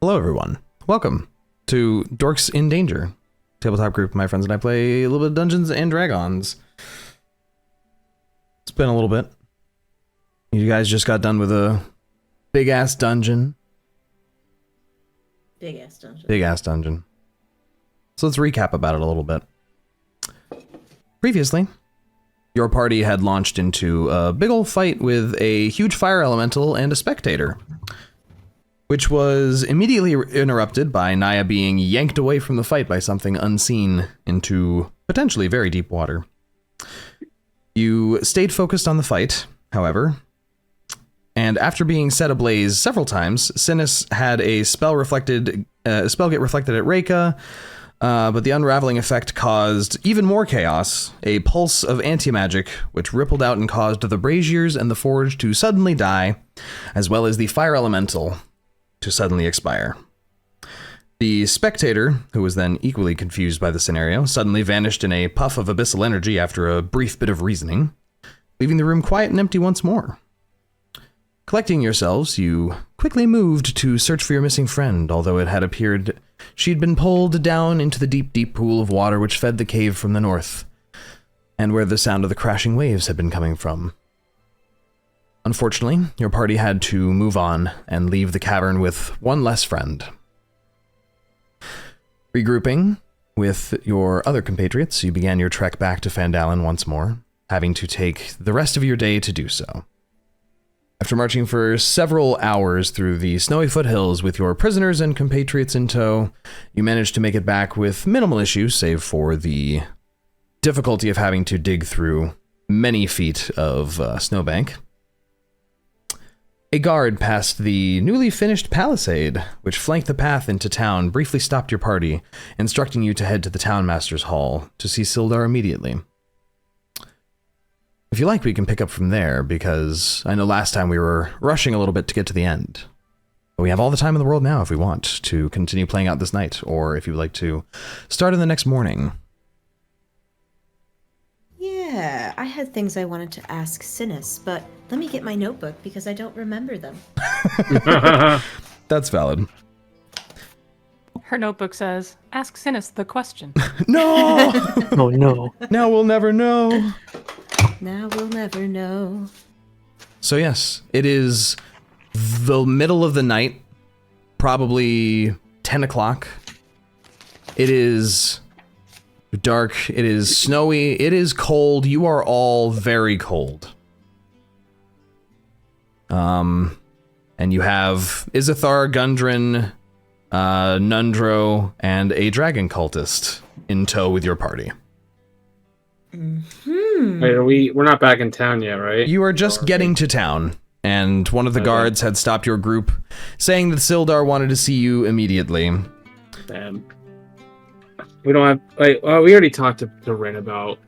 Hello, everyone. Welcome to Dorks in Danger, tabletop group. My friends and I play a little bit of Dungeons and Dragons. It's been a little bit. You guys just got done with a big-ass dungeon. Big-ass dungeon. Big-ass dungeon. So let's recap about it a little bit. Previously, your party had launched into a big ol' fight with a huge fire elemental and a spectator, which was immediately interrupted by Niah being yanked away from the fight by something unseen into potentially very deep water. You stayed focused on the fight, however, and after being set ablaze several times, Synas had a spell get reflected at Reyka, but the unraveling effect caused even more chaos, a pulse of anti-magic, which rippled out and caused the braziers and the forge to suddenly die, as well as the fire elemental to suddenly expire. The spectator, who was then equally confused by the scenario, suddenly vanished in a puff of abyssal energy after a brief bit of reasoning, leaving the room quiet and empty once more. Collecting yourselves, you quickly moved to search for your missing friend, although it had appeared she'd been pulled down into the deep, deep pool of water which fed the cave from the north, and where the sound of the crashing waves had been coming from. Unfortunately, your party had to move on and leave the cavern with one less friend. Regrouping with your other compatriots, you began your trek back to Fandalen once more, having to take the rest of your day to do so. After marching for several hours through the snowy foothills with your prisoners and compatriots in tow, you managed to make it back with minimal issues, save for the difficulty of having to dig through many feet of snowbank. A guard past the newly finished palisade, which flanked the path into town, briefly stopped your party, instructing you to head to the townmaster's hall to see Sildar immediately. If you like, we can pick up from there, because I know last time we were rushing a little bit to get to the end. But we have all the time in the world now if we want to continue playing out this night, or if you would like to start in the next morning. Yeah, I had things I wanted to ask Synas, but let me get my notebook because I don't remember them. That's valid. Her notebook says, ask Synas the question. No! Oh no. Now we'll never know. Now we'll never know. So yes, it is the middle of the night, probably 10 o'clock. It is dark, it is snowy, it is cold. You are all very cold. And you have Izithar, Gundren, Nundro, and a dragon cultist in tow with your party. Wait, we're not back in town yet, right? You are just getting to town, and one of the guards had stopped your group, saying that Sildar wanted to see you immediately. Damn. We don't have. Wait, we already talked to Rinn about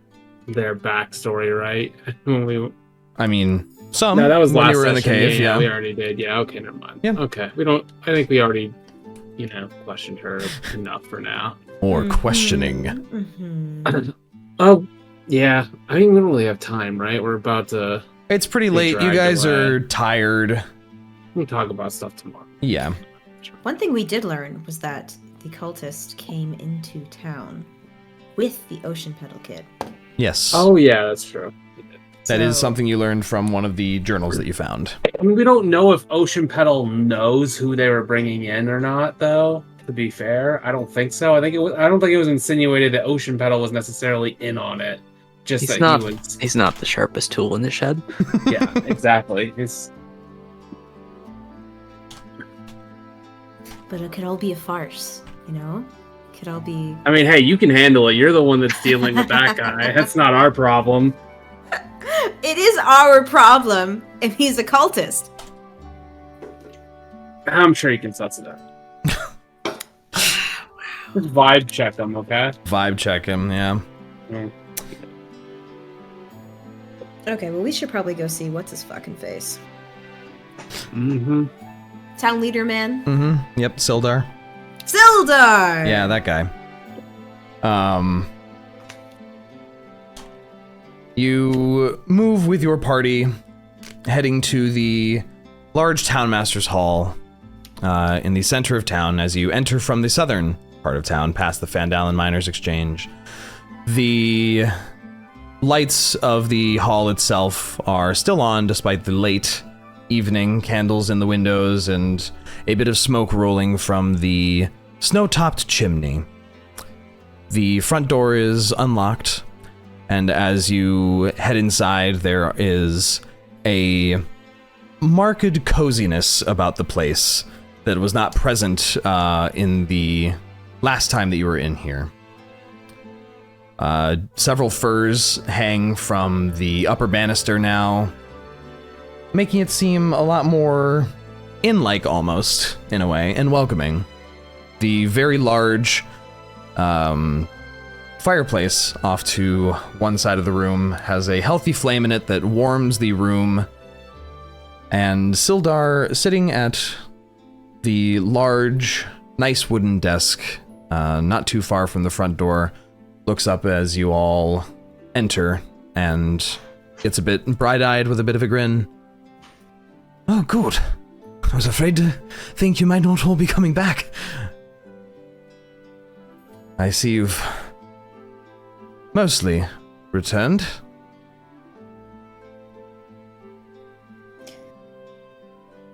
their backstory, right? I mean, some. No, that was when last you were in the session. cave. Yeah, Yeah, we already did. Yeah, okay, never mind. Yeah. Okay, we don't. I think we already, questioned her enough for now. Or questioning. Mm-hmm. Oh, yeah. I mean, we don't really have time, right? We're about to. It's pretty late. You dragged guys away. are tired. We can talk about stuff tomorrow. Yeah. One thing we did learn was that the cultist came into town with the Ocean Petal Kid. Yes. Oh yeah, that's true. That is So- something you learned from one of the journals that you found. I mean, we don't know if Ocean Petal knows who they were bringing in or not, though. To be fair, I don't think so. I don't think it was insinuated that Ocean Petal was necessarily in on it. Just He's that not. he was. He's not the sharpest tool in the shed. Yeah, exactly. But it could all be a farce, you know? It could all be... I mean, hey, you can handle it. You're the one that's dealing with that guy. That's not our problem. It is our problem if he's a cultist. I'm sure you can suss it out. Just vibe check him, okay? Vibe check him, yeah. Mm. Okay, well, we should probably go see what's his fucking face. Mm-hmm. Town leader man? Mm-hmm. Yep, Sildar. Sildar! Yeah, that guy. You move with your party, heading to the large townmaster's hall, in the center of town as you enter from the southern part of town, past the Fandalin Miners Exchange. The lights of the hall itself are still on despite the late evening, candles in the windows and a bit of smoke rolling from the snow-topped chimney. The front door is unlocked, and as you head inside, there is a marked coziness about the place that was not present in the last time that you were in here. Several furs hang from the upper banister now, making it seem a lot more inn-like almost, in a way, and welcoming. The very large fireplace off to one side of the room has a healthy flame in it that warms the room, and Sildar, sitting at the large, nice wooden desk, not too far from the front door, looks up as you all enter and gets a bit bright-eyed with a bit of a grin. Oh, good. I was afraid to think you might not all be coming back. I see you've mostly returned.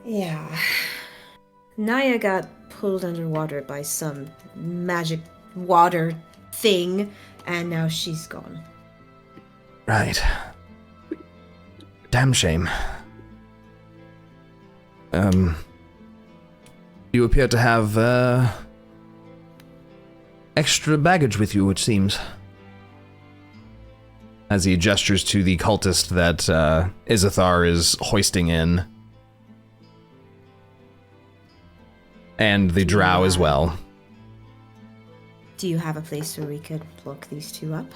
Yeah. Niah got pulled underwater by some magic water thing, and now she's gone. Right. Damn shame. You appear to have, extra baggage with you, it seems. As he gestures to the cultist that, Izithar is hoisting in. And the drow as well. Do you have a place where we could lock these two up?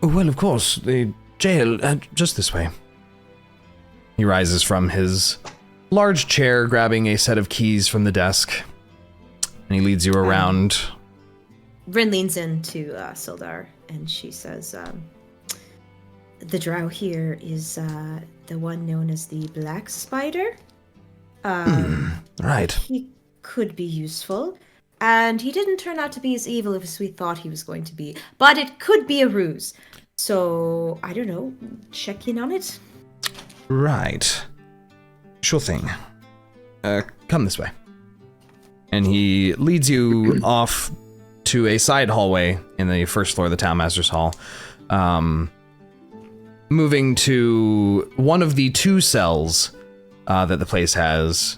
Well, of course, the jail, just this way. He rises from his large chair, grabbing a set of keys from the desk, and he leads you around. Rinn leans in to Sildar, and she says, the drow here is the one known as the Black Spider. Right. He could be useful, and he didn't turn out to be as evil as we thought he was going to be, but it could be a ruse. So, I don't know, check in on it? Right. Sure thing. Come this way. And he leads you off to a side hallway in the first floor of the Townmaster's Hall. Moving to one of the two cells that the place has.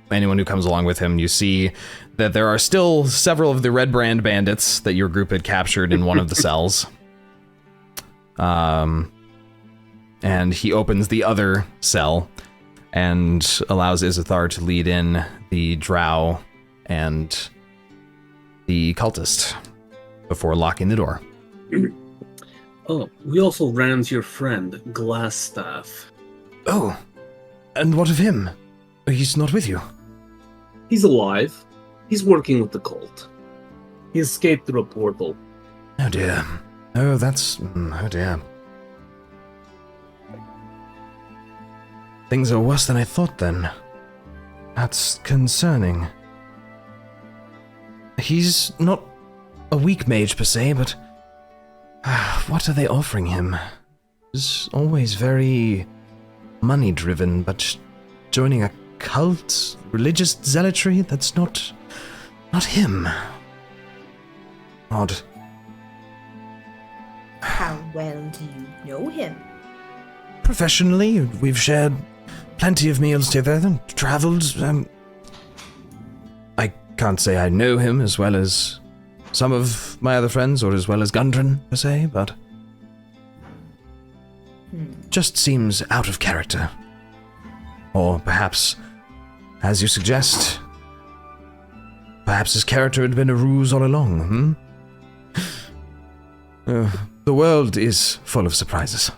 Anyone who comes along with him, you see that there are still several of the Red Brand bandits that your group had captured in one of the cells. And he opens the other cell and allows Izithar to lead in the drow and the cultist before locking the door. Oh, we also ran into your friend, Glassstaff. Oh, and what of him? He's not with you. He's alive. He's working with the cult. He escaped through a portal. Oh dear. Oh, that's... oh dear. Things are worse than I thought then. That's concerning. He's not a weak mage per se, but... what are they offering him? He's always very money-driven, but joining a cult, religious zealotry, that's not him. Odd. How well do you know him? Professionally, we've shared plenty of meals together and traveled. I can't say I know him as well as some of my other friends, or as well as Gundren, per se, but just seems out of character. Or perhaps, as you suggest, perhaps his character had been a ruse all along, The world is full of surprises.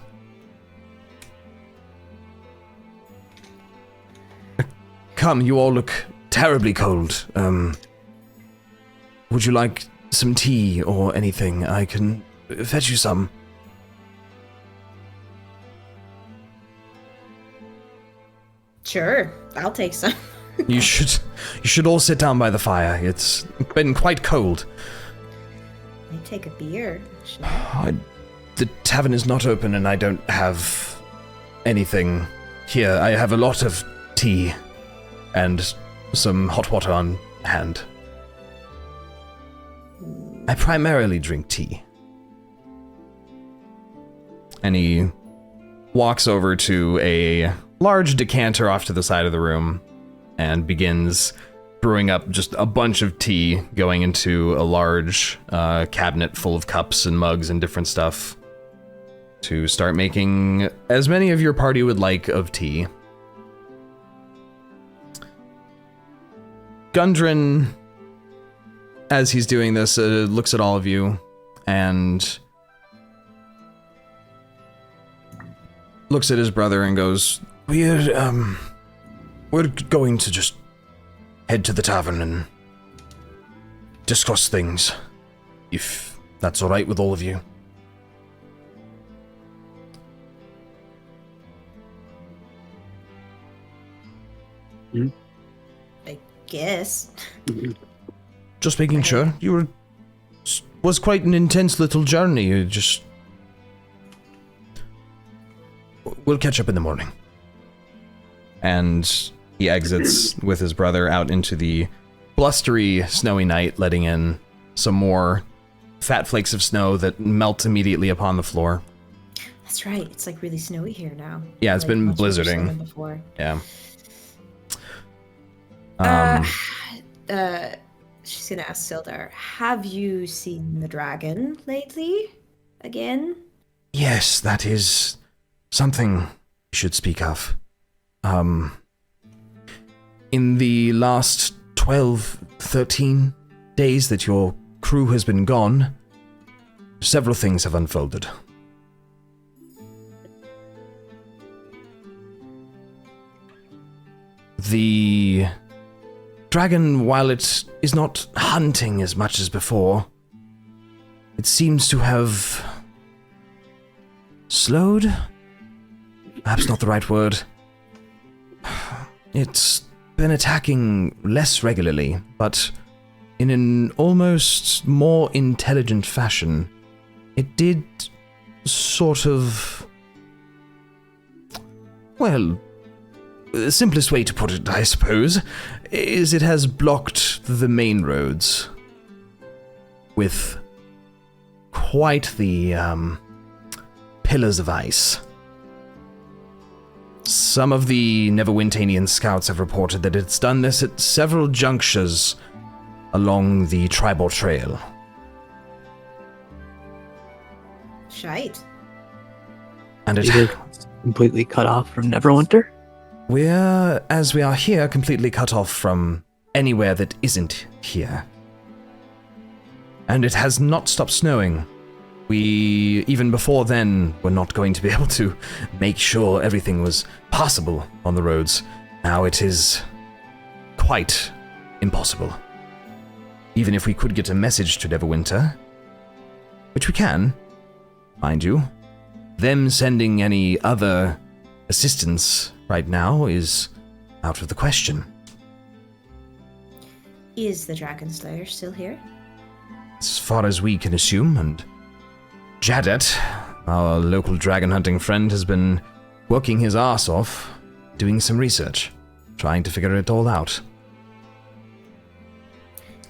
Come, you all look terribly cold. Would you like some tea or anything? I can fetch you some. Sure, I'll take some. You should all sit down by the fire. It's been quite cold. I take a beer. Actually. The tavern is not open and I don't have anything here. I have a lot of tea and some hot water on hand. I primarily drink tea. And he walks over to a large decanter off to the side of the room and begins brewing up just a bunch of tea, going into a large cabinet full of cups and mugs and different stuff to start making as many of your party would like of tea. Gundren, as he's doing this, looks at all of you and looks at his brother and goes, We're going to just head to the tavern and discuss things, if that's all right with all of you. I guess. Just making sure. Was quite an intense little journey. We'll catch up in the morning. And he exits with his brother out into the blustery, snowy night, letting in some more fat flakes of snow that melt immediately upon the floor. That's right. It's like really snowy here now. Yeah, it's been much more snow blizzarding. than before. Yeah. She's gonna ask Sildar, have you seen the dragon lately? Again? Yes, that is something we should speak of. In the last 12, 13 days that your crew has been gone, several things have unfolded. The dragon, while it is not hunting as much as before, it seems to have slowed? Perhaps not the right word. It's been attacking less regularly, but in an almost more intelligent fashion. It did sort of... Well, the simplest way to put it, I suppose, is it has blocked the main roads with quite the pillars of ice. Some of the Neverwintanian scouts have reported that it's done this at several junctures along the tribal trail. Shite. And it... Either completely cut off from Neverwinter? As we are here, completely cut off from anywhere that isn't here. And it has not stopped snowing. We, even before then, were not going to be able to make sure everything was passable on the roads. Now it is quite impossible. Even if we could get a message to Neverwinter, which we can, mind you, them sending any other assistance right now is out of the question. Is the Dragon Slayer still here? As far as we can assume, and Jadet, our local dragon hunting friend, has been working his ass off, doing some research, trying to figure it all out.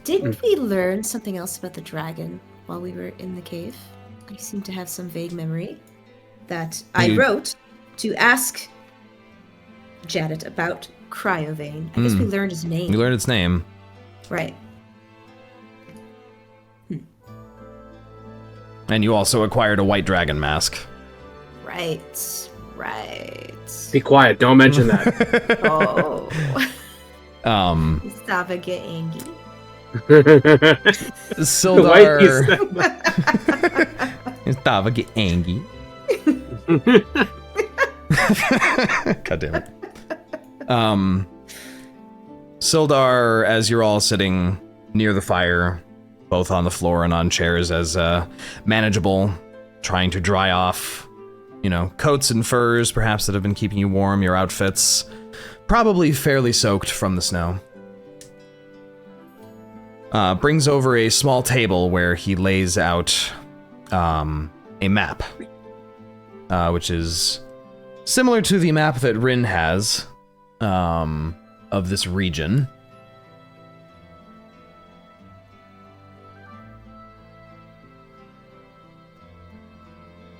Didn't we learn something else about the dragon while we were in the cave? I seem to have some vague memory that I wrote to ask Jadet about Cryovane. I guess we learned his name. We learned its name. Right. And you also acquired a white dragon mask. Right. Be quiet, don't mention that. Oh. Thava get angry. Sildar. Thava get angry. God damn it. Sildar, as you're all sitting near the fire, both on the floor and on chairs as manageable, trying to dry off, coats and furs perhaps that have been keeping you warm, your outfits, probably fairly soaked from the snow. Brings over a small table where he lays out a map, which is similar to the map that Rinn has of this region.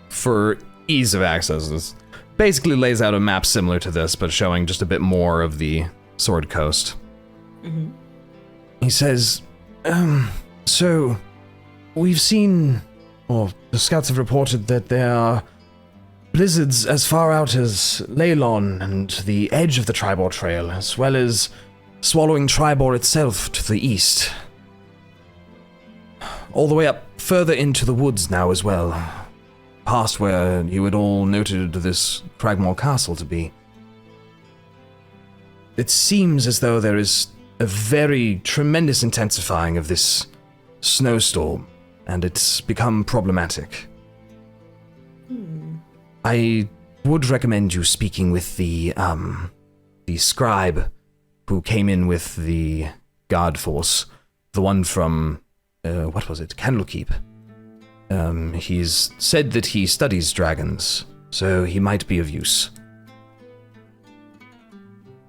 For ease of access, this basically lays out a map similar to this, but showing just a bit more of the Sword Coast. Mm-hmm. He says, so we've seen, or the scouts have reported that there are blizzards as far out as Leylon and the edge of the Tribor Trail, as well as swallowing Tribor itself to the east. All the way up further into the woods now as well. Past where you had all noted this Cragmore Castle to be. It seems as though there is a very tremendous intensifying of this snowstorm, and it's become problematic. I would recommend you speaking with the scribe who came in with the guard force, the one from, what was it, Candlekeep. He's said that he studies dragons, so he might be of use.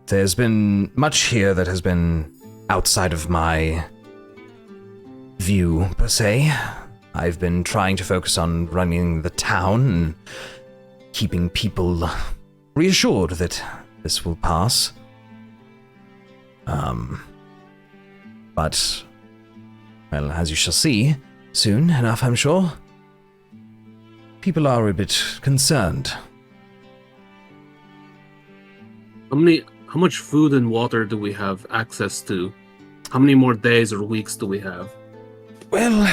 There's been much here that has been outside of my view, per se. I've been trying to focus on running the town and keeping people reassured that this will pass. But, well, as you shall see, soon enough, I'm sure, people are a bit concerned. How much food and water do we have access to? How many more days or weeks do we have? Well,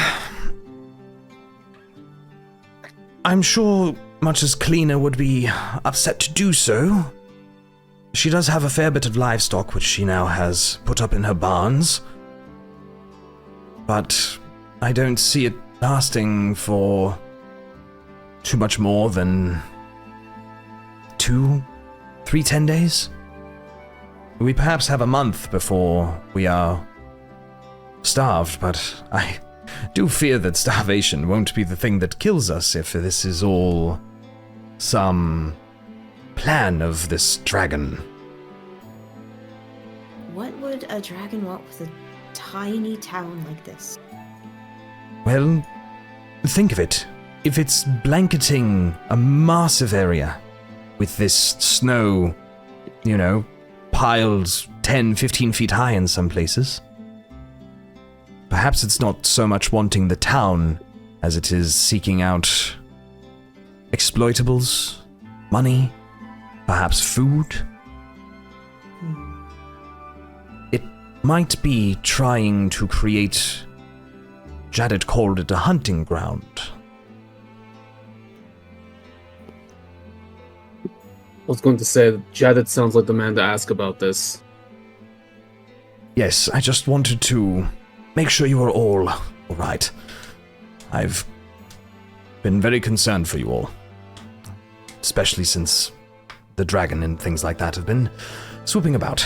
I'm sure much as Cleaner would be upset to do so. She does have a fair bit of livestock which she now has put up in her barns. But I don't see it lasting for too much more than 2, 3, 10 days. We perhaps have a month before we are starved, but I do fear that starvation won't be the thing that kills us if this is all some plan of this dragon. What would a dragon want with a tiny town like this? Well, think of it. If it's blanketing a massive area with this snow, piled 10, 15 feet high in some places, perhaps it's not so much wanting the town as it is seeking out exploitables, money, perhaps food. It might be trying to create, Jaded called it a hunting ground. I was going to say that Jaded sounds like the man to ask about this. Yes, I just wanted to make sure you are all right. I've been very concerned for you all, especially since the dragon and things like that have been swooping about.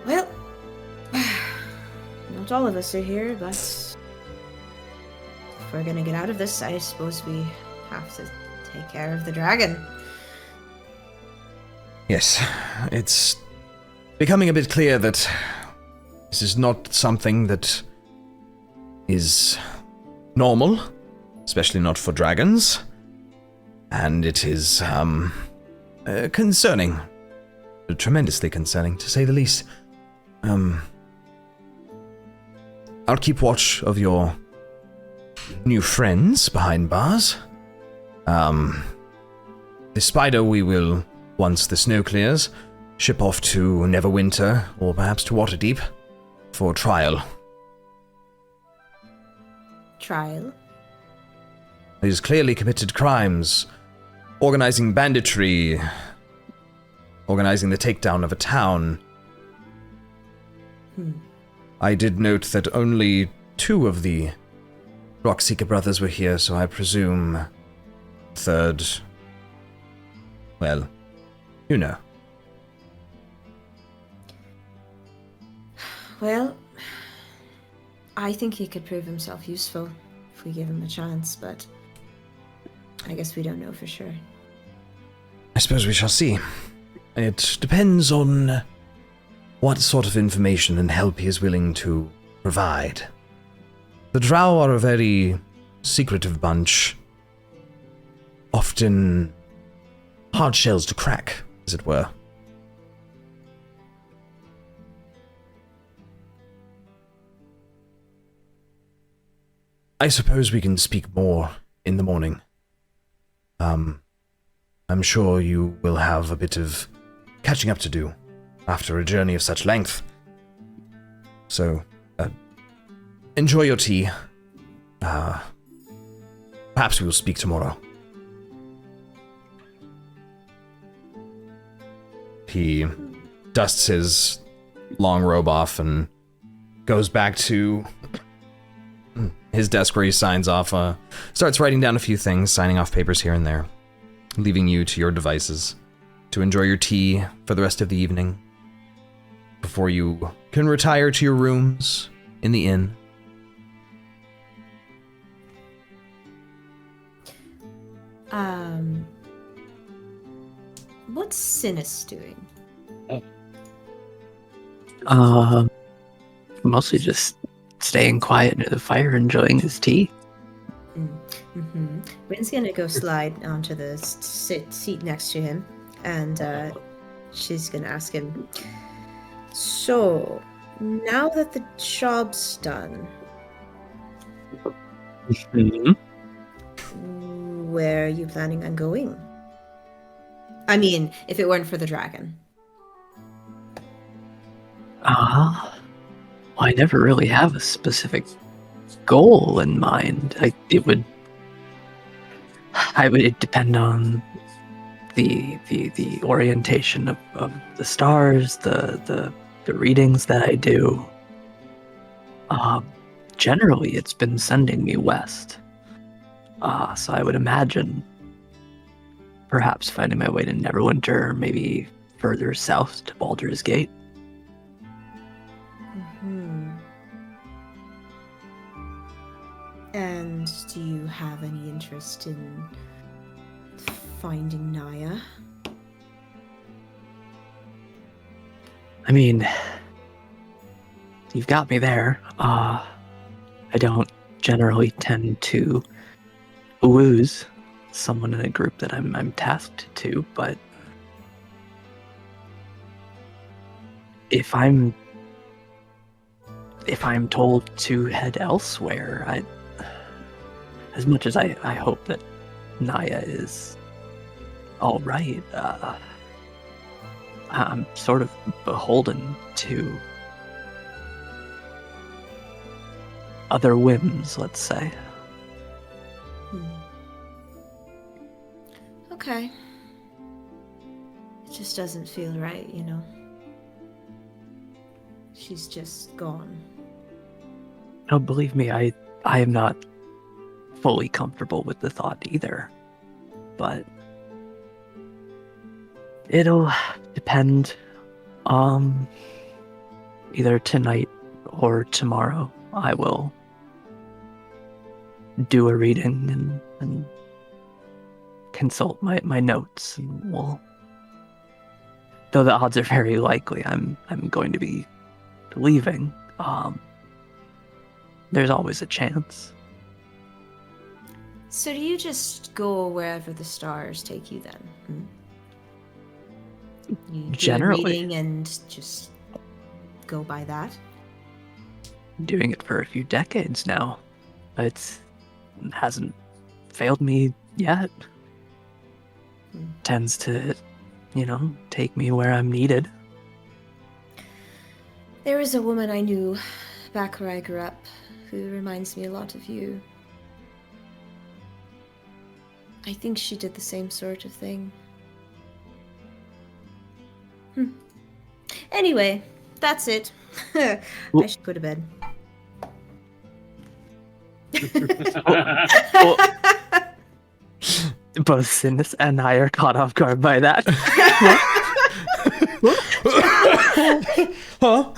Well, not all of us are here, but if we're gonna get out of this, I suppose we have to take care of the dragon. Yes, it's becoming a bit clear that this is not something that is normal, especially not for dragons, and it is concerning, tremendously concerning, to say the least. I'll keep watch of your new friends behind bars. The spider we will, once the snow clears, ship off to Neverwinter, or perhaps to Waterdeep, for trial. Trial? He's clearly committed crimes, organizing banditry, organizing the takedown of a town. I did note that only 2 of the Rockseeker brothers were here, so I presume third, well, You know. Well, I think he could prove himself useful if we give him a chance, but I guess we don't know for sure. I suppose we shall see. It depends on what sort of information and help he is willing to provide. The Drow are a very secretive bunch. Often hard shells to crack, as it were. I suppose we can speak more in the morning. I'm sure you will have a bit of catching up to do after a journey of such length. So, enjoy your tea. Perhaps we will speak tomorrow. He dusts his long robe off and goes back to his desk where he signs off, starts writing down a few things, signing off papers here and there, leaving you to your devices to enjoy your tea for the rest of the evening before you can retire to your rooms in the inn. What's Synas doing? Mostly just staying quiet near the fire, enjoying his tea. Mm-hmm. Rinn's gonna go slide onto the seat next to him, and she's gonna ask him, so, now that the job's done, where are you planning on going? I mean, if it weren't for the dragon. I never really have a specific goal in mind. It would depend on the orientation of the stars, the readings that I do. Generally, it's been sending me west. So I would imagine perhaps finding my way to Neverwinter, or maybe further south to Baldur's Gate. And do you have any interest in finding Niah? I mean, you've got me there. I don't generally tend to lose someone in a group that I'm tasked to, but if I'm told to head elsewhere, as much as I hope that Niah is all right, I'm sort of beholden to other whims, let's say. Okay. It just doesn't feel right, you know? She's just gone. No, believe me, I am not fully comfortable with the thought either. But it'll depend. Either tonight or tomorrow I will do a reading and consult my notes, and we'll, though the odds are very likely I'm going to be leaving, there's always a chance. So do you just go wherever the stars take you then? You do Generally. a reading and just go by that? Doing it for a few decades now. It hasn't failed me yet. Tends to, take me where I'm needed. There was a woman I knew back where I grew up who reminds me a lot of you. I think she did the same sort of thing. Anyway, that's it. I should go to bed. Both Synas and I are caught off guard by that. Huh?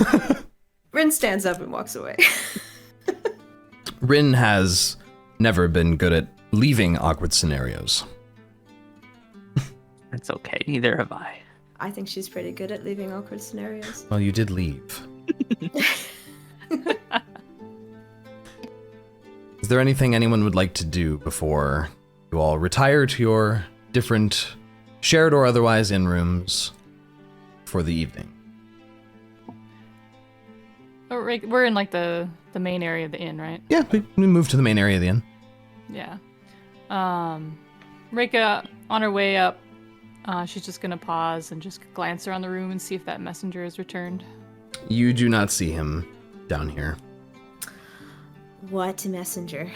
Rinn stands up and walks away. Rinn has never been good at leaving awkward scenarios. That's okay, neither have I. I think she's pretty good at leaving awkward scenarios. Well, you did leave. Is there anything anyone would like to do before you all retire to your different shared or otherwise in rooms for the evening? Oh, we're in like the main area of the inn, right? Yeah, we move to the main area of the inn. Yeah. Reyka, on her way up, she's just gonna pause and just glance around the room and see if that messenger has returned. You do not see him down here. What messenger?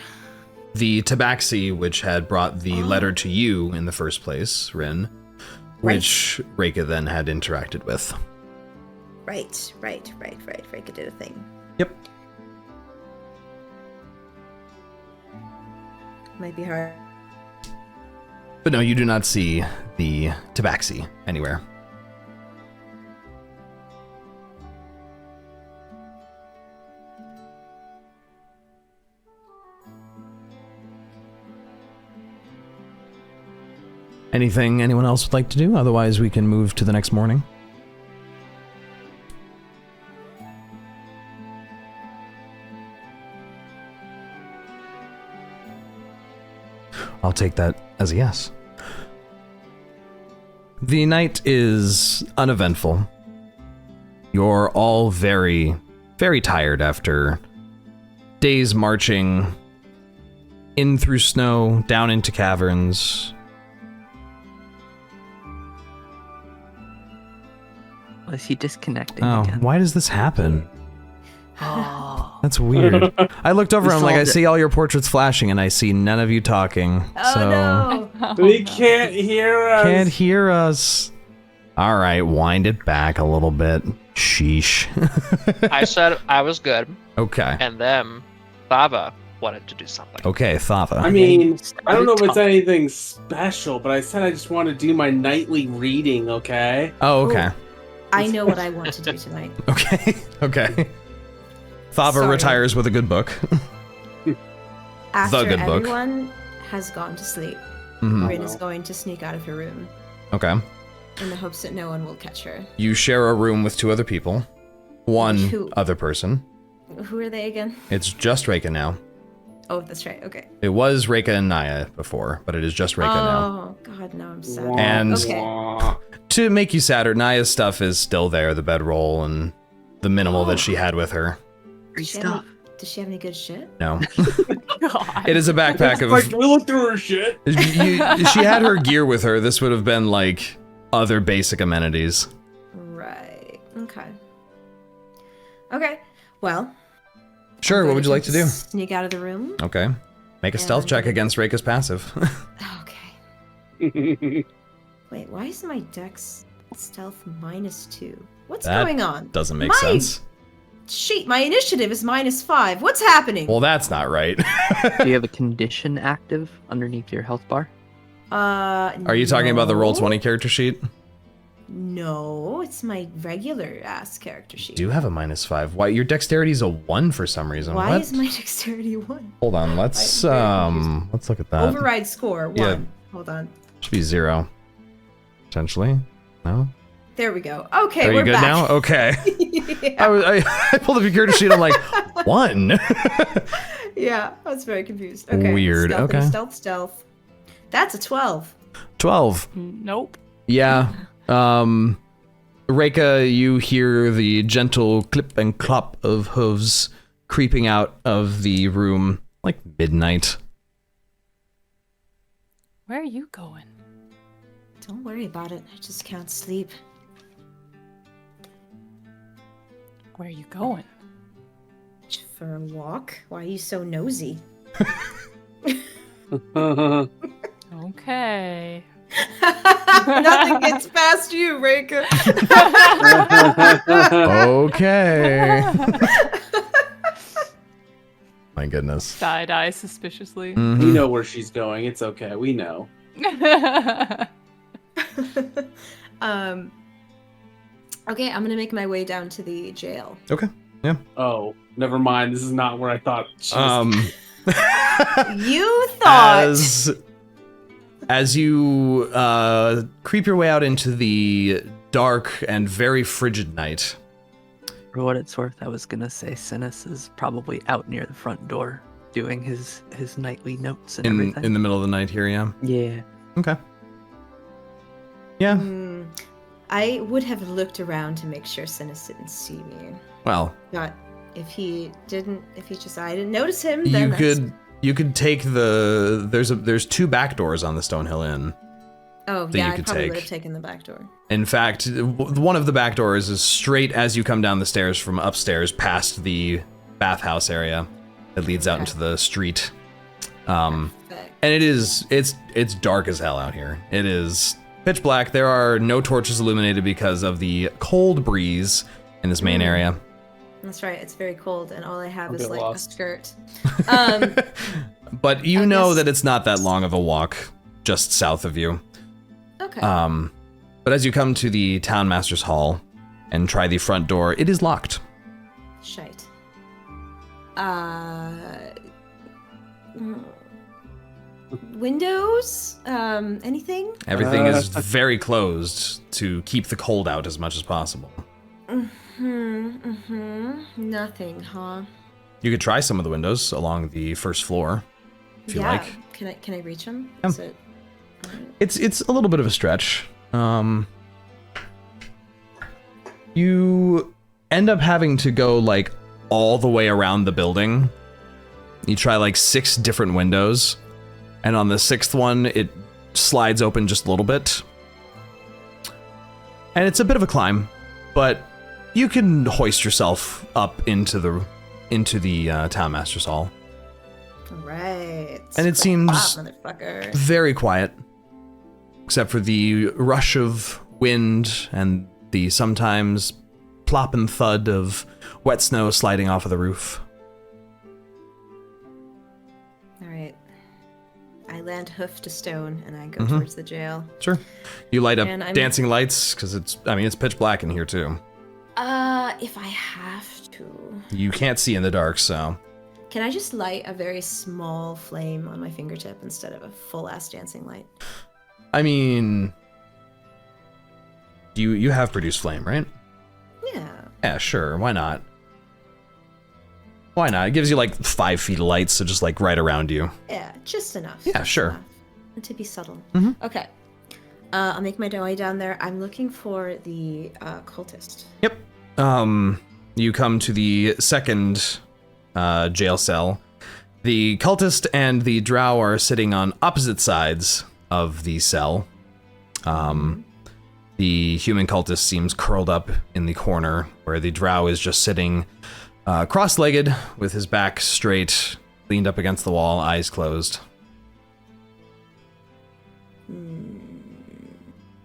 The tabaxi, which had brought the letter to you in the first place, Rinn, which Reyka then had interacted with. Right. Reyka did a thing. Yep. Might be hard. But no, you do not see the tabaxi anywhere. Anything anyone else would like to do? Otherwise, we can move to the next morning. I'll take that as a yes. The night is uneventful. You're all very, very tired after days marching in through snow, down into caverns. Was he disconnecting Oh, again? why does this happen? Oh. That's weird. I looked over and I'm like, I solved it. see all your portraits flashing and I see none of you talking. Oh so no! We can't hear us. Can't hear us. All right, wind it back a little bit. Sheesh. I said I was good, Okay. and then Thava wanted to do something. Okay, Thava. I mean, I don't know if it's Talk. anything special, but I said I just want to do my nightly reading, okay? Oh, okay. I know what I want to do tonight. Okay. Okay. Thava Sorry. retires with a good book. After good book. everyone has gone to sleep, Mhm. Rinn is going to sneak out of her room Okay. in the hopes that no one will catch her. You share a room with two other people. One Who? other person. Who are they again? It's just Reyka now. Oh, that's right. Okay. It was Reyka and Niah before, but it is just Reyka now. Oh God, now I'm sad. And- Okay. To make you sadder, Niah's stuff is still there, the bedroll and the minimal that she had with her. Free Does she have any- stuff. Does she have any good shit? No. God. It is a backpack of... Like, we looked through her shit. She had her gear with her. This would have been like other basic amenities. Right. Okay. Okay. Well. Sure, I'm what going would you like to do? Sneak out of the room. Okay. Make a stealth check against Reyka's passive. Okay. Wait, why is my dex stealth -2? What's That going on? Doesn't make My sense. Sheet, my initiative is -5. What's happening? Well, that's not right. Do you have a condition active underneath your health bar? Are you talking about the Roll20 character sheet? No, it's my regular ass character sheet. Do have a -5. Why your dexterity's a 1 for some reason? Why what? is my dexterity 1? Hold on, let's I'm let's look at that. Override score 1. yeah. Hold on. Should be 0. Potentially. No? There we go. Okay, Are you we're good back. now? Okay. yeah. I pulled up your character sheet, I'm like, 1? Yeah, I was very confused. Okay. Weird, Stealth, okay. Stealth. That's a 12. 12. Nope. Yeah. Reyka, you hear the gentle clip and clop of hooves creeping out of the room like midnight. Where are you going? Don't worry about it. I just can't sleep. Where are you going? For a walk? Why are you so nosy? Okay. Nothing gets past you, Reyka. Okay. My goodness. Side eye suspiciously. Mhm. We know where she's going. It's okay. We know. Okay, I'm gonna make my way down to the jail. Okay. Yeah. Oh, never mind. This is not where I thought she was. You thought as you creep your way out into the dark and very frigid night. For what it's worth, I was gonna say Synas is probably out near the front door doing his nightly notes and everything. In the middle of the night here, yeah. Yeah. Okay. Yeah. I would have looked around to make sure Synas didn't see me. Well, But if he just I didn't notice him, then you could take there's 2 back doors on the Stonehill Inn. Oh, that yeah, you I could probably take. would have taken the back door. In fact, one of the back doors is straight as you come down the stairs from upstairs past the bathhouse area that leads out into the street. And it's dark as hell out here. It is pitch black. There are no torches illuminated because of the cold breeze in this main area. That's right. It's very cold, and all I have is bit like lost. a skirt. But you I know guess- that it's not that long of a walk just south of you. Okay. But as you come to the townmaster's hall and try the front door, it is locked. Shite. Windows? Anything? Everything is very closed to keep the cold out as much as possible. Nothing, huh? You could try some of the windows along the first floor if you like. Can I reach them? Yeah. Is it... It's a little bit of a stretch. You end up having to go like all the way around the building. You try like 6 different windows, and on the 6th one it slides open just a little bit. And it's a bit of a climb, but you can hoist yourself up into the townmaster's hall. Right. And it seems motherfucker. very quiet, except for the rush of wind and the sometimes plop and thud of wet snow sliding off of the roof. All right. I land hoof to stone, and I go towards the jail. Sure. You light up And I'm- dancing lights, because it's pitch black in here too. If I have to. You can't see in the dark, so. Can I just light a very small flame on my fingertip instead of a full-ass dancing light? I mean, you have produced flame, right? Yeah. Yeah, sure. Why not? Why not? It gives you like 5 feet of light, so just like right around you. Yeah, just enough. Yeah, just sure. enough. And to be subtle. Mhm. Okay. I'll make my way down there. I'm looking for the cultist. Yep. You come to the second jail cell. The cultist and the drow are sitting on opposite sides of the cell. The human cultist seems curled up in the corner, where the drow is just sitting cross-legged with his back straight, leaned up against the wall, eyes closed.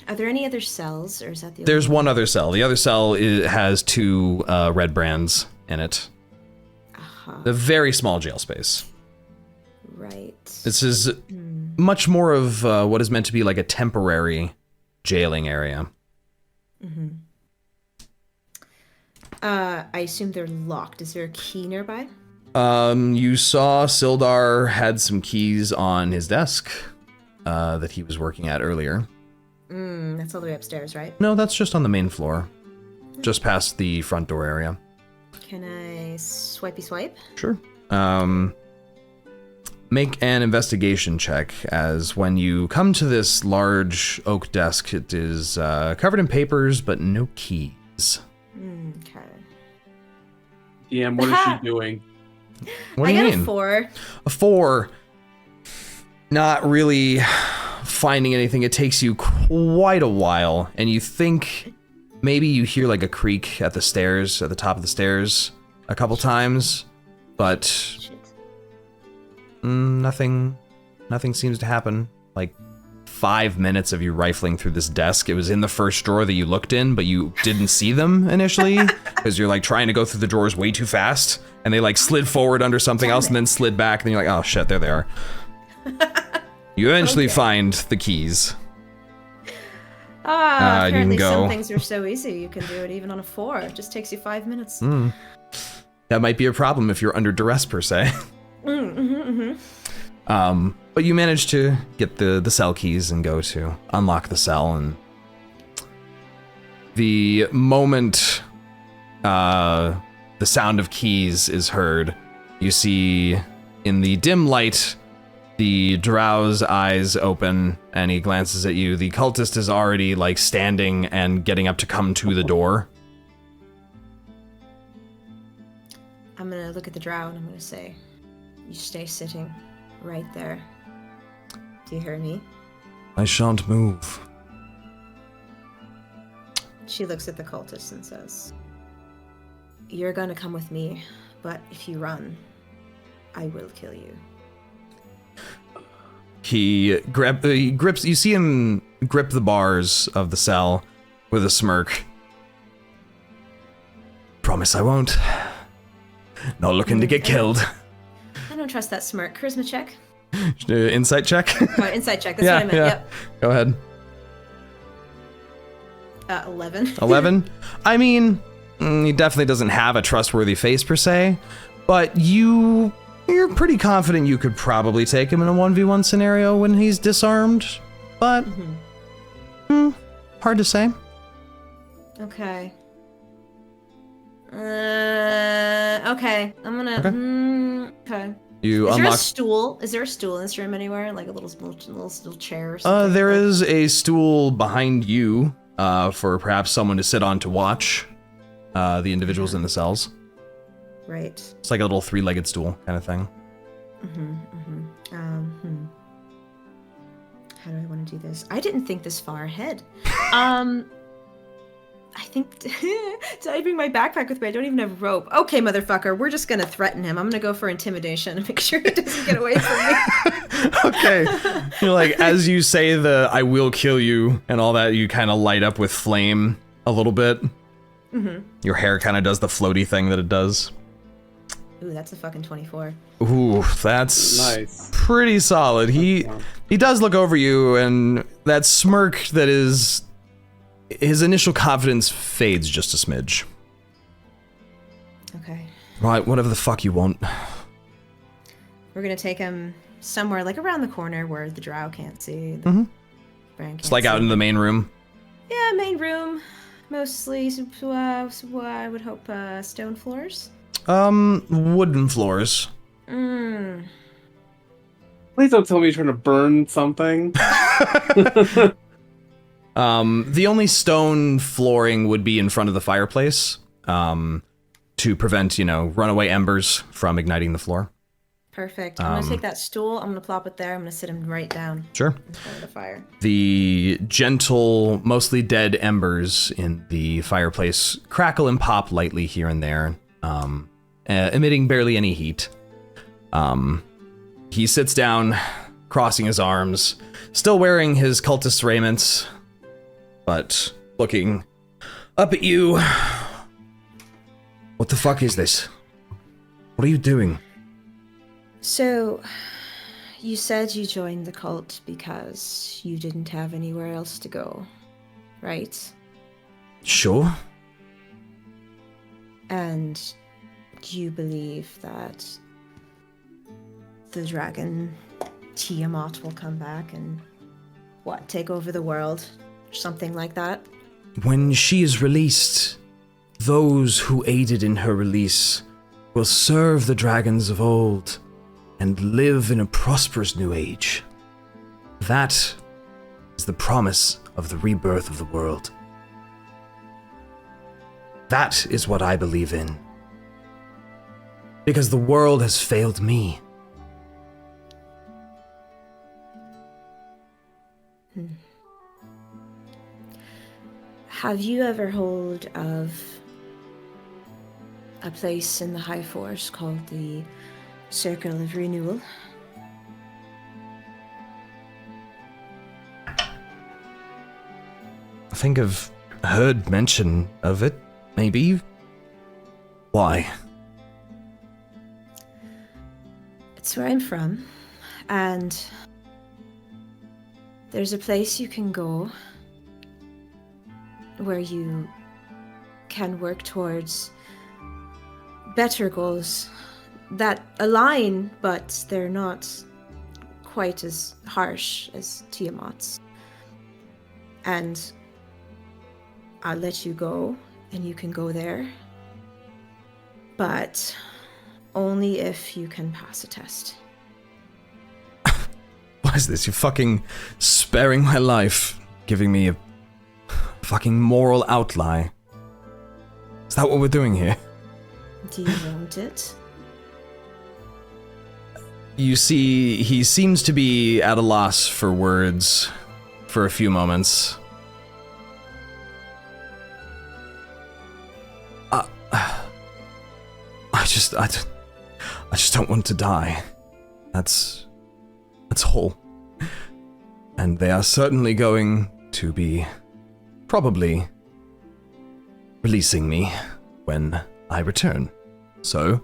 Are there any other cells, or is that the There's only one other cell. The other cell has 2 red brands in it. A very small jail space. Right. This is much more of what is meant to be like a temporary jailing area. I assume they're locked. Is there a key nearby? You saw Sildar had some keys on his desk that he was working at earlier. That's all the way upstairs, right? No, that's just on the main floor, just past the front door area. Can I swipey swipe? Sure. Make an investigation check, as when you come to this large oak desk, it is covered in papers, but no keys. Okay. DM, what is she doing? What do you I got mean? a 4. A 4. Not really finding anything. It takes you quite a while, and you think maybe you hear like a creak at the stairs, at the top of the stairs, a couple times, but Shit. nothing seems to happen. Like 5 minutes of you rifling through this desk. It was in the first drawer that you looked in, but you didn't see them initially because you're like trying to go through the drawers way too fast, and they like slid forward under something else and then slid back, and then you're like, oh shit, there they are. You eventually Okay. find the keys. you Apparently can go. some things are so easy. You can do it even on a 4. It just takes you 5 minutes. That might be a problem if you're under duress, per se. But you manage to get the cell keys and go to unlock the cell, and the moment the sound of keys is heard, you see in the dim light the drow's eyes open, and he glances at you. The cultist is already like standing and getting up to come to the door. I'm gonna look at the drow and I'm gonna say, you stay sitting right there. Do you hear me? I shan't move. She looks at the cultist and says, you're gonna come with me, but if you run, I will kill you. He grips, you see him grip the bars of the cell with a smirk. Promise I won't. Not looking to get killed. I don't trust that smirk. Charisma check. Insight check? Oh, insight check. That's what I meant. Yep. Go ahead. 11. 11? I mean, he definitely doesn't have a trustworthy face per se, but you're pretty confident you could probably take him in a 1v1 scenario when he's disarmed, but hard to say. Okay. Okay. I'm gonna. Okay. You Is there a unlock. stool? Is there a stool in this room anywhere? Like a little chair or something? There is a stool behind you for perhaps someone to sit on to watch the individuals in the cells. Right. It's like a little 3-legged stool kind of thing. How do I want to do this? I didn't think this far ahead. I think. Did I bring my backpack with me? I don't even have rope. Okay, motherfucker. We're just gonna threaten him. I'm gonna go for intimidation and make sure he doesn't get away from me. Okay. You're like, as you say the "I will kill you" and all that, you kind of light up with flame a little bit. Your hair kind of does the floaty thing that it does. Ooh, that's a fucking 24. Ooh, that's Nice. pretty solid. He does look over you, and that smirk that is his initial confidence fades just a smidge. Okay. Right, whatever the fuck you want. We're gonna take him somewhere like around the corner where the drow can't see. Bran It's like out in the main room. Yeah, main room. Mostly, I would hope stone floors. Wooden floors. Mm. Please don't tell me you're trying to burn something. The only stone flooring would be in front of the fireplace, to prevent, runaway embers from igniting the floor. Perfect. I'm gonna take that stool. I'm gonna plop it there. I'm gonna sit him right down Sure. in front of the fire. The gentle, mostly dead embers in the fireplace crackle and pop lightly here and there, emitting barely any heat. He sits down, crossing his arms, still wearing his cultist raiments, but looking up at you. What the fuck is this? What are you doing? So, you said you joined the cult because you didn't have anywhere else to go, right? Sure. And you believe that the dragon Tiamat will come back and, take over the world? Something like that? When she is released, those who aided in her release will serve the dragons of old and live in a prosperous new age. That is the promise of the rebirth of the world. That is what I believe in. Because the world has failed me. Have you ever heard of a place in the High Force called the Circle of Renewal? I think I've heard mention of it, maybe. Why? It's where I'm from, and There's a place you can go where you can work towards better goals that align, but they're not quite as harsh as Tiamat's. And I'll let you go, and you can go there. But only if you can pass a test. What is this? You're fucking sparing my life, giving me a fucking moral outlie. Is that what we're doing here? Do you want it? You see, he seems to be at a loss for words for a few moments. I just don't want to die. That's all. And they are certainly going to be probably releasing me when I return. So,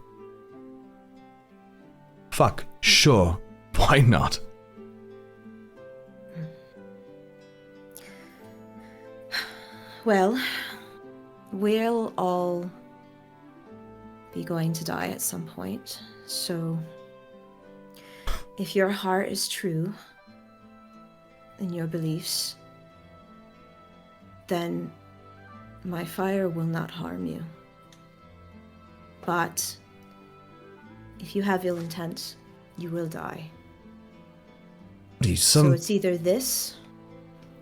fuck, sure, why not? Well, we'll all be going to die at some point, so if your heart is true in your beliefs, then my fire will not harm you. But if you have ill intent, you will die. So it's either this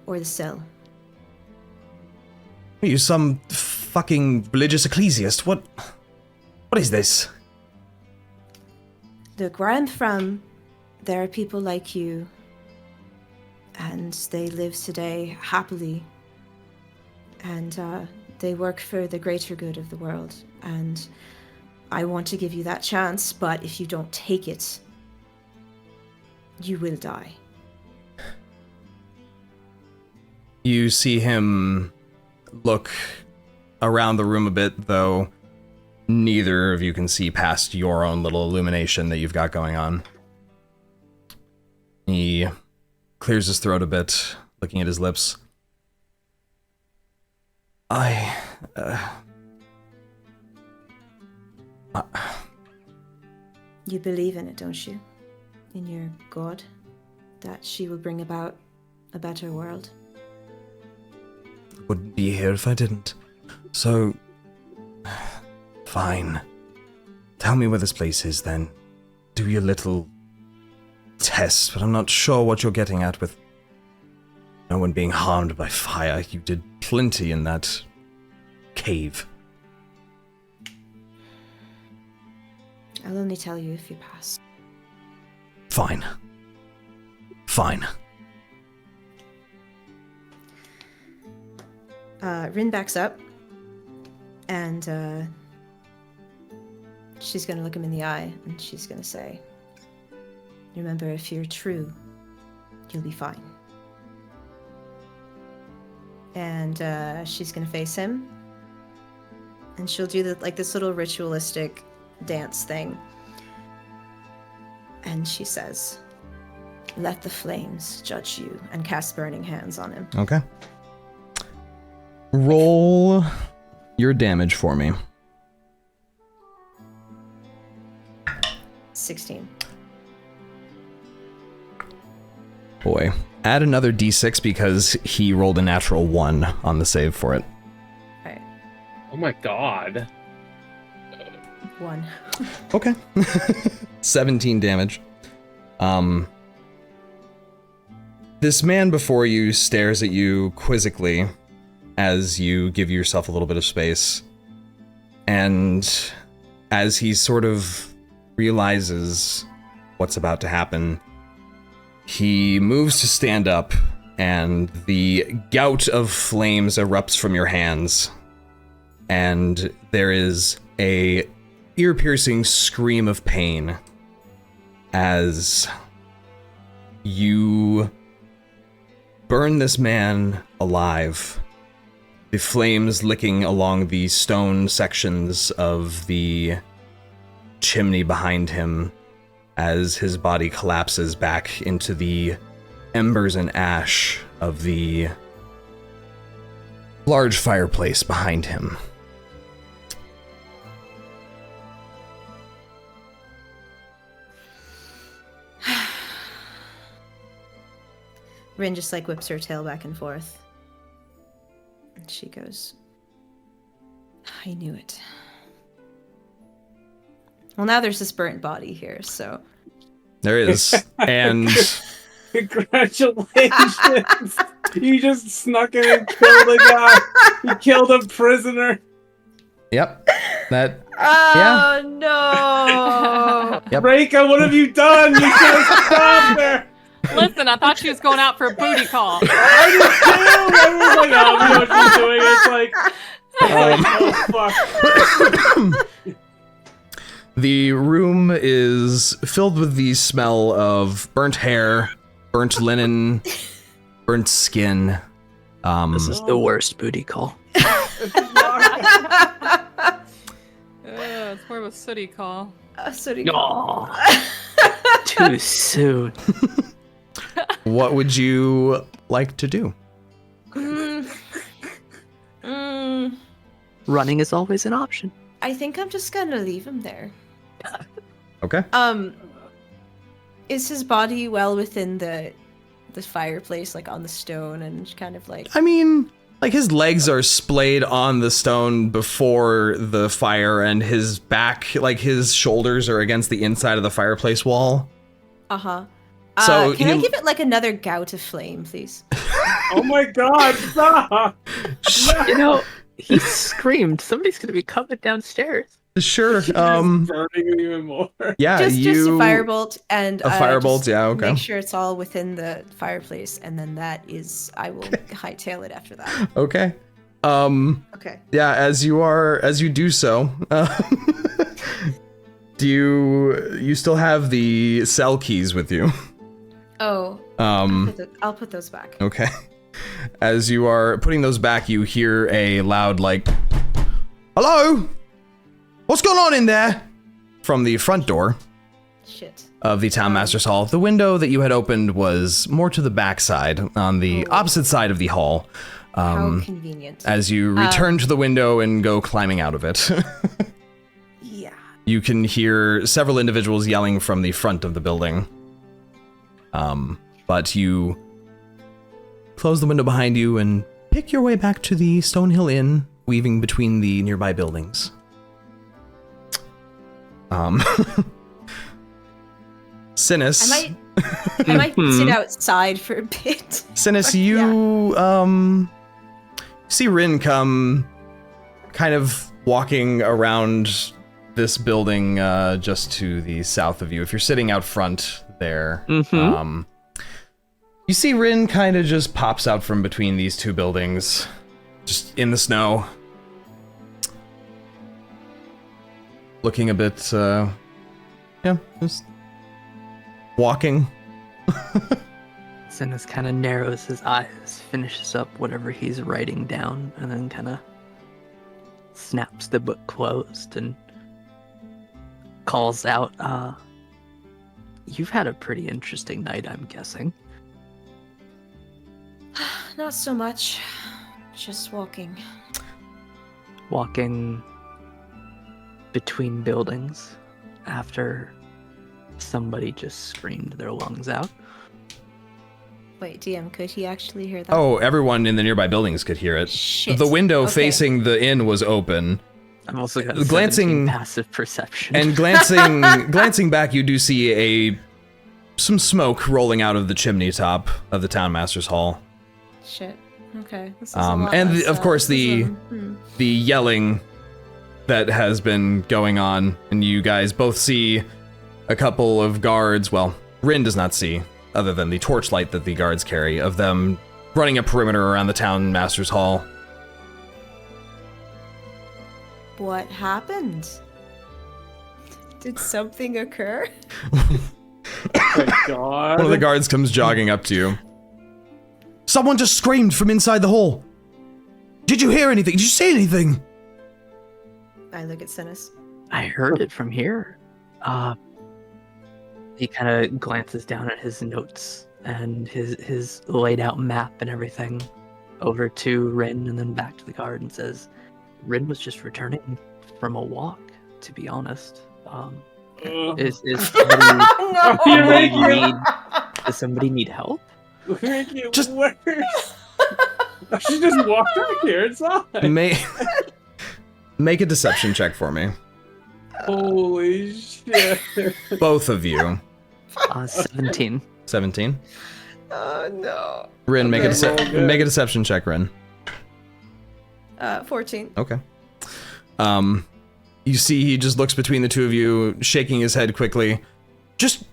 or the cell. Are you some fucking religious ecclesiast? What is this? Look, where I'm from, there are people like you, and they live today happily, and they work for the greater good of the world, and I want to give you that chance, but if you don't take it, you will die. You see him look around the room a bit, though neither of you can see past your own little illumination that you've got going on. He clears his throat a bit, looking at his lips. You believe in it, don't you? In your God? That she will bring about a better world? Wouldn't be here if I didn't. So, fine. Tell me where this place is, then. Do your little test, but I'm not sure what you're getting at with no one being harmed by fire. You did plenty in that cave. I'll only tell you if you pass. Fine. Fine. Rinn backs up, and she's going to look him in the eye, and she's going to say, remember, if you're true, you'll be fine. And she's going to face him, and she'll do this little ritualistic dance thing. And she says, let the flames judge you, and cast burning hands on him. Okay. Roll your damage for me. 16. Boy. Add another d6 because he rolled a natural 1 on the save for it. Alright. Oh my god. 1. Okay. 17 damage. This man before you stares at you quizzically as you give yourself a little bit of space. And as he sort of realizes what's about to happen, he moves to stand up, and the gout of flames erupts from your hands. And there is a ear-piercing scream of pain as you burn this man alive, the flames licking along the stone sections of the chimney behind him as his body collapses back into the embers and ash of the large fireplace behind him. Rinn just like whips her tail back and forth. And she goes, I knew it. Well, now there's this burnt body here, so. There is. And Congratulations! You just snuck in and killed a guy. You killed a prisoner. yep. That Oh, no! Yep. Reyka, what have you done? You should have stopped there. Listen, I thought she was going out for a booty call. I did too. I was like, oh, we know what she's doing. It's like, oh, fuck. the room is filled with the smell of burnt hair, burnt linen, burnt skin. This is the worst booty call. It's more of a sooty call. Aw. Too soon. What would you like to do? Running is always an option. I think I'm just gonna leave him there. Okay. Is his body well within the fireplace, like on the stone, and kind of like? I mean, like his legs are splayed on the stone before the fire, and his back, like his shoulders are against the inside of the fireplace wall. Uh-huh. So can I give it like another gout of flame, please? Oh my god, stop! You know, he screamed. Somebody's gonna be coming downstairs. Sure. Burning even more. Yeah, just a firebolt and a firebolt. Yeah. Okay. Make sure it's all within the fireplace, and then that is I will hightail it after that. Okay. Okay. Yeah. As you do so, do you still have the cell keys with you? Oh. I'll put those back. Okay. As you are putting those back, you hear a loud like, "Hello? What's going on in there?" from the front door Shit. of the Town Master's Hall. The window that you had opened was more to the back side, on the opposite side of the hall. How convenient. As you return to the window and go climbing out of it. Yeah. You can hear several individuals yelling from the front of the building. But you close the window behind you and pick your way back to the Stonehill Inn, weaving between the nearby buildings. Synas. I might sit outside for a bit. Synas, you see Rinn come kind of walking around this building just to the south of you. If you're sitting out front there, you see Rinn kind of just pops out from between these two buildings, just in the snow. Looking a bit, just walking. Synas kind of narrows his eyes, finishes up whatever he's writing down, and then kind of snaps the book closed and calls out, "You've had a pretty interesting night, I'm guessing." Not so much. Just walking. Walking between buildings after somebody just screamed their lungs out. Wait, DM, could he actually hear that? Oh, everyone in the nearby buildings could hear it. Shit. The window Okay. facing the inn was open. I'm also got Glancing- 17 passive perception. And glancing back, you do see some smoke rolling out of the chimney top of the Town Master's Hall. Shit. Okay. This is a lot And less, of course the hmm. yelling that has been going on, and you guys both see a couple of guards. Well, Rinn does not see, other than the torchlight that the guards carry, of them running a perimeter around the Town Master's Hall. What happened? Did something occur? Oh my god. One of the guards comes jogging up to you. Someone just screamed from inside the hall. Did you hear anything? Did you see anything? I look at Synas. I heard it from here. He kind of glances down at his notes and his laid out map and everything over to Rinn and then back to the guard and says, Rinn was just returning from a walk, to be honest. Is somebody, No. does somebody need help? Make it Just- worse. She just walked out here inside. Make a deception check for me. Holy shit. Both of you. 17. 17. Oh no. Rinn, make a Okay. make a deception check, Rinn. 14. Okay. You see he just looks between the two of you, shaking his head quickly. Just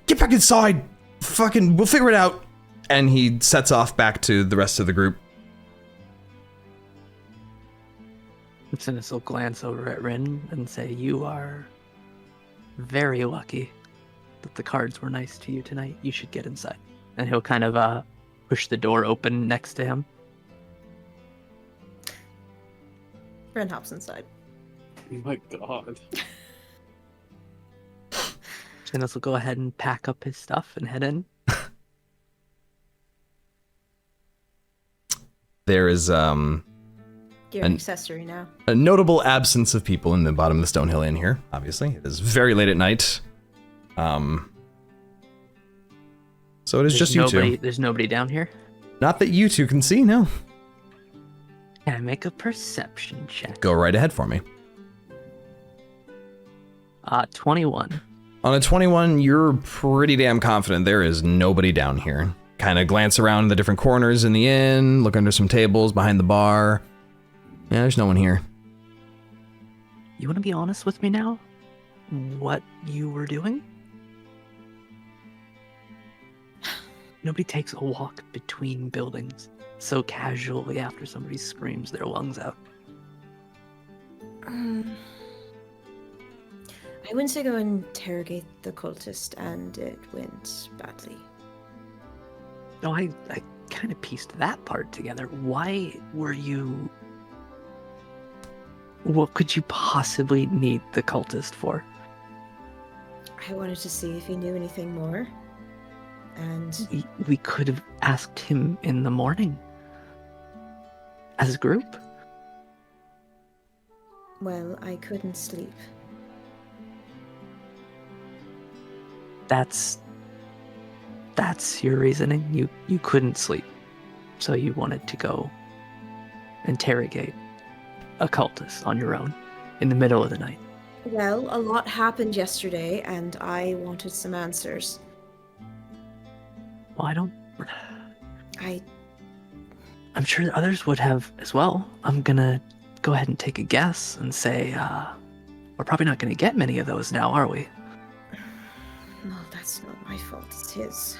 get back inside. Fucking, we'll figure it out. And he sets off back to the rest of the group. Synas will glance over at Rinn and say, you are very lucky that the cards were nice to you tonight. You should get inside. And he'll kind of push the door open next to him. Rinn hops inside. Oh my god. Synas will go ahead and pack up his stuff and head in. There is You're an An- accessory now. a notable absence of people in the bottom of the Stonehill Inn here, obviously. It is very late at night. So it is just you two. There's nobody down here. Not that you two can see, no. Can I make a perception check? Go right ahead for me. 21. On a 21, you're pretty damn confident there is nobody down here. Kind of glance around the different corners in the inn, look under some tables behind the bar. Yeah, there's no one here. You want to be honest with me now? What you were doing? Nobody takes a walk between buildings so casually after somebody screams their lungs out. I went to go interrogate the cultist and it went badly. No, I kind of pieced that part together. Why were you... What could you possibly need the cultist for? I wanted to see if he knew anything more. And We could have asked him in the morning. As a group. well, I couldn't sleep. That's your reasoning? You couldn't sleep. So you wanted to go interrogate a cultist on your own in the middle of the night. Well, a lot happened yesterday and I wanted some answers. Well, I I'm sure others would have as well. I'm gonna go ahead and take a guess and say, we're probably not gonna get many of those now, are we? No, that's not my fault, it's his.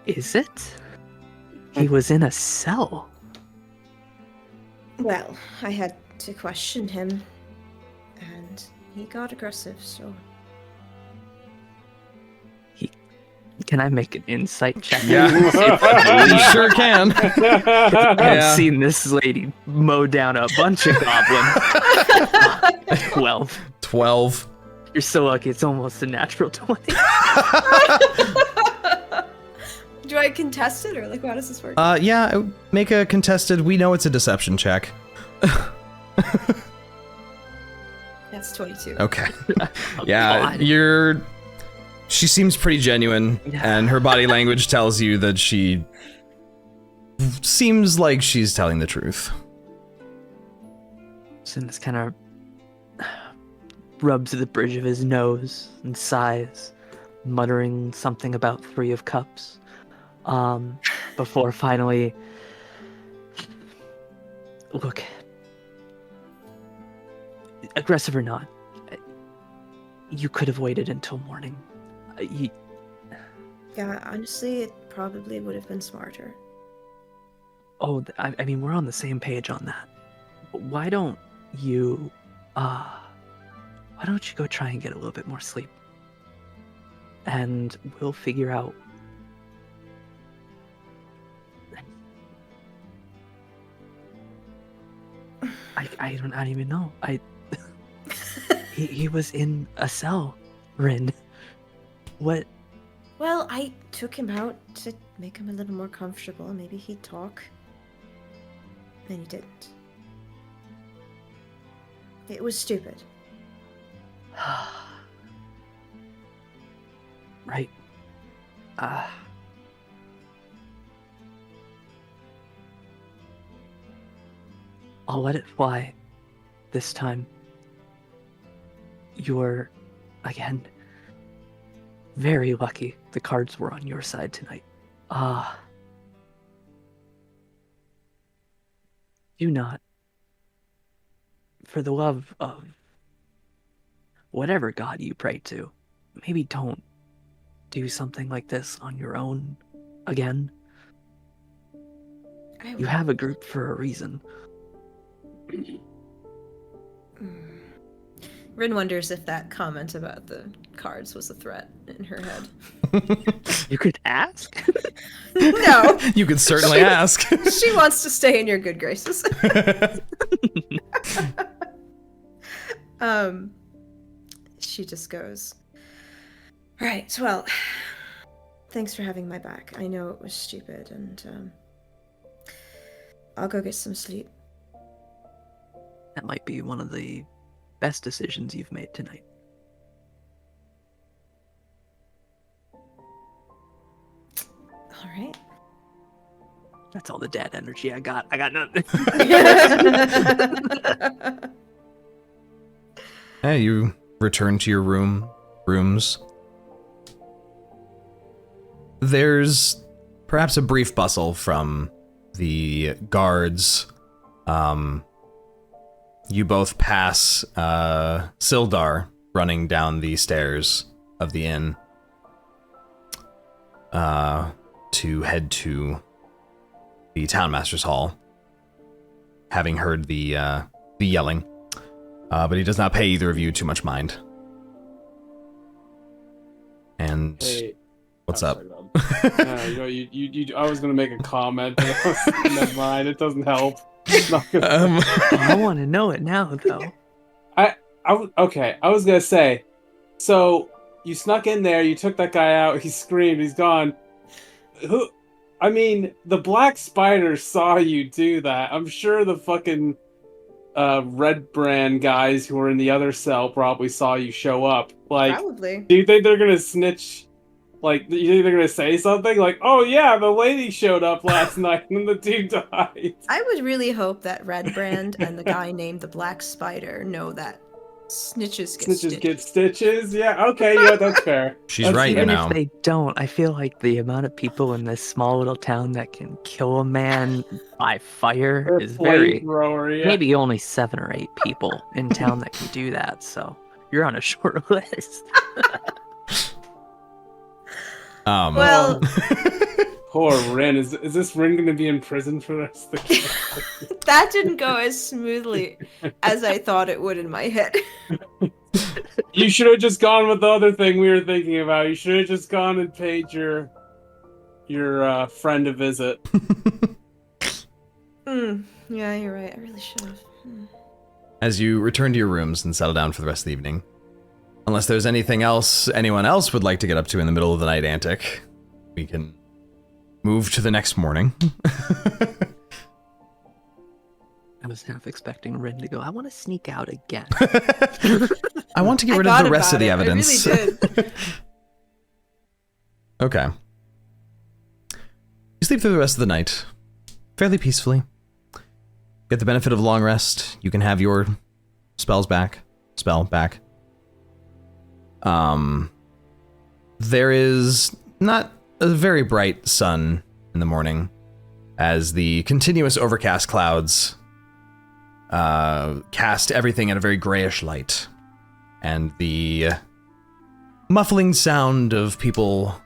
Is it? He was in a cell. Well, I had to question him, and he got aggressive, so... Can I make an insight check? Yeah, you sure can. I've seen this lady mow down a bunch of goblins. 12. 12. You're so lucky, it's almost a natural 20. Do I contest it, or like, how does this work? Yeah, make a contested. We know it's a deception check. That's 22. Okay. Oh, Yeah, God. she seems pretty genuine, and her body language tells you that she seems like she's telling the truth. Synas kind of rubs the bridge of his nose and sighs, muttering something about 3 of cups, before finally... Look, aggressive or not, you could have waited until morning. Yeah, honestly, it probably would have been smarter. I mean, we're on the same page on that. But why don't you go try and get a little bit more sleep? And we'll figure out. I don't even know. he was in a cell, Rinn. What Well, I took him out to make him a little more comfortable. Maybe he'd talk. Then he didn't. It was stupid. Right. I'll let it fly this time. You're, again, very lucky the cards were on your side tonight. Do not, for the love of whatever god you pray to, maybe don't do something like this on your own again. You have a group for a reason. Rinn wonders if that comment about the cards was a threat in her head. You could ask. No. You could certainly ask. She wants to stay in your good graces. She just goes, right, well, thanks for having my back. I know it was stupid, and I'll go get some sleep. That might be one of the best decisions you've made tonight. All right. That's all the dad energy I got. I got nothing. Hey, you return to your rooms. There's perhaps a brief bustle from the guards. You both pass Sildar running down the stairs of the inn to head to the townmaster's hall, having heard the yelling. But he does not pay either of you too much mind. And Hey, what's I'm up? sorry, Rob. I was gonna make a comment. Never mind. It doesn't help. Not gonna... I want to know it now, though. Okay. I was gonna say. So you snuck in there. You took that guy out. He screamed. He's gone. Who? I mean, the Black Spider saw you do that. I'm sure the fucking Red Brand guys who were in the other cell probably saw you show up. Like, Probably. do you think they're gonna snitch? Like, you think they're gonna say something? Like, oh yeah, the lady showed up last night and the dude died. I would really hope that Red Brand and the guy named the Black Spider know that snitches get Snitches stitched. get stitches? Yeah, okay, yeah, that's fair. She's That's right, you Even know. if they don't, I feel like the amount of people in this small little town that can kill a man by fire Or is very... flamethrower, yeah. Maybe only 7 or 8 people in town that can do that, so you're on a short list. Well, Poor Rinn. Is this Rinn gonna be in prison for the rest of the game? that didn't go as smoothly as I thought it would in my head. You should have just gone with the other thing we were thinking about. You should have just gone and paid your friend a visit. Yeah, you're right. I really should have. As you return to your rooms and settle down for the rest of the evening. Unless there's anything else anyone else would like to get up to in the middle of the night antic, we can move to the next morning. I was half expecting Rinn to go, I want to sneak out again. I want to get rid of the rest of the evidence. I really did. Okay. You sleep through the rest of the night fairly peacefully. Get the benefit of a long rest. You can have your spell back. There is not a very bright sun in the morning, as the continuous overcast clouds cast everything in a very grayish light, and the muffling sound of people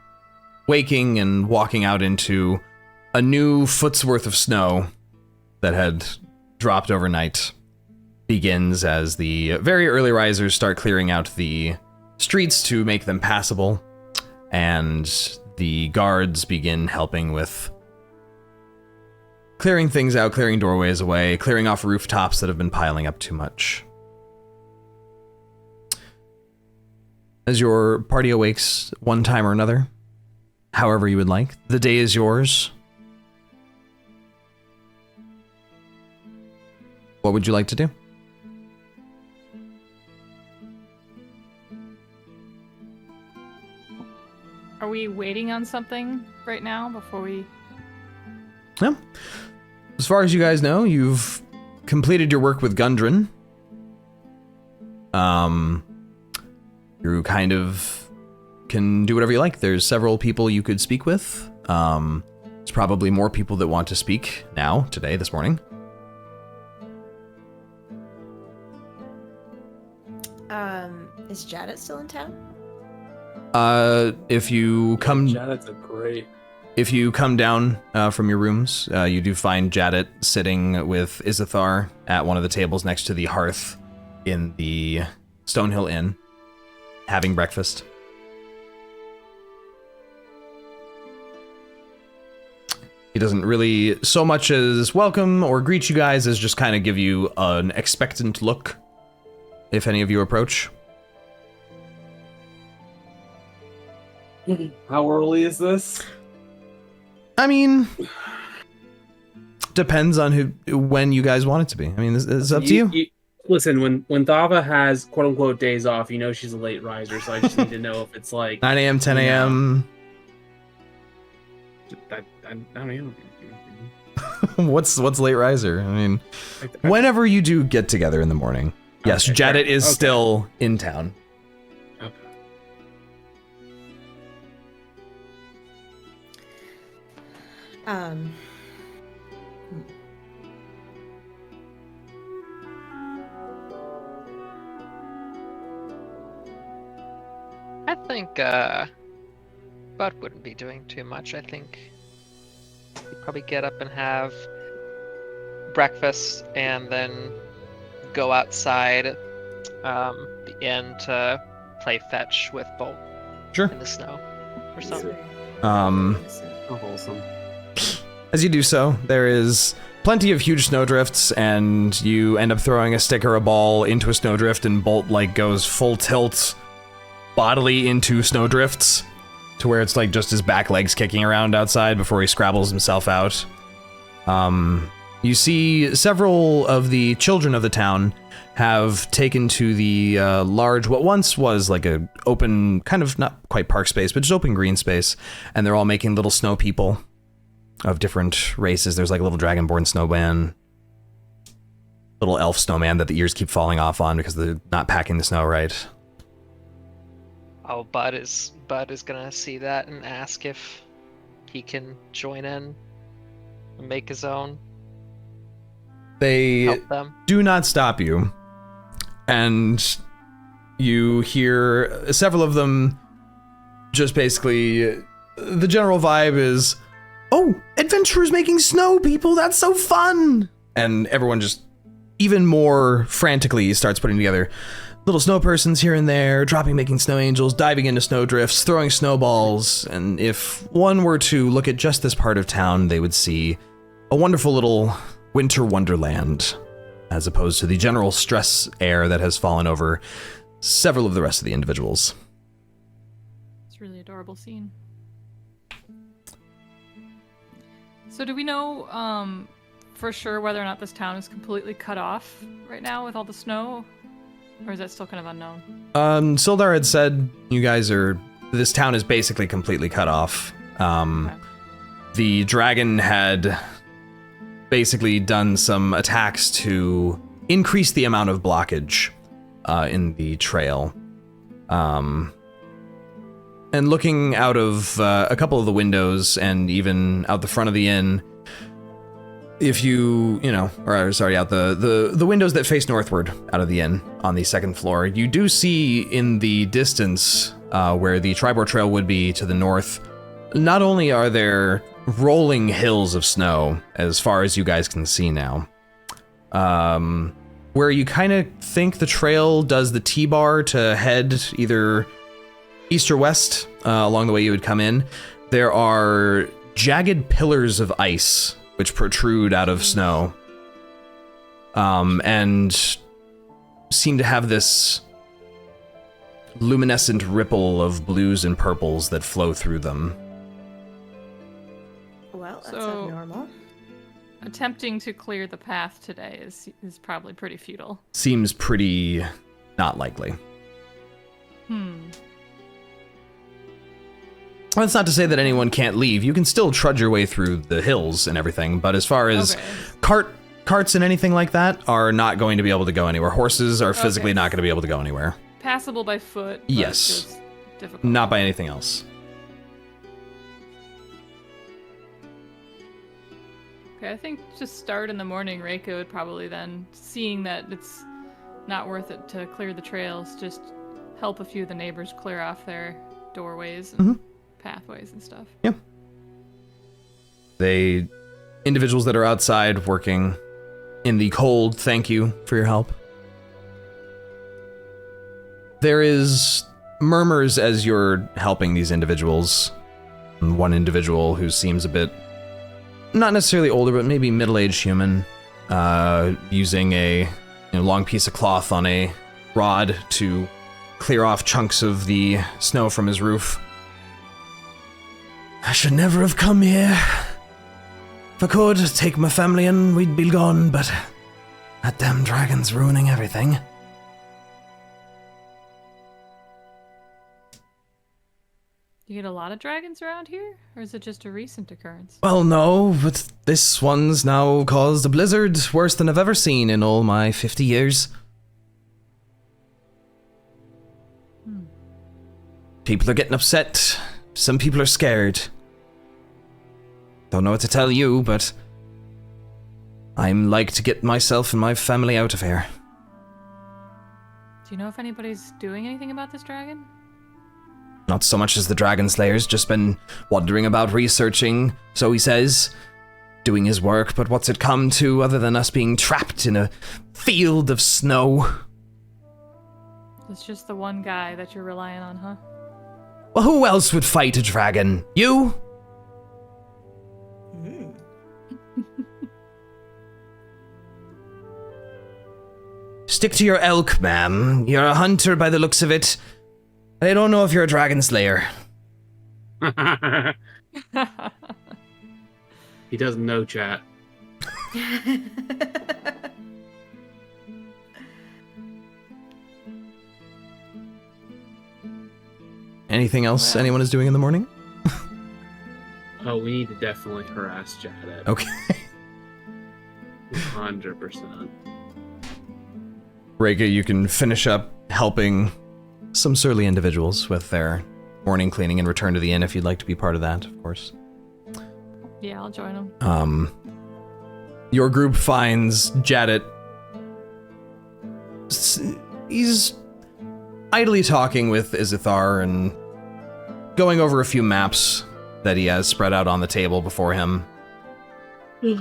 waking and walking out into a new foot's worth of snow that had dropped overnight begins as the very early risers start clearing out the streets to make them passable, and the guards begin helping with clearing things out, clearing doorways away, clearing off rooftops that have been piling up too much. As your party awakes one time or another, however you would like. The day is yours. What would you like to do? Are we waiting on something right now before we... Yeah. As far as you guys know, you've completed your work with Gundren. You kind of can do whatever you like. There's several people you could speak with. There's probably more people that want to speak now, today, this morning. Is Janet still in town? If you come... Janet's a great... If you come down from your rooms, you do find Jadet sitting with Izithar at one of the tables next to the hearth in the Stonehill Inn, having breakfast. He doesn't really so much as welcome or greet you guys as just kind of give you an expectant look if any of you approach. How early is this? I mean, depends on when you guys want it to be. I mean, it's up to you. Listen, when Thava has quote unquote days off, you know she's a late riser, so I just need to know if it's like 9 a.m., 10 a.m. I don't know. What's late riser? I mean, whenever you do get together in the morning. Yes, Okay, Jadet fair. is Okay. still in town. Okay. I think Bud wouldn't be doing too much. I think he'd probably get up and have breakfast and then go outside the inn to play fetch with Bolt Sure. in the snow or something. How wholesome. As you do so, there is plenty of huge snowdrifts, and you end up throwing a stick or a ball into a snowdrift, and Bolt goes full tilt bodily into snowdrifts to where it's just his back legs kicking around outside before he scrabbles himself out. You see several of the children of the town have taken to the large, what once was a open, kind of not quite park space, but just open green space, and they're all making little snow people of different races. There's a little dragonborn snowman, little elf snowman that the ears keep falling off on because they're not packing the snow right. Oh, Bud is gonna see that and ask if he can join in and make his own. They Help them. do not stop you, and you hear several of them just basically, the general vibe is, "Oh, adventurers making snow people, that's so fun!" And everyone just even more frantically starts putting together little snow persons here and there, making snow angels, diving into snow drifts, throwing snowballs, and if one were to look at just this part of town, they would see a wonderful little winter wonderland, as opposed to the general stress air that has fallen over several of the rest of the individuals. It's a really adorable scene. So do we know for sure whether or not this town is completely cut off right now with all the snow? Or is that still kind of unknown? Sildar had said this town is basically completely cut off. Okay. The dragon had basically done some attacks to increase the amount of blockage in the trail. And looking out of a couple of the windows and even out the front of the inn, if out the windows that face northward out of the inn on the second floor, you do see in the distance where the Tribor Trail would be to the north, not only are there rolling hills of snow as far as you guys can see now, where you kind of think the trail does the T-bar to head either east or west along the way you would come in, there are jagged pillars of ice which protrude out of snow, and seem to have this luminescent ripple of blues and purples that flow through them. That's So- abnormal. Attempting to clear the path today is probably pretty futile. Seems pretty not likely. Well, that's not to say that anyone can't leave. You can still trudge your way through the hills and everything, but as far as Okay. carts and anything like that are not going to be able to go anywhere. Horses are physically Okay. not going to be able to go anywhere. Passable by foot. But Yes. just difficult. Not by anything else. Okay, I think just start in the morning. Reyka would probably then, seeing that it's not worth it to clear the trails, just help a few of the neighbors clear off their doorways and pathways and stuff. Individuals that are outside working in the cold, thank you for your help. There is murmurs as you're helping these individuals. One individual who seems a bit, not necessarily older, but maybe middle-aged human, using a long piece of cloth on a rod to clear off chunks of the snow from his roof. I should never have come here. If I could, take my family and we'd be gone, but that damn dragon's ruining everything. You get a lot of dragons around here, or is it just a recent occurrence? Well, no, but this one's now caused a blizzard worse than I've ever seen in all my 50 years. People are getting upset. Some people are scared. Don't know what to tell you, but I'm like to get myself and my family out of here. Do you know if anybody's doing anything about this dragon? Not so much as the Dragon Slayer's just been wandering about researching, so he says, doing his work, but what's it come to other than us being trapped in a field of snow? It's just the one guy that you're relying on, huh? Well, who else would fight a dragon? You? Stick to your elk, ma'am. You're a hunter by the looks of it. I don't know if you're a dragon slayer. He doesn't know, chat. Anything else anyone is doing in the morning? Oh, we need to definitely harass Jadet. Okay. 100%. Reyka, you can finish up helping some surly individuals with their morning cleaning and return to the inn if you'd like to be part of that, of course. Yeah, I'll join him. Your group finds Jadet. He's idly talking with Izithar and going over a few maps that he has spread out on the table before him. He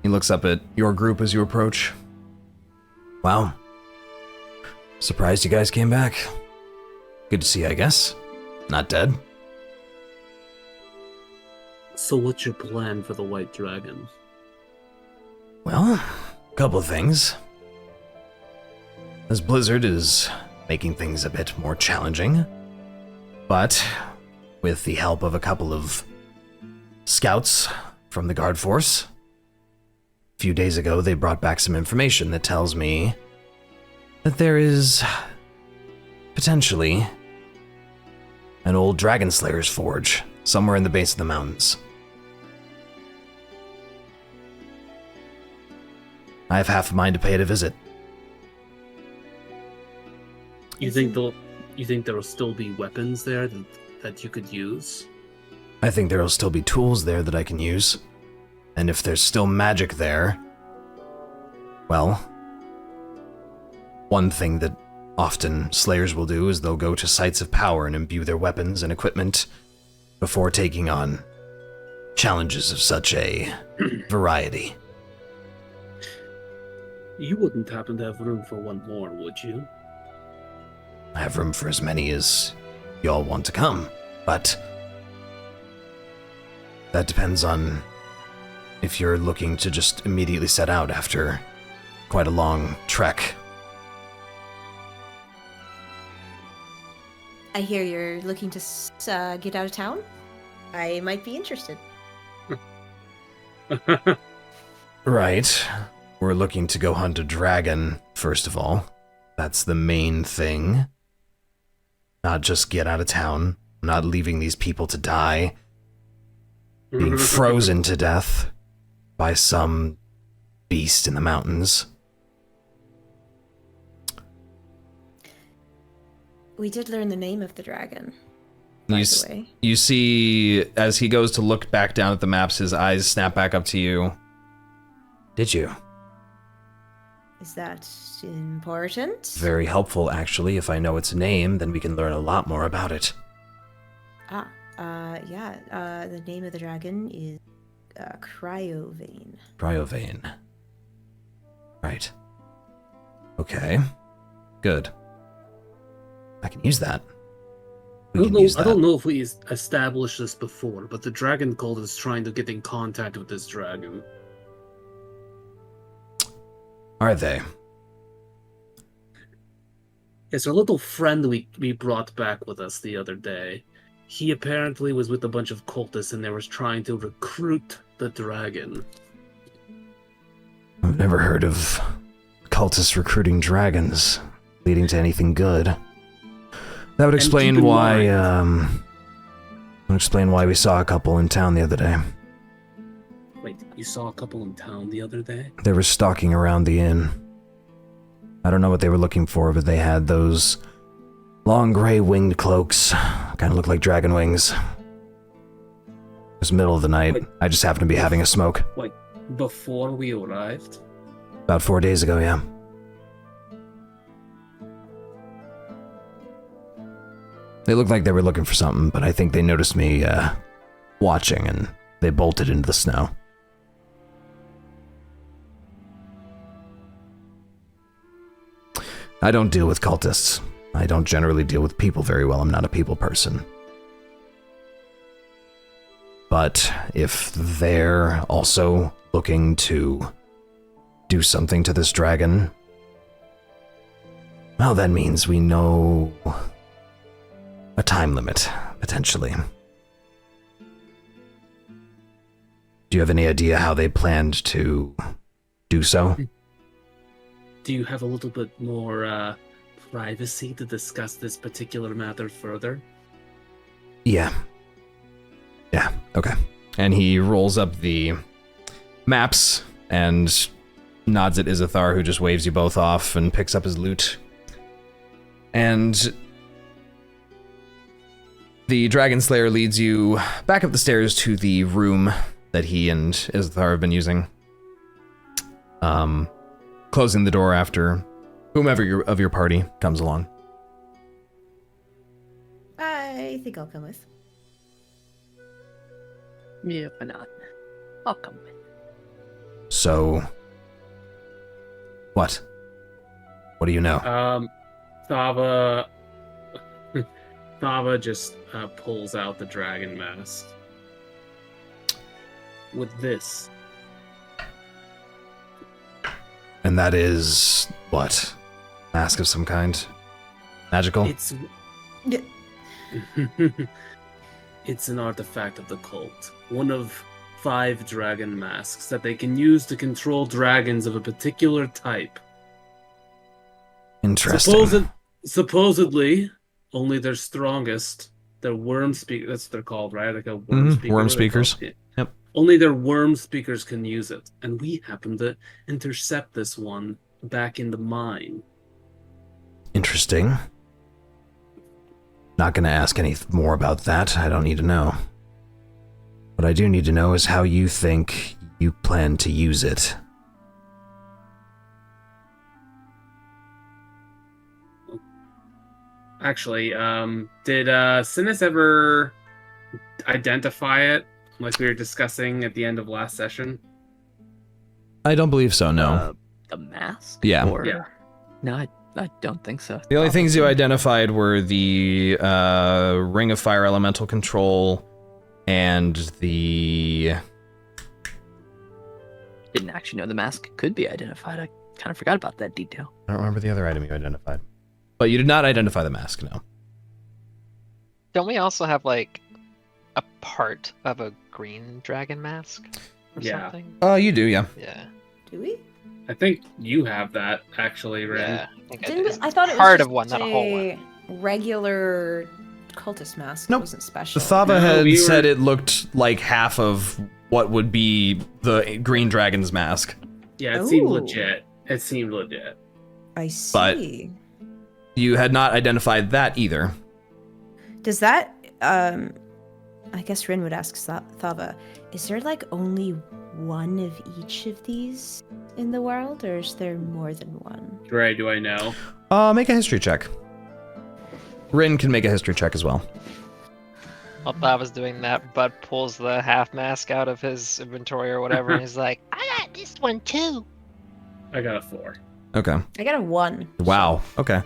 looks up at your group as you approach. Wow. Surprised you guys came back. Good to see you, I guess. Not dead. So what's your plan for the White Dragon? Well, a couple of things. This blizzard is making things a bit more challenging, but with the help of a couple of scouts from the guard force, a few days ago they brought back some information that tells me that there is potentially an old Dragon Slayer's forge somewhere in the base of the mountains. I have half a mind to pay it a visit. You think there will still be weapons there that you could use? I think there will still be tools there that I can use. And if there's still magic there, well, one thing that often slayers will do is they'll go to sites of power and imbue their weapons and equipment before taking on challenges of such a variety. You wouldn't happen to have room for one more, would you? I have room for as many as y'all want to come, but that depends on if you're looking to just immediately set out after quite a long trek. I hear you're looking to get out of town. I might be interested. Right. We're looking to go hunt a dragon, first of all. That's the main thing. Not just get out of town. Not leaving these people to die. Being frozen to death by some beast in the mountains. We did learn the name of the dragon. By the way. You see, as he goes to look back down at the maps, his eyes snap back up to you. Did you? Is that important? Very helpful, actually. If I know its name, then we can learn a lot more about it. Yeah. The name of the dragon is Cryovane. Cryovane. Right. Okay. Good. I can use that. I don't know if we established this before, but the dragon cult is trying to get in contact with this dragon. Are they? It's our little friend we brought back with us the other day. He apparently was with a bunch of cultists and they were trying to recruit the dragon. I've never heard of cultists recruiting dragons, leading to anything good. That would explain why, we saw a couple in town the other day. Wait, you saw a couple in town the other day? They were stalking around the inn. I don't know what they were looking for, but they had those long gray winged cloaks. Kind of look like dragon wings. It was middle of the night. Wait. I just happened to be having a smoke. Like, before we arrived? About 4 days ago, yeah. They looked like they were looking for something, but I think they noticed me, watching, and they bolted into the snow. I don't deal with cultists. I don't generally deal with people very well. I'm not a people person. But if they're also looking to do something to this dragon, well, that means we know a time limit, potentially. Do you have any idea how they planned to do so? Do you have a little bit more privacy to discuss this particular matter further? Yeah, okay. And he rolls up the maps and nods at Izithar, who just waves you both off and picks up his loot. And the Dragon Slayer leads you back up the stairs to the room that he and Izithar have been using. Closing the door after whomever of your party comes along. I think I'll come with. Yeah, why not? I'll come with. So, what? What do you know? Thava just pulls out the dragon mask. With this. And that is what? Mask of some kind? Magical? It's It's an artifact of the cult. One of 5 dragon masks that they can use to control dragons of a particular type. Interesting. Supposedly, only their strongest, their worm speaker, that's what they're called, right? Like a worm speaker. Worm speakers. Yep. Only their worm speakers can use it. And we happen to intercept this one back in the mine. Interesting. Not gonna ask any more about that. I don't need to know. What I do need to know is how you think you plan to use it. Actually, did Synas ever identify it, like we were discussing at the end of last session? I don't believe so, no. The mask? Yeah. Or... Yeah. No, I don't think so. The only things you identified were the Ring of Fire Elemental Control and the... Didn't actually know the mask could be identified. I kind of forgot about that detail. I don't remember the other item you identified. But you did not identify the mask, no. Don't we also have like a part of a green dragon mask or Yeah. something? You do, yeah. Yeah. Do we? I think you have that actually, Rinn. Yeah. I think Didn't we, do. I thought it was Part just of one, not a whole one. a regular cultist mask. Nope. It wasn't special. The Thava No, had we said were- it looked like half of what would be the green dragon's mask. Yeah, it seemed Ooh. legit. It seemed legit. I see. But- You had not identified that either. Does that I guess Rinn would ask Thava, is there like only one of each of these in the world, or is there more than one? Dre, do I know? Make a history check. Rinn can make a history check as well. While Bob was doing that, Bud pulls the half mask out of his inventory or whatever, and he's like, I got this one too. I got a 4. Okay. I got a 1. Wow. Okay.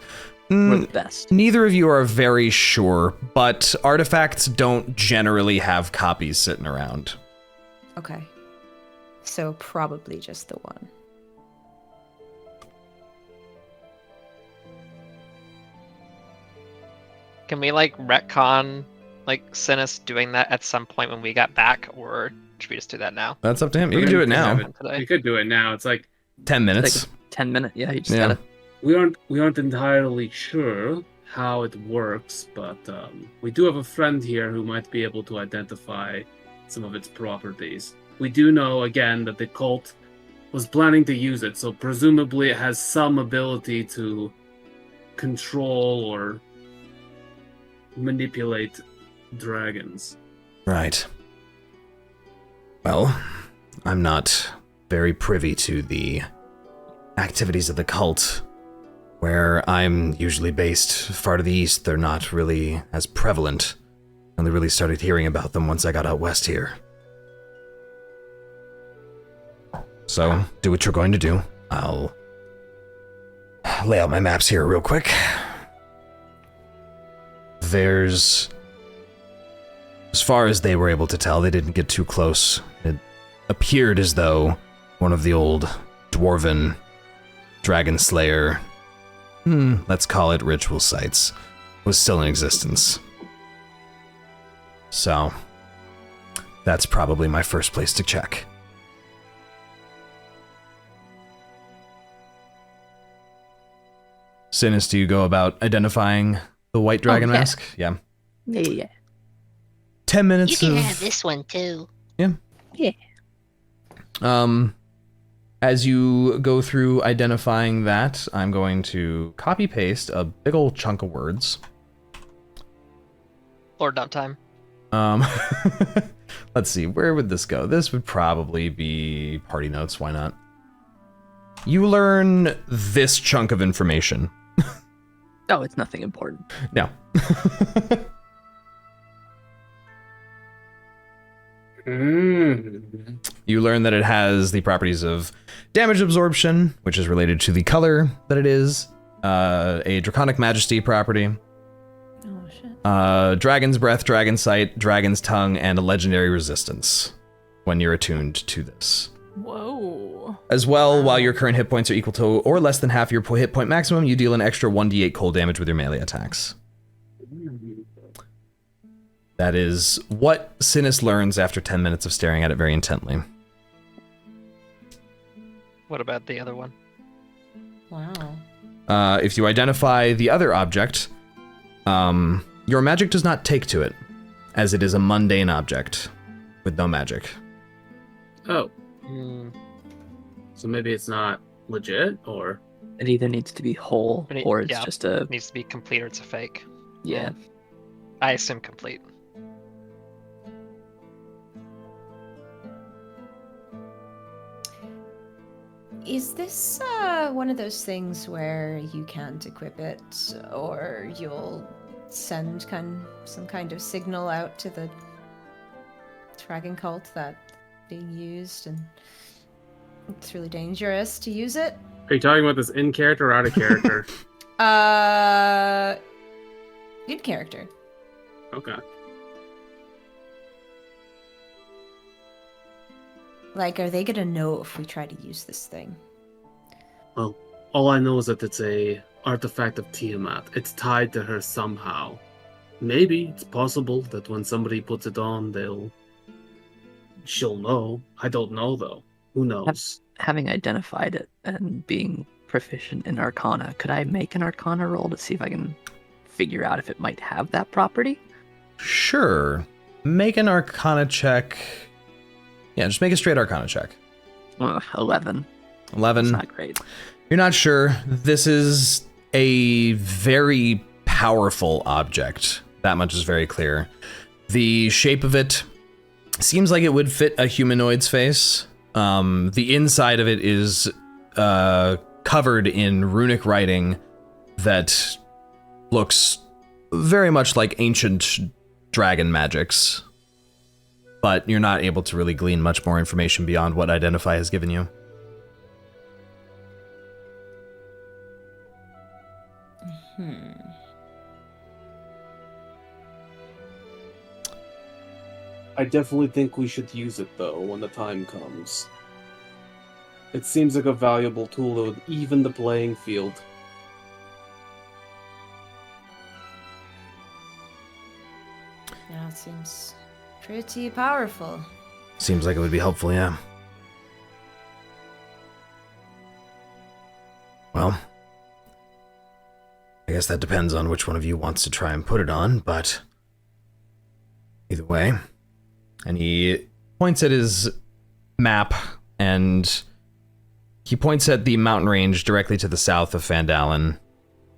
We're the best. Neither of you are very sure, but artifacts don't generally have copies sitting around. Okay. So probably just the one. Can we like retcon like Synas doing that at some point when we got back, or should we just do that now? That's up to him. You can do it now. Today? We could do it now. It's like 10 It's minutes. like a 10-minute. Yeah, you just Yeah. gotta. we aren't entirely sure how it works, but we do have a friend here who might be able to identify some of its properties. We do know again that the cult was planning to use it, so presumably it has some ability to control or manipulate dragons. Right. Well, I'm not very privy to the activities of the cult. Where I'm usually based, far to the east, they're not really as prevalent. I only really started hearing about them once I got out west here. So, do what you're going to do. I'll lay out my maps here real quick. There's... As far as they were able to tell, they didn't get too close. It appeared as though one of the old dwarven dragon slayer, let's call it ritual sites, was still in existence. So, that's probably my first place to check. Synas, do you go about identifying the white dragon yeah. mask? Yeah. Yeah. 10 minutes You can of... have this one too. As you go through identifying that, I'm going to copy paste a big old chunk of words. Or dump time. Let's see, where would this go? This would probably be party notes, why not? You learn this chunk of information. Oh, it's nothing important. No. You learn that it has the properties of damage absorption, which is related to the color that it is, a draconic majesty property, Oh shit. dragon's breath, dragon sight, dragon's tongue, and a legendary resistance when you're attuned to this. Whoa. As well, while your current hit points are equal to or less than half your hit point maximum, you deal an extra 1d8 cold damage with your melee attacks. That is what Synas learns after 10 minutes of staring at it very intently. What about the other one? Wow. If you identify the other object, your magic does not take to it, as it is a mundane object with no magic. Oh, Hmm. so maybe it's not legit, or It either needs to be whole or it's Yeah. just a It needs to be complete or it's a fake. yeah. I assume complete. Is this one of those things where you can't equip it, or you'll send some kind of signal out to the dragon cult that being used, and it's really dangerous to use it? are you talking about this in character or out of character? Good character. Okay. Like, are they gonna know if we try to use this thing? Well, all I know is that it's a artifact of Tiamat. It's tied to her somehow. Maybe it's possible that when somebody puts it on, she'll know. I don't know though. Who knows? Having identified it and being proficient in Arcana, could I make an Arcana roll to see if I can figure out if it might have that property? Sure. Make an Arcana check. Yeah, just make a straight Arcana check. 11. 11. It's not great. You're not sure. This is a very powerful object. That much is very clear. The shape of it seems like it would fit a humanoid's face. The inside of it is covered in runic writing that looks very much like ancient dragon magics. But you're not able to really glean much more information beyond what Identify has given you. I definitely think we should use it, though, when the time comes. It seems like a valuable tool that would even the playing field. Yeah, it seems pretty powerful. Seems like it would be helpful, yeah. Well, I guess that depends on which one of you wants to try and put it on, but either way. And he points at his map, and he points at the mountain range directly to the south of Fandalen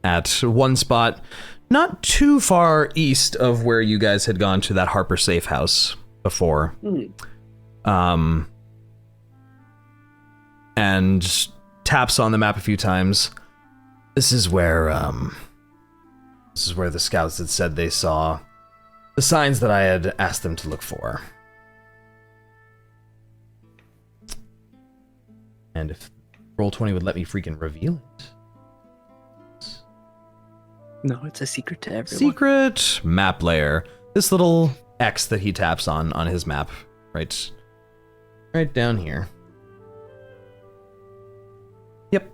at one spot not too far east of where you guys had gone to that Harper safe house before. And taps on the map a few times. This is where the scouts had said they saw the signs that I had asked them to look for. And if Roll20 would let me freaking reveal it. No, it's a secret to everyone. Secret map layer. This little X that he taps on his map, right down here. Yep.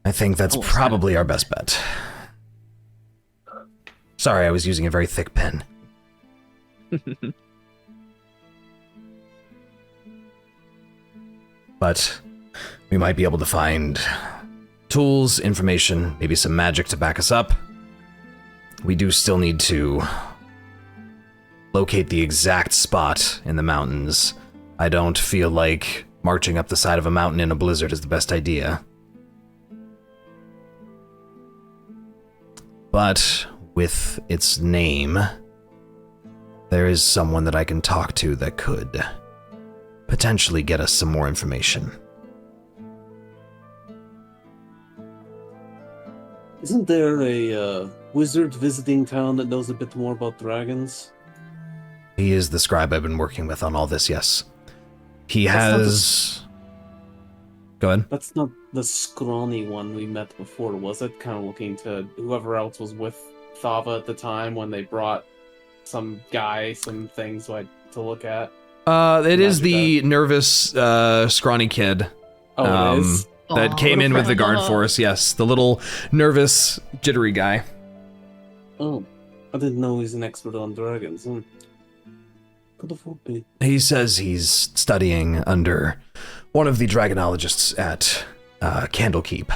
I think that's probably our best bet. Sorry, I was using a very thick pen. But we might be able to find tools, information, maybe some magic to back us up. We do still need to locate the exact spot in the mountains. I don't feel like marching up the side of a mountain in a blizzard is the best idea. But with its name, there is someone that I can talk to that could potentially get us some more information. Isn't there a wizard visiting town that knows a bit more about dragons? He is the scribe I've been working with on all this, yes. He has... Go ahead. That's not the scrawny one we met before, was it? Kind of looking to whoever else was with Thava at the time when they brought some guy, some things to look at. It is the nervous, scrawny kid. Oh, it is? That came in with the guard force, yes. The little nervous, jittery guy. Oh, I didn't know he's an expert on dragons. Could afford me. He says he's studying under one of the dragonologists at Candlekeep.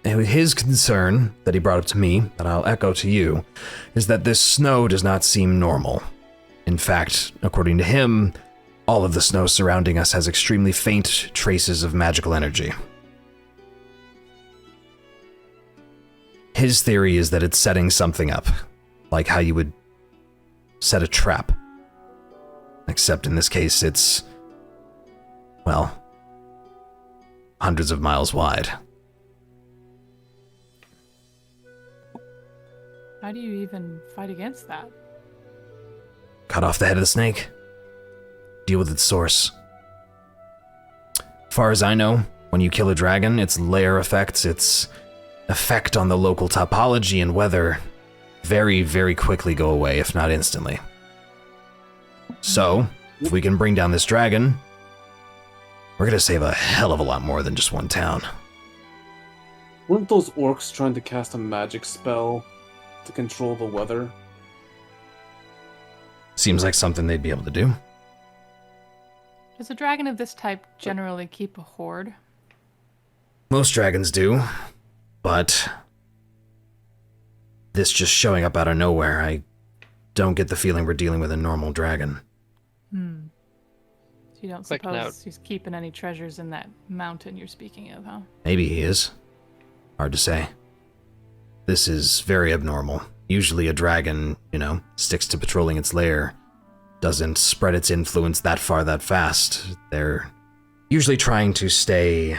His concern that he brought up to me, that I'll echo to you, is that this snow does not seem normal. In fact, according to him, all of the snow surrounding us has extremely faint traces of magical energy. His theory is that it's setting something up, like how you would set a trap. Except in this case, it's, well, hundreds of miles wide. How do you even fight against that? Cut off the head of the snake. Deal with its source. As far as I know, when you kill a dragon, its lair effects, its effect on the local topology and weather very, very quickly go away, if not instantly. So, if we can bring down this dragon, we're gonna save a hell of a lot more than just one town. Weren't those orcs trying to cast a magic spell to control the weather? Seems like something they'd be able to do. Does a dragon of this type generally keep a horde? Most dragons do, but this just showing up out of nowhere, I don't get the feeling we're dealing with a normal dragon. So you don't Quick suppose note. he's keeping any treasures in that mountain you're speaking of, huh? Maybe he is. Hard to say. This is very abnormal. Usually a dragon, sticks to patrolling its lair, doesn't spread its influence that far that fast. They're usually trying to stay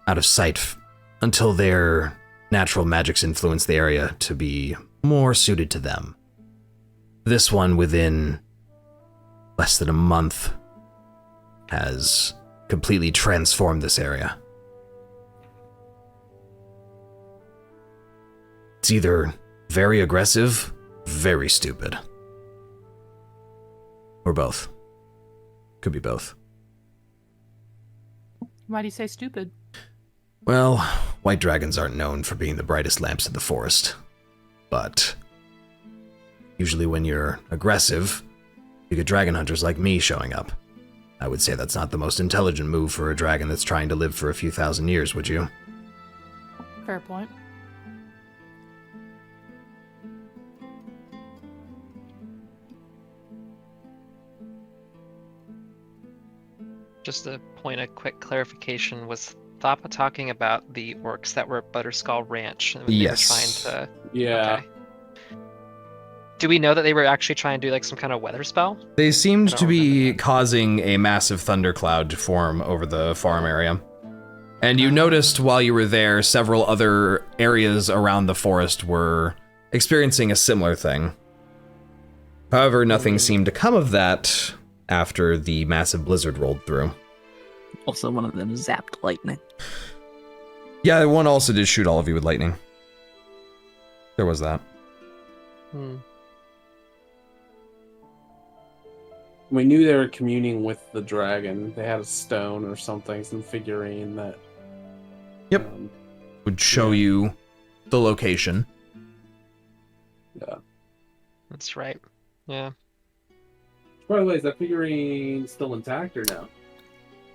out of sight until their natural magics influence the area to be more suited to them. This one, within less than a month, has completely transformed this area. It's either very aggressive, very stupid. Or both. Could be both. Why do you say stupid? Well, white dragons aren't known for being the brightest lamps in the forest. But usually when you're aggressive, you get dragon hunters like me showing up. I would say that's not the most intelligent move for a dragon that's trying to live for a few thousand years, would you? Fair point. Just a point of quick clarification, was Thapa talking about the orcs that were at Butterskull Ranch? And Yes. They were trying to... Yeah. Okay. Do we know that they were actually trying to do like some kind of weather spell? They seemed I to don't be remember that. causing a massive thundercloud to form over the farm area. And you noticed while you were there, several other areas around the forest were experiencing a similar thing. However, nothing seemed to come of that after the massive blizzard rolled through. Also, one of them zapped lightning. Yeah, one also did shoot all of you with lightning. There was that. We knew they were communing with the dragon. They had a stone or something, some figurine that... Yep. Would show you the location. Yeah. That's right. Yeah. By the way, is that figurine still intact or no?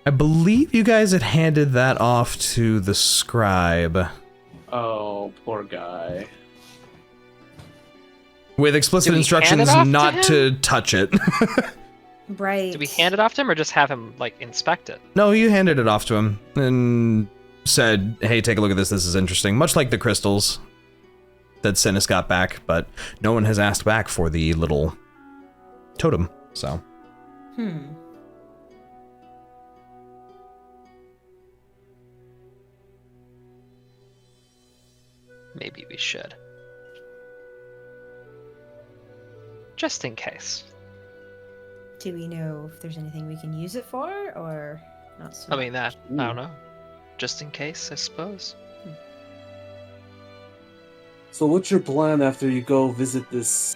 I believe you guys had handed that off to the scribe. Oh, poor guy. With explicit Did we instructions hand it off to not him? to touch it. Right. Did we hand it off to him or just have him like inspect it? No, you handed it off to him and said, hey, take a look at this. This is interesting. Much like the crystals that Synas got back, but no one has asked back for the little totem, so. Maybe we should. Just in case. Do we know if there's anything we can use it for, or not so I mean, that, I Ooh. don't know. Just in case, I suppose. So what's your plan after you go visit this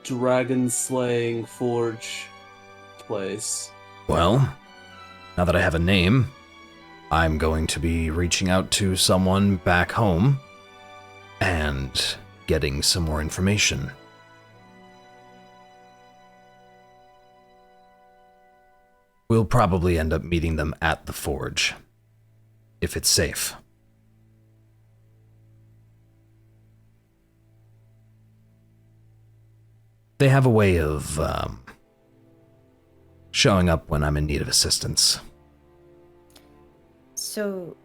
dragon slaying forge place? Well, now that I have a name, I'm going to be reaching out to someone back home and getting some more information. We'll probably end up meeting them at the forge, if it's safe. They have a way of showing up when I'm in need of assistance. So,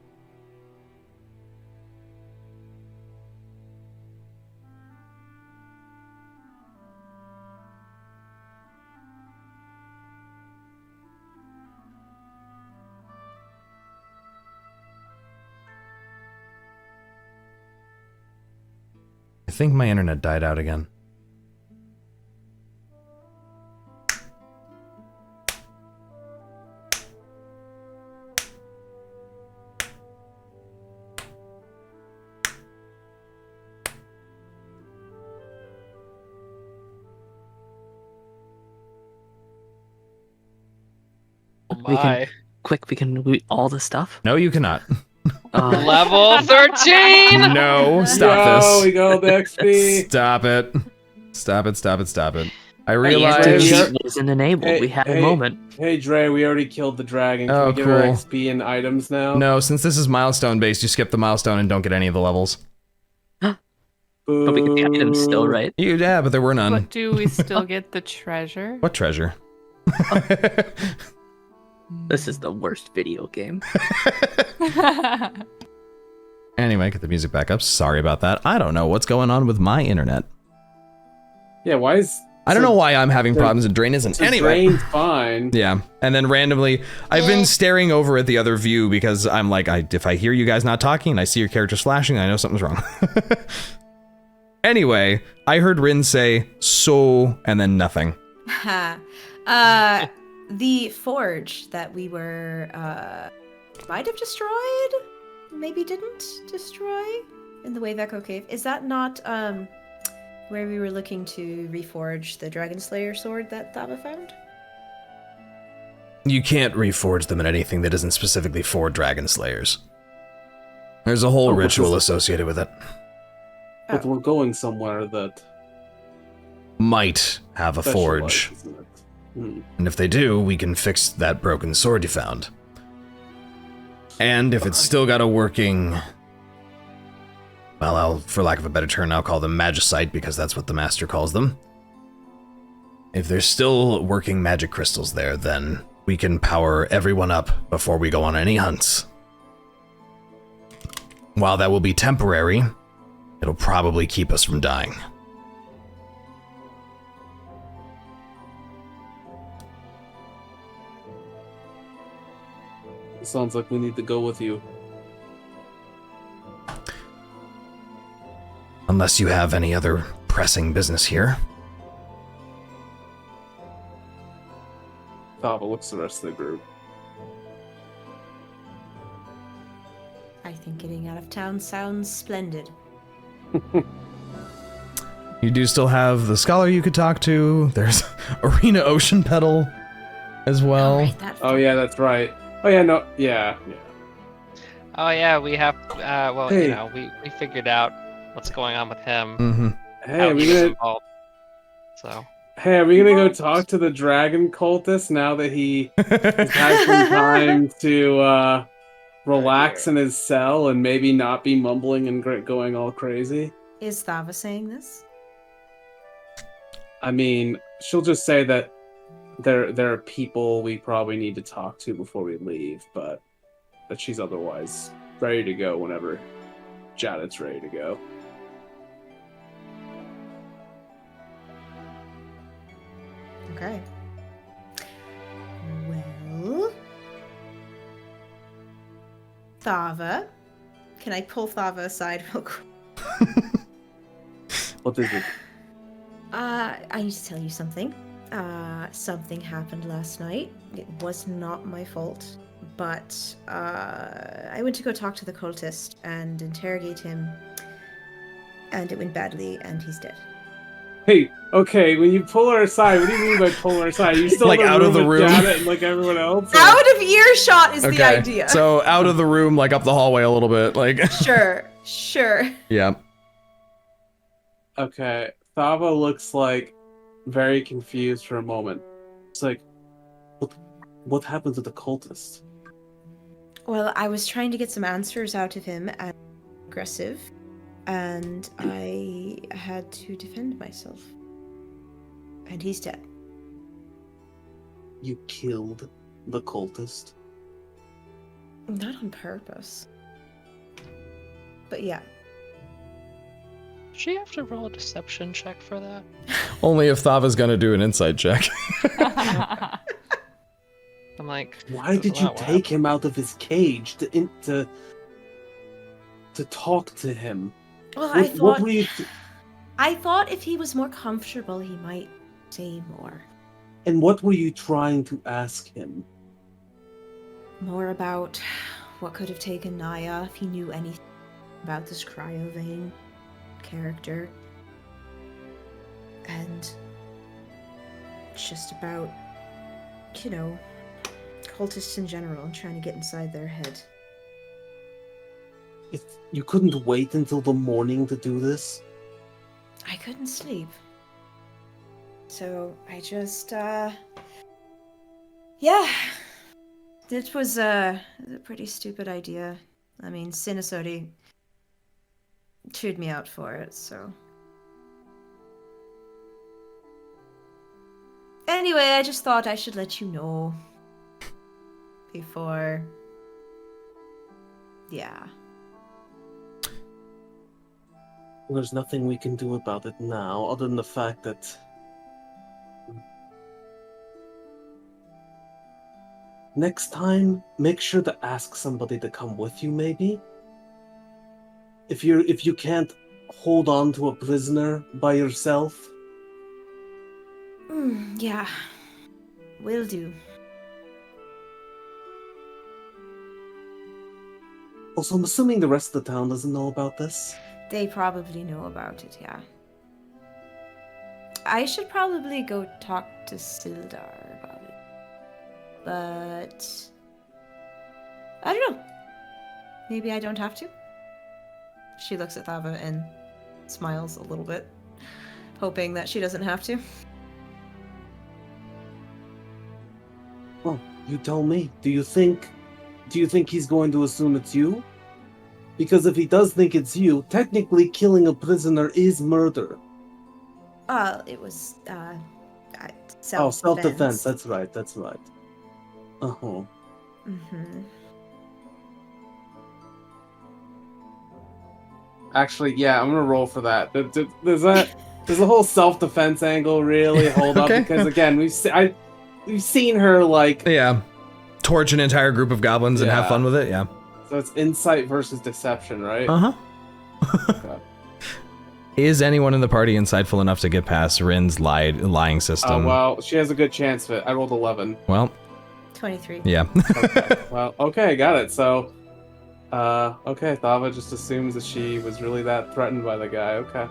I think my internet died out again. my. We can loot all the stuff. No, you cannot. Level 13! No, stop Yo, this. we go the XP. Stop it. Stop it, stop it, stop it. I The realize... cheat wasn't enabled. Hey, We had hey. a moment. Hey, Dre, we already killed the dragon. Can Oh, we give her cool. XP and items now? No, since this is milestone based, you skip the milestone and don't get any of the levels. But we get the items still, right? Yeah, but there were none. But do we still get the treasure? What treasure? This is the worst video game. Anyway, get the music back up. Sorry about that. I don't know what's going on with my internet. Yeah, why is... I don't know why I'm having problems and Drain isn't. So Anyway. Drain's fine. Yeah, and then randomly, I've been staring over at the other view because I'm like, if I hear you guys not talking and I see your characters flashing, I know something's wrong. Anyway, I heard Rinn say, so, and then nothing. The forge that we were, might have destroyed? Maybe didn't destroy? In the Wave Echo Cave. Is that not, where we were looking to reforge the Dragon Slayer sword that Thava found? You can't reforge them in anything that isn't specifically for Dragon Slayers. There's a whole ritual associated with it. But we're going somewhere that... Might have a forge. specializes in it. Hmm. And if they do, we can fix that broken sword you found. And if it's still got a working... Well, for lack of a better term, I'll call them magicite because that's what the master calls them. If there's still working magic crystals there, then we can power everyone up before we go on any hunts. While that will be temporary, it'll probably keep us from dying. It sounds like we need to go with you. Unless you have any other pressing business here. Thava, what's the rest of the group? I think getting out of town sounds splendid. You do still have the scholar you could talk to. There's Arena Ocean Petal as well. Alright, that Oh yeah, that's right. Oh yeah, no, yeah. Oh yeah, we have. Well, Hey. you know, we figured out what's going on with him. Mm-hmm. Hey, how are we he was gonna involved. So go talk to the dragon cultist now that he has had some time to relax in his cell and maybe not be mumbling and going all crazy? Is Thava saying this? I mean, she'll just say that there are people we probably need to talk to before we leave, but that she's otherwise ready to go whenever Jadet's ready to go. Okay. Well... Thava? Can I pull Thava aside real quick? What is it? I need to tell you something. Something happened last night. It was not my fault, but I went to go talk to the cultist and interrogate him, and it went badly, and he's dead. Hey, okay, when you pull her aside, what do you mean by pull her aside? You still Like in out of the with room? Janet and like everyone else? or- Out of earshot is the idea. So out of the room, like up the hallway a little bit, like Sure. yeah. Okay, Thava looks like very confused for a moment. It's like, what happened to the cultist? Well, I was trying to get some answers out of him, and aggressive, and I had to defend myself. And he's dead. You killed the cultist? Not on purpose. But yeah. does she have to roll a deception check for that? Only if Thava's gonna do an insight check. I'm like, Why did you take him out of his cage to talk to him? Well, What were you? I thought if he was more comfortable, he might say more. And what were you trying to ask him? More about what could have taken Niah, if he knew anything about this Cryovane character. And it's just about, cultists in general and trying to get inside their head. If you couldn't wait until the morning to do this? I couldn't sleep. So I just, yeah. It was a pretty stupid idea. I mean, Synas already chewed me out for it, so. Anyway, I just thought I should let you know. Before. Yeah. There's nothing we can do about it now, other than the fact that... Next time, make sure to ask somebody to come with you, maybe? If you can't hold on to a prisoner by yourself? Yeah. Will do. Also, I'm assuming the rest of the town doesn't know about this? They probably know about it, yeah. I should probably go talk to Sildar about it. But... I don't know. Maybe I don't have to? She looks at Thava and smiles a little bit, hoping that she doesn't have to. Well, you tell me. Do you think he's going to assume it's you? Because if he does think it's you, technically killing a prisoner is murder. It was, self-defense. Oh, self-defense. That's right. Uh-huh. Mm-hmm. Actually, yeah, I'm gonna roll for that. Does the whole self-defense angle really hold up? Okay. Because again, we've seen her like. Yeah. Torch an entire group of goblins and have Yeah. fun with it, yeah. So it's insight versus deception, right? Uh-huh. Okay. Is anyone in the party insightful enough to get past Rinn's lying system? Well, she has a good chance of it. I rolled 11. Well, 23. yeah. Okay. Well, okay, got it. So, okay, Thava just assumes that she was really that threatened by the guy. Okay.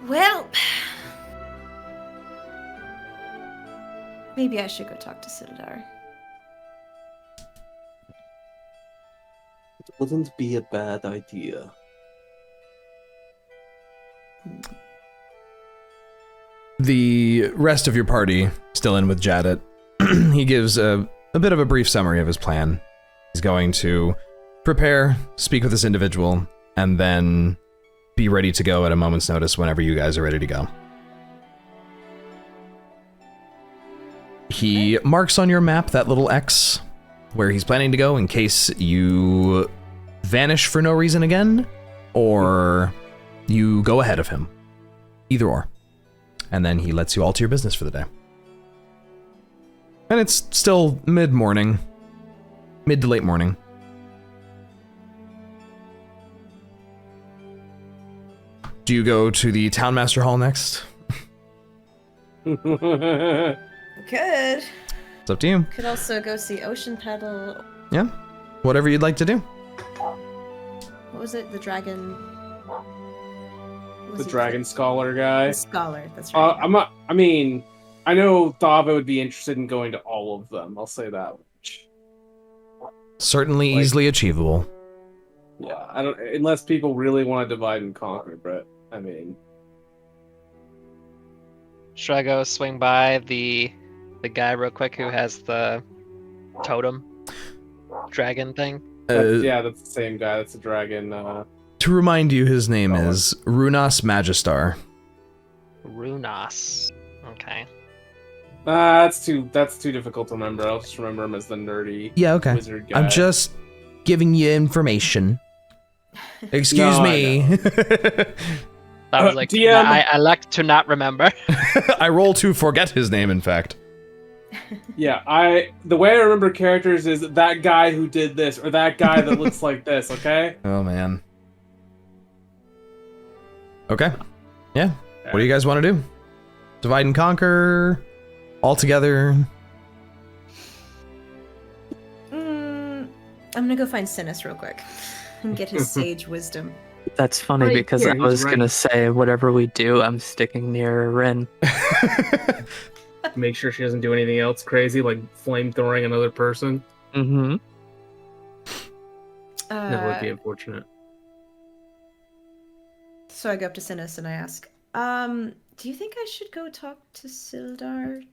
Well... Maybe I should go talk to Sildar. It wouldn't be a bad idea. The rest of your party, still in with Jadit, he gives a bit of a brief summary of his plan. He's going to prepare, speak with this individual, and then be ready to go at a moment's notice whenever you guys are ready to go. He marks on your map that little X where he's planning to go in case you vanish for no reason again, or you go ahead of him. Either or. And then he lets you all to your business for the day. And it's still mid-morning. Mid to late morning. Do you go to the Town Master Hall next? Could. It's up to you. Could also go see Ocean Petal. Yeah. Whatever you'd like to do. What was it? The dragon... What was The he Dragon called? Scholar guy. The Scholar, that's right. I'm not. I mean, I know Thava would be interested in going to all of them. I'll say that much. Certainly Like- easily achievable. Yeah, I don't. Unless people really want to divide and conquer, but I mean, Should I go swing by the guy real quick who has the totem dragon thing? yeah, that's the same guy. That's a dragon. To remind you, his name Scholar. is Rhos Magistar. Rhos. Okay. That's too difficult to remember. I'll just remember him as the nerdy Yeah, okay. wizard guy. I'm just giving you information. Excuse No, I me. That was like, DM. I like to not remember. I roll to forget his name, in fact. Yeah, the way I remember characters is that guy who did this or that guy that looks like this. Okay. Oh, man. Okay. Yeah. What do you guys want to do? Divide and conquer? All together? I'm gonna go find Synas real quick and get his sage wisdom. That's funny Right because here. I was He's gonna right. say whatever we do, I'm sticking near Rinn. Make sure she doesn't do anything else crazy, like flamethrowing another person. Mm-hmm. That would be unfortunate. So I go up to Synas and I ask, do you think I should go talk to Sildar?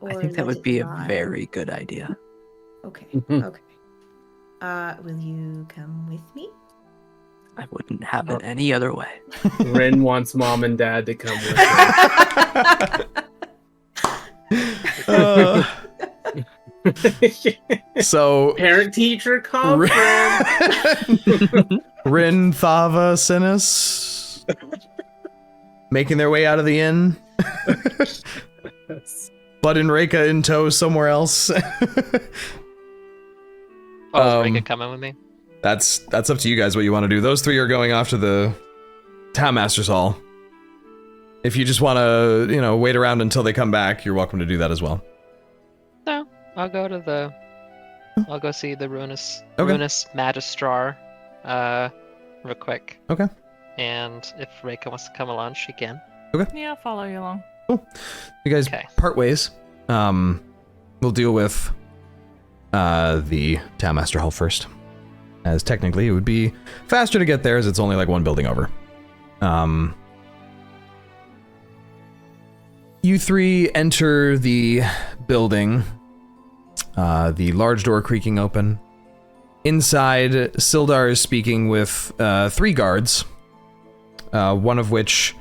I think that let would it be a lie? very good idea. Okay, Mhm. okay. Will you come with me? I wouldn't have it any other way. Rinn wants mom and dad to come with her. So Parent teacher conference. Rinn, Thava, Synas making their way out of the inn. Bud and Reyka in tow somewhere else. Oh, is Reyka coming with me? That's up to you guys what you want to do. Those three are going off to the Town Master's Hall. If you just want to, wait around until they come back, you're welcome to do that as well. No, I'll go to the. I'll go see the Ruinous Magistrar, real quick. Okay. And if Reyka wants to come along, she can. Yeah, I'll follow you along. Cool. You guys Okay. part ways. We'll deal with the Town Master Hall first, as technically it would be faster to get there, as it's only like one building over. You three enter the building, the large door creaking open. Inside, Sildar is speaking with 3 guards, one of which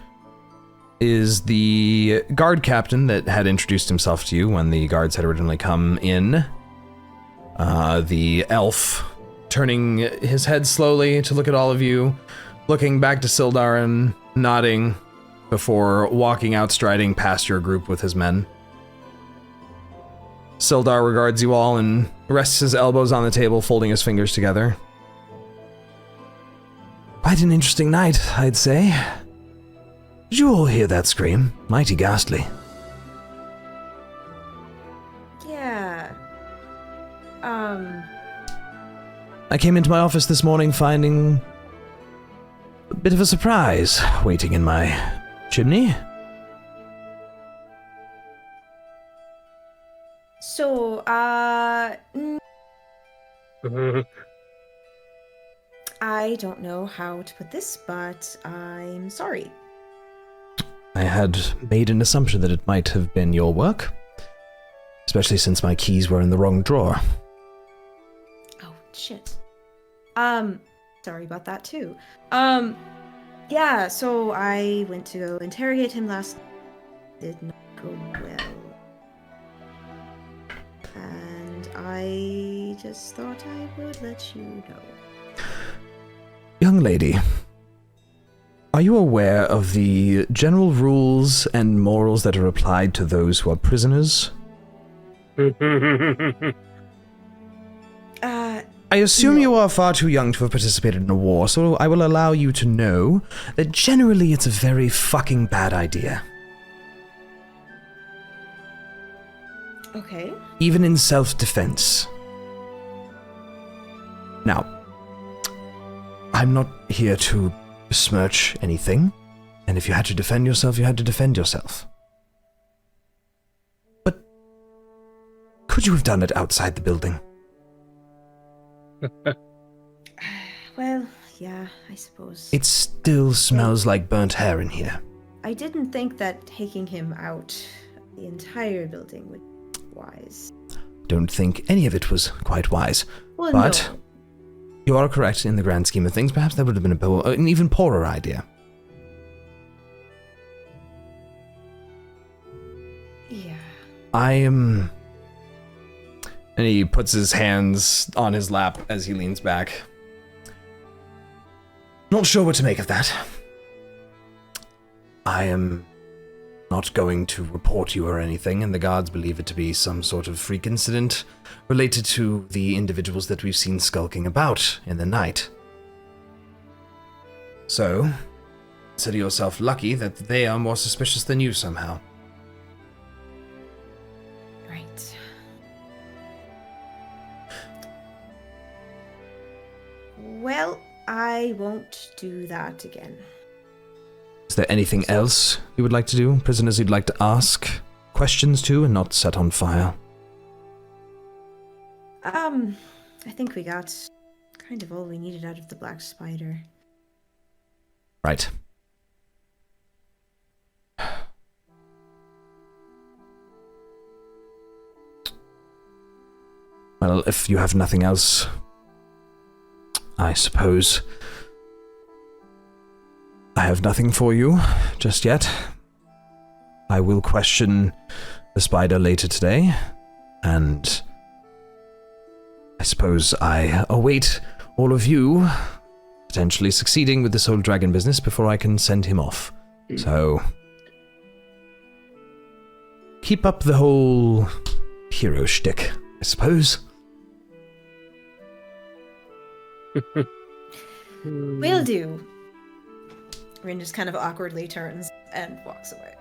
is the guard captain that had introduced himself to you when the guards had originally come in. The elf turning his head slowly to look at all of you, looking back to Sildar and nodding before walking out striding past your group with his men. Sildar regards you all and rests his elbows on the table, folding his fingers together. Quite an interesting night, I'd say. Did you all hear that scream? Mighty ghastly. Yeah. I came into my office this morning finding a bit of a surprise waiting in my chimney. So, I don't know how to put this, but I'm sorry. I had made an assumption that it might have been your work, especially since my keys were in the wrong drawer. Oh, shit. Sorry about that too. Yeah, so I went to go interrogate him last night. Did not go well. And I just thought I would let you know. Young lady, are you aware of the general rules and morals that are applied to those who are prisoners? I assume you are far too young to have participated in a war, so I will allow you to know that generally it's a very fucking bad idea. Okay. Even in self-defense. Now, I'm not here to besmirch anything, and if you had to defend yourself, you had to defend yourself. But could you have done it outside the building? Well, yeah, I suppose. It still smells like burnt hair in here. I didn't think that taking him out the entire building would be wise. Don't think any of it was quite wise. Well, But no. you are correct in the grand scheme of things. Perhaps that would have been an even poorer idea. Yeah. I am... And he puts his hands on his lap as he leans back. Not sure what to make of that. I am not going to report you or anything, and the guards believe it to be some sort of freak incident related to the individuals that we've seen skulking about in the night. So, consider yourself lucky that they are more suspicious than you somehow. Right. Well, I won't do that again. Is there anything else you would like to do? Prisoners you'd like to ask questions to and not set on fire? I think we got kind of all we needed out of the Black Spider. Right. Well, if you have nothing else, I suppose I have nothing for you just yet. I will question the spider later today, and I suppose I await all of you potentially succeeding with this whole dragon business before I can send him off. So, keep up the whole hero shtick, I suppose. Will do. Rinn just kind of awkwardly turns and walks away.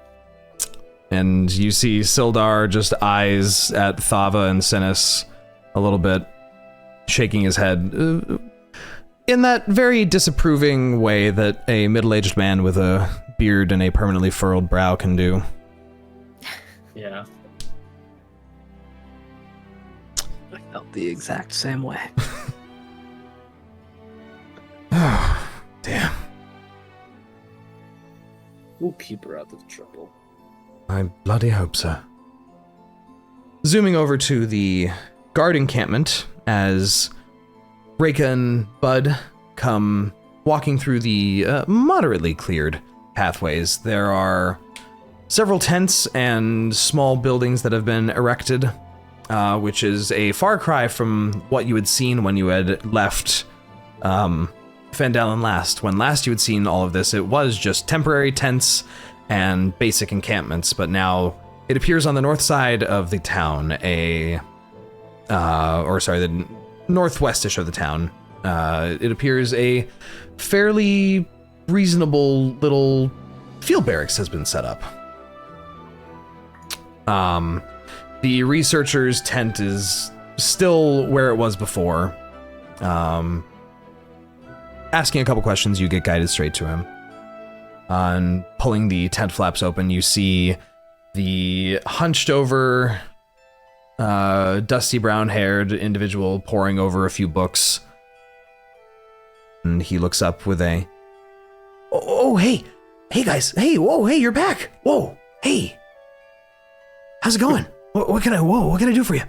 And you see Sildar just eyes at Thava and Synas a little bit, shaking his head in that very disapproving way that a middle-aged man with a beard and a permanently furrowed brow can do. Yeah. I felt the exact same way. Oh, damn. We'll keep her out of trouble. I bloody hope so. Zooming over to the guard encampment as Reyka and Bud come walking through the moderately cleared pathways. There are several tents and small buildings that have been erected, which is a far cry from what you had seen when you had left Phandalin last. When last you had seen all of this, it was just temporary tents and basic encampments, but now it appears on the north side of the town, the northwestish of the town, it appears a fairly reasonable little field barracks has been set up. The researcher's tent is still where it was before. Asking a couple questions, you get guided straight to him. And pulling the tent flaps open, you see the hunched over, dusty brown-haired individual poring over a few books. And he looks up with a, oh, hey guys, hey, whoa, hey, you're back, whoa, hey, how's it going? What can I do for you?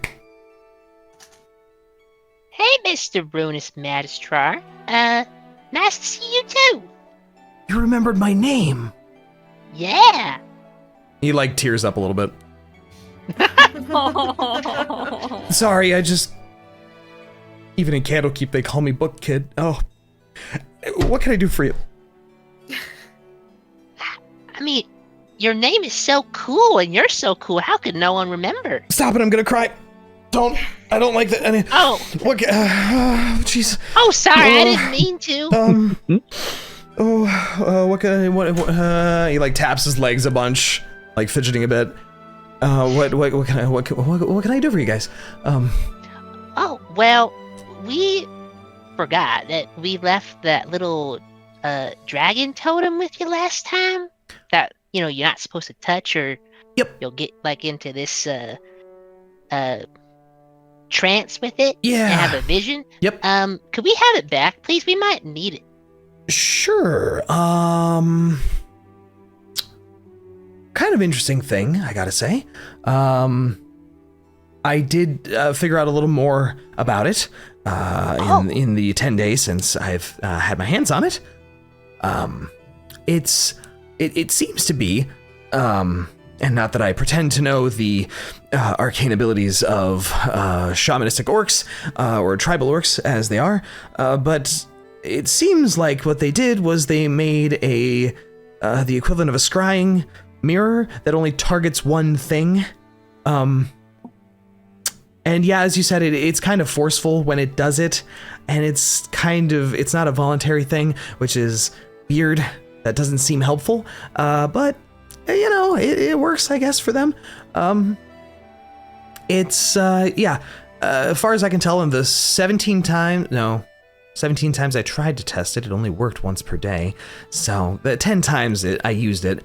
Hey, Mr. Ruinous Magistrar. Nice to see you too. You remembered my name. Yeah. He tears up a little bit. Sorry, even in Candlekeep they call me Book Kid. Oh, what can I do for you? I mean, your name is so cool and you're so cool. How could no one remember? Stop it, I'm gonna cry. I don't like that. What? Jeez. Oh, sorry, I didn't mean to. What can he taps his legs a bunch, fidgeting a bit. What can I do for you guys? Oh, well, we forgot that we left that little dragon totem with you last time that, you're not supposed to touch or you'll get into this trance with it and have a vision. Yep. Could we have it back, please? We might need it. Sure. Kind of interesting thing, I gotta say. I did figure out a little more about it in the 10 days since I've had my hands on it. It seems to be, and not that I pretend to know the arcane abilities of shamanistic orcs, or tribal orcs as they are, but it seems like what they did was they made the equivalent of a scrying mirror that only targets one thing. And yeah, as you said, it's kind of forceful when it does it, and it's not a voluntary thing, which is weird. That doesn't seem helpful, but it works, I guess, for them. As far as I can tell, in the 17 times I tried to test it, it only worked once per day. So the 10 times I used it,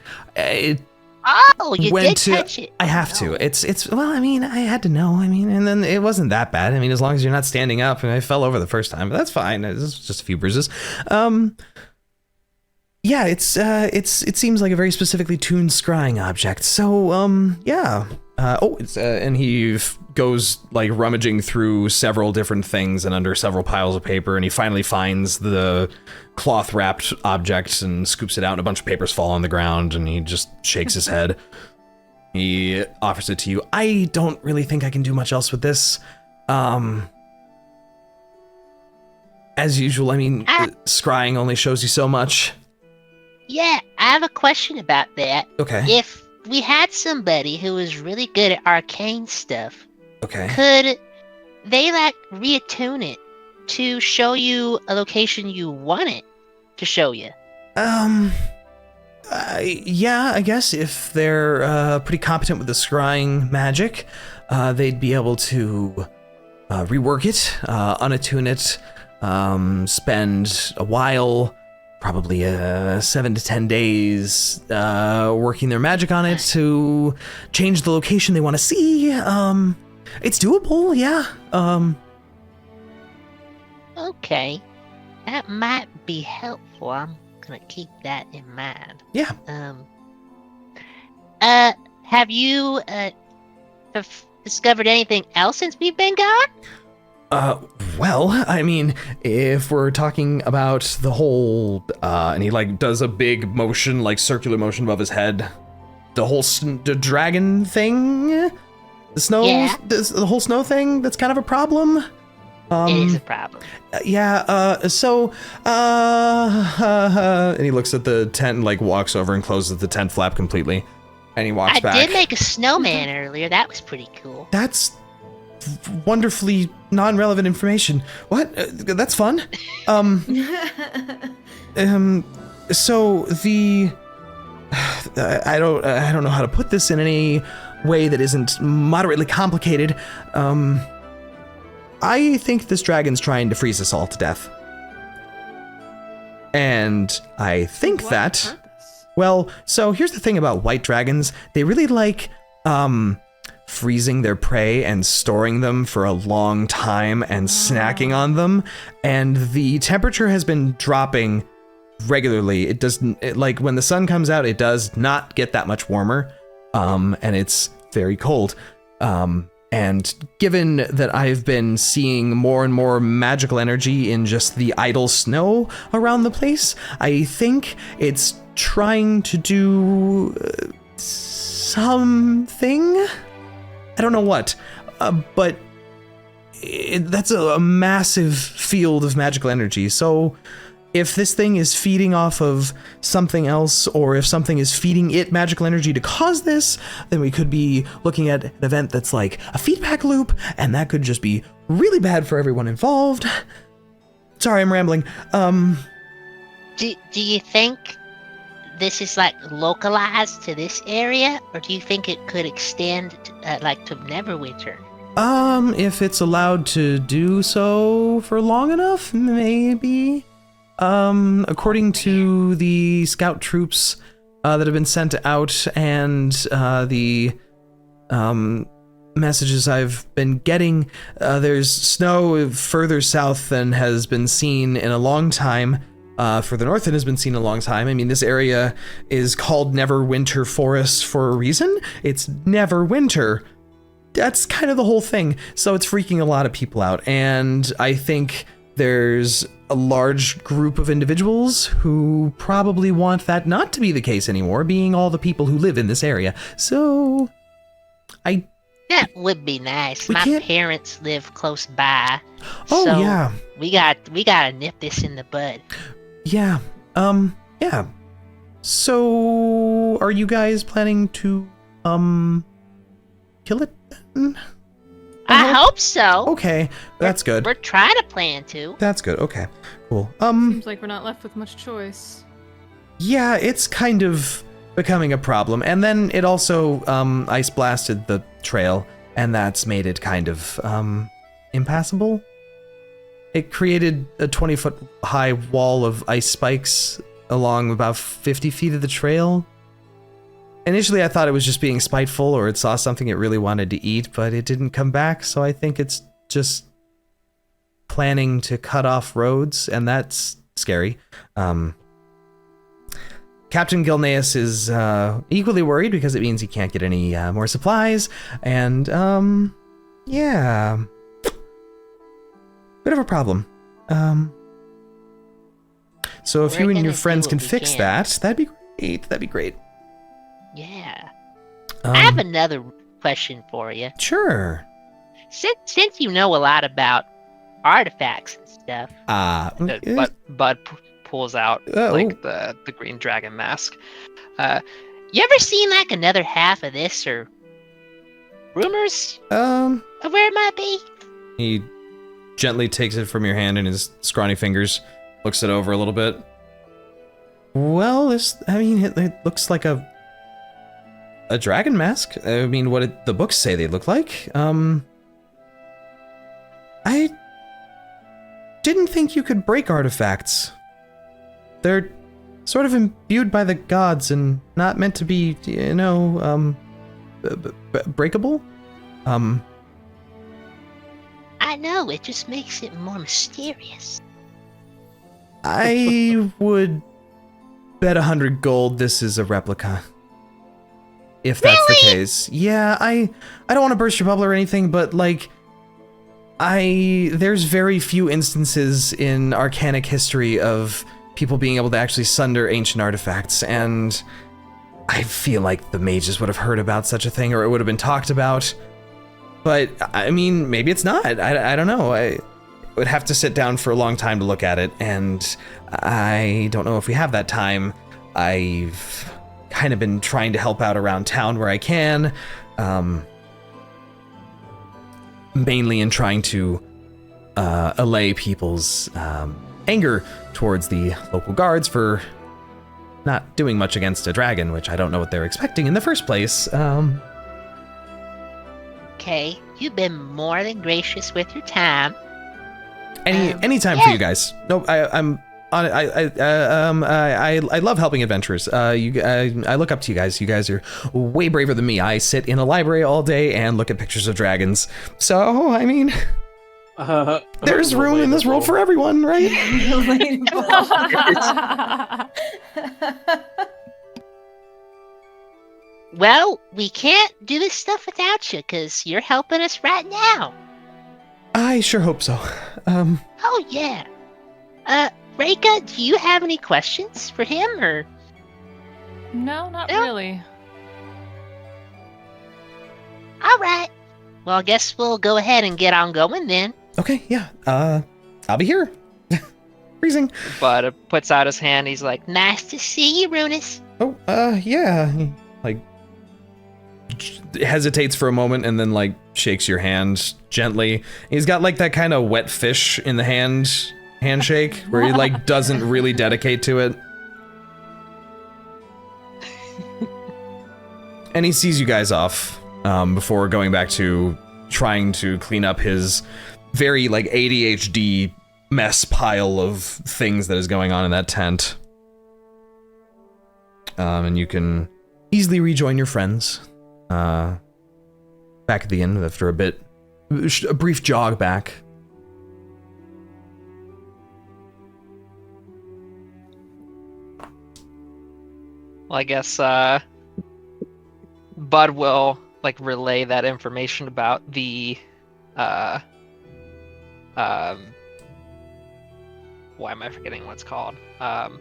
Oh, you went did to, touch it. I have to. It's well, I mean, I had to know. I mean, and then it wasn't that bad. I mean, as long as you're not standing up, and I fell over the first time, but that's fine. It's just a few bruises. Yeah, it seems like a very specifically tuned scrying object. So, yeah. And he goes like rummaging through several different things and under several piles of paper, and he finally finds the cloth wrapped object and scoops it out, and a bunch of papers fall on the ground, and he just shakes his head. He offers it to you. I don't really think I can do much else with this. As usual, I mean, scrying only shows you so much. Yeah, I have a question about that. Okay. If we had somebody who was really good at arcane stuff, Okay. could they like reattune it to show you a location you want it to show you? Yeah, I guess if they're pretty competent with the scrying magic, they'd be able to rework it, unattune it, spend a while, probably 7 to 10 days, working their magic on it to change the location they want to see. It's doable, yeah. Okay, that might be helpful. I'm gonna keep that in mind. Yeah. Have you discovered anything else since we've been gone? Well, I mean, if we're talking about the whole, and he like does a big motion, like circular motion above his head, the whole the dragon thing, the snow, the whole snow thing, that's kind of a problem. It is a problem. And he looks at the tent and like walks over and closes the tent flap completely, and he walks back. I did make a snowman earlier. That was pretty cool. That's wonderfully non-relevant information. What? That's fun. So the I don't know how to put this in any way that isn't moderately complicated. I think this dragon's trying to freeze us all to death. And I think What that purpose? well, so here's the thing about white dragons. They really like freezing their prey and storing them for a long time and snacking on them, and the temperature has been dropping regularly. It doesn't, like when the sun comes out, it does not get that much warmer, and it's very cold. And given that I've been seeing more and more magical energy in just the idle snow around the place, I think it's trying to do something. I don't know what, but that's a massive field of magical energy. So if this thing is feeding off of something else, or if something is feeding it magical energy to cause this, then we could be looking at an event that's like a feedback loop, and that could just be really bad for everyone involved. Sorry, I'm rambling. Do you think this is like localized to this area, or do you think it could extend to, like to Neverwinter? If it's allowed to do so for long enough, maybe. According to the scout troops that have been sent out, and the messages I've been getting, there's snow further south than has been seen in a long time. Further north than has been seen in a long time. I mean, this area is called Neverwinter Forest for a reason. It's Neverwinter. That's kind of the whole thing. So it's freaking a lot of people out, and I think there's a large group of individuals who probably want that not to be the case anymore, being all the people who live in this area. So That would be nice. My parents live close by. Oh, so yeah. We gotta nip this in the bud. Yeah. Yeah. So are you guys planning to kill it then? I hope so. Okay, that's good. We're trying to plan to. That's good. Okay, cool. Seems like we're not left with much choice. Yeah, it's kind of becoming a problem. And then it also ice blasted the trail, and that's made it kind of impassable. it created a 20-foot high wall of ice spikes along about 50 feet of the trail. Initially, I thought it was just being spiteful or it saw something it really wanted to eat, but it didn't come back, so I think it's just planning to cut off roads, and that's scary. Captain Gilneas is equally worried because it means he can't get any more supplies, and yeah, bit of a problem. So if you and your friends can fix that, that'd be great. That'd be great. Yeah. I have another question for you. Sure. Since you know a lot about artifacts and stuff, Bud pulls out like the green dragon mask. You ever seen like another half of this or rumors of where it might be? He gently takes it from your hand in his scrawny fingers, looks it over a little bit. Well, it looks like a dragon mask. I mean, what did the books say they look like? I didn't think you could break artifacts. They're sort of imbued by the gods and not meant to be, breakable. I know, it just makes it more mysterious. I would bet 100 gold this is a replica. If that's the case. Yeah, I don't want to burst your bubble or anything, but like, there's very few instances in arcanic history of people being able to actually sunder ancient artifacts, and I feel like the mages would have heard about such a thing, or it would have been talked about. But, I mean, maybe it's not. I don't know. I would have to sit down for a long time to look at it, and I don't know if we have that time. I've kind of been trying to help out around town where I can, mainly in trying to allay people's anger towards the local guards for not doing much against a dragon, which I don't know what they're expecting in the first place. Okay, you've been more than gracious with your time. Any time for you guys. No, I love helping adventurers. I look up to you guys. You guys are way braver than me. I sit in a library all day and look at pictures of dragons. So, I mean, there's room in this world for everyone, right? Well, we can't do this stuff without you, because you're helping us right now. I sure hope so. Oh, yeah. Reyka, do you have any questions for him, or? No, not really. All right. Well, I guess we'll go ahead and get on going then. Okay, yeah. I'll be here. Freezing. Bud puts out his hand. He's like, nice to see you, Rhos. Oh, yeah. He, like, hesitates for a moment and then, like, shakes your hand gently. He's got, like, that kind of wet fish in the handshake where he, like, doesn't really dedicate to it. And he sees you guys off before going back to trying to clean up his very, like, ADHD mess pile of things that is going on in that tent. And you can easily rejoin your friends back at the inn after a brief jog back. Well, I guess Bud will like relay that information about the why am I forgetting what it's called?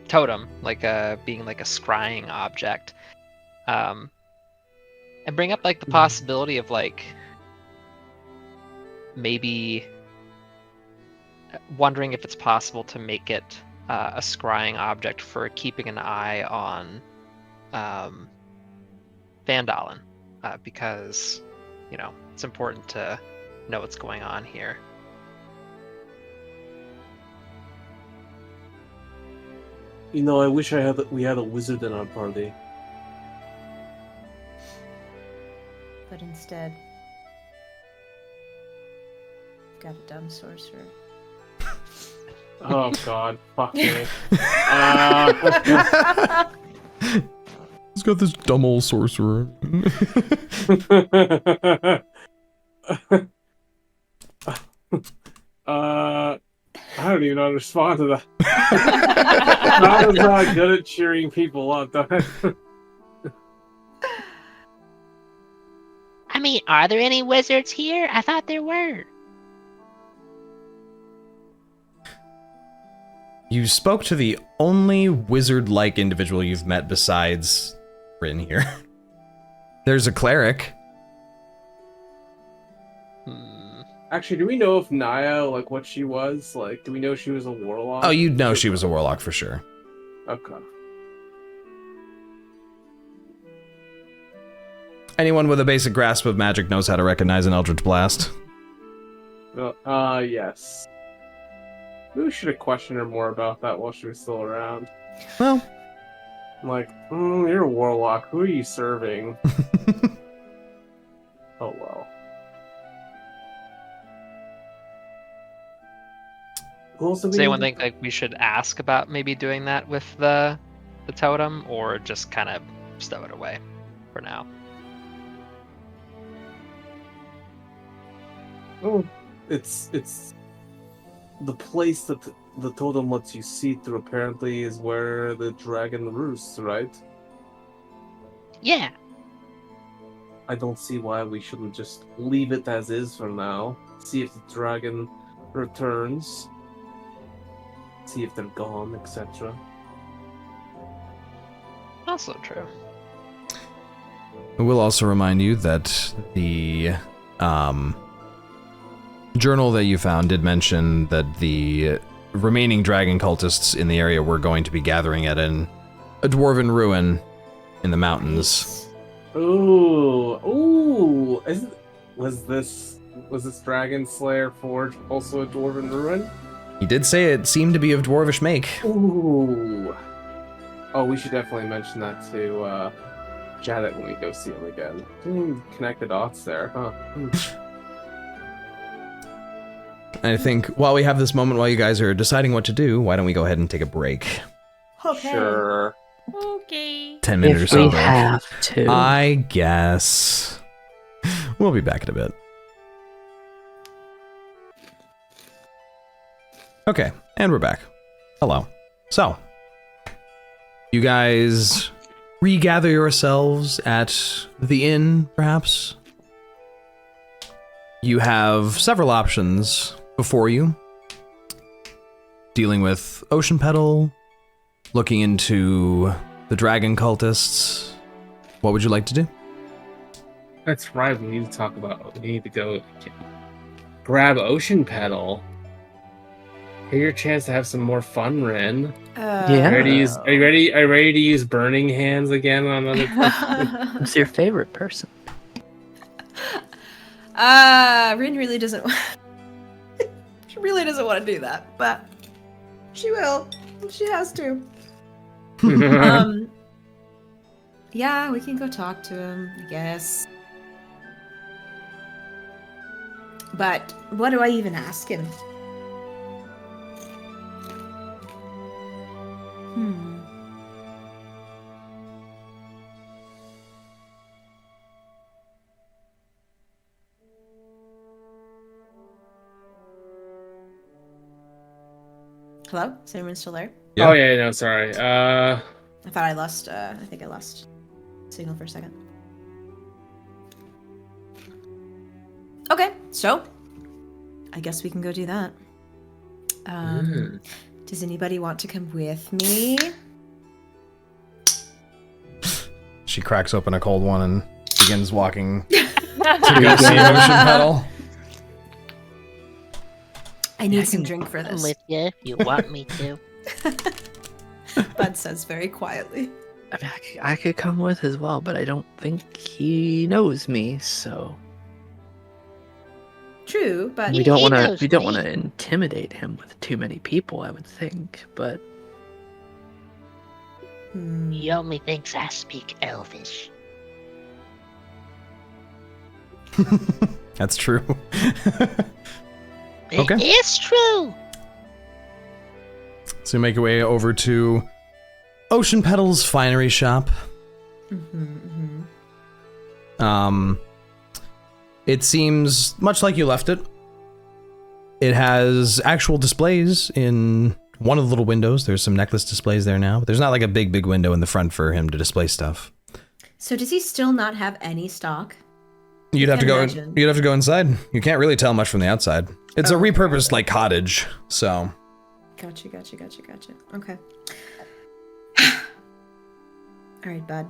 Totem, like being like a scrying object. And bring up like the possibility of like maybe wondering if it's possible to make it a scrying object for keeping an eye on Vandalen, because you know it's important to know what's going on here. You know, I wish we had a wizard in our party. But instead, got a dumb sorcerer. Oh god, fuck me. He's got this dumb old sorcerer. I don't even know how to respond to that. Not as good at cheering people up. I mean, are there any wizards here? I thought there were. You spoke to the only wizard-like individual you've met besides Rinn here. There's a cleric. Actually, do we know if Niah, like, what she was? Like, do we know she was a warlock? Oh, you'd know she was a warlock for sure. Okay. Anyone with a basic grasp of magic knows how to recognize an Eldritch Blast. Yes. Maybe we should have questioned her more about that while she was still around. Well. Like, you're a warlock. Who are you serving? Oh, well. Does anyone think like we should ask about maybe doing that with the totem, or just kind of stow it away for now? Oh, it's the place that the totem lets you see through. Apparently, is where the dragon roosts, right? Yeah. I don't see why we shouldn't just leave it as is for now. See if the dragon returns. See if they're gone, etc. Also true. I will also remind you that the journal that you found did mention that the remaining dragon cultists in the area were going to be gathering at a dwarven ruin in the mountains. Ooh! Was this Dragon Slayer Forge also a dwarven ruin? He did say it seemed to be of dwarvish make. Ooh! Oh, we should definitely mention that to Janet when we go see him again. Connect the dots there, huh? And I think while we have this moment, while you guys are deciding what to do, why don't we go ahead and take a break? Okay. Sure. Okay. 10 minutes or If so we break. have to. I guess. We'll be back in a bit. Okay, and we're back. Hello. So, you guys regather yourselves at the inn, perhaps? You have several options before you. Dealing with Ocean Petal, looking into the dragon cultists. What would you like to do? That's right. We need to talk about. We need to go grab Ocean Petal. Here's your chance to have some more fun, Rinn. Yeah. Are you ready to use Burning Hands again on another person? Who's your favorite person? Rinn really doesn't. She really doesn't want to do that, but she will. She has to. Yeah, we can go talk to him, I guess. But what do I even ask him? Hello? Is anyone still there? Yeah. Oh yeah, no, sorry. I thought I lost, I think I lost signal for a second. Okay, so I guess we can go do that. Does anybody want to come with me? She cracks open a cold one and begins walking to go see Ocean Petal. I need some drink for I'm this. with you if you want me to. Bud says very quietly. I mean, I could come with as well, but I don't think he knows me, so True, but we don't He want to. knows We don't me. want to intimidate him with too many people. I would think, but He only thinks I speak Elvish. That's true. It Okay. is true. So you make your way over to Ocean Petal's finery shop. It seems much like you left it. It has actual displays in one of the little windows. There's some necklace displays there now, but there's not like a big window in the front for him to display stuff. So does he still not have any stock? You'd have to go. Imagine. You'd have to go inside. You can't really tell much from the outside. It's a repurposed like cottage. So. Gotcha. Okay. All right, bud.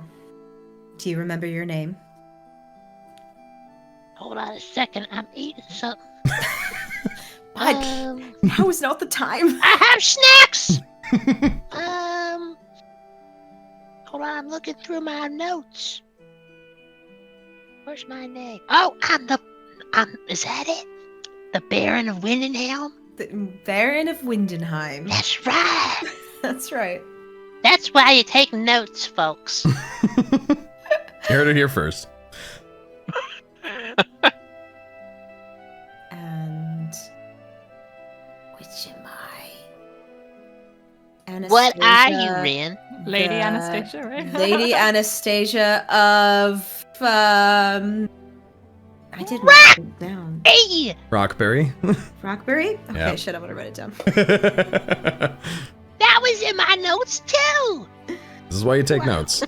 Do you remember your name? Hold on a second, I'm eating something. Now is not the time. I have snacks! Hold on, I'm looking through my notes. Where's my name? Oh, is that it? The Baron of Windenhelm? The Baron of Windenheim. That's right. That's right. That's why you're taking notes, folks. You heard it here first. And which am I? Anastasia, What are you, Rinn? Lady Anastasia, right? Lady Anastasia of I didn't write it down. Hey! Rockberry. Rockberry? Okay, Yeah. shit, I'm gonna write it down. That was in my notes too! This is why you take notes.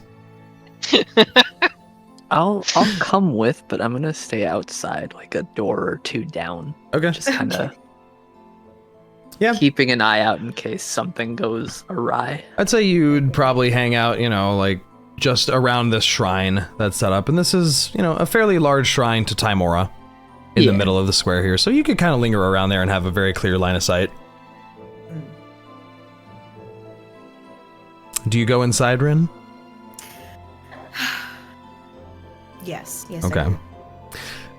I'll come with, but I'm gonna stay outside, like a door or two down. Okay. Just kind of Yeah. keeping an eye out in case something goes awry. I'd say you'd probably hang out, like just around this shrine that's set up. And this is, a fairly large shrine to Timora in the middle of the square here. So you could kind of linger around there and have a very clear line of sight. Do you go inside, Rinn? Yes. Okay.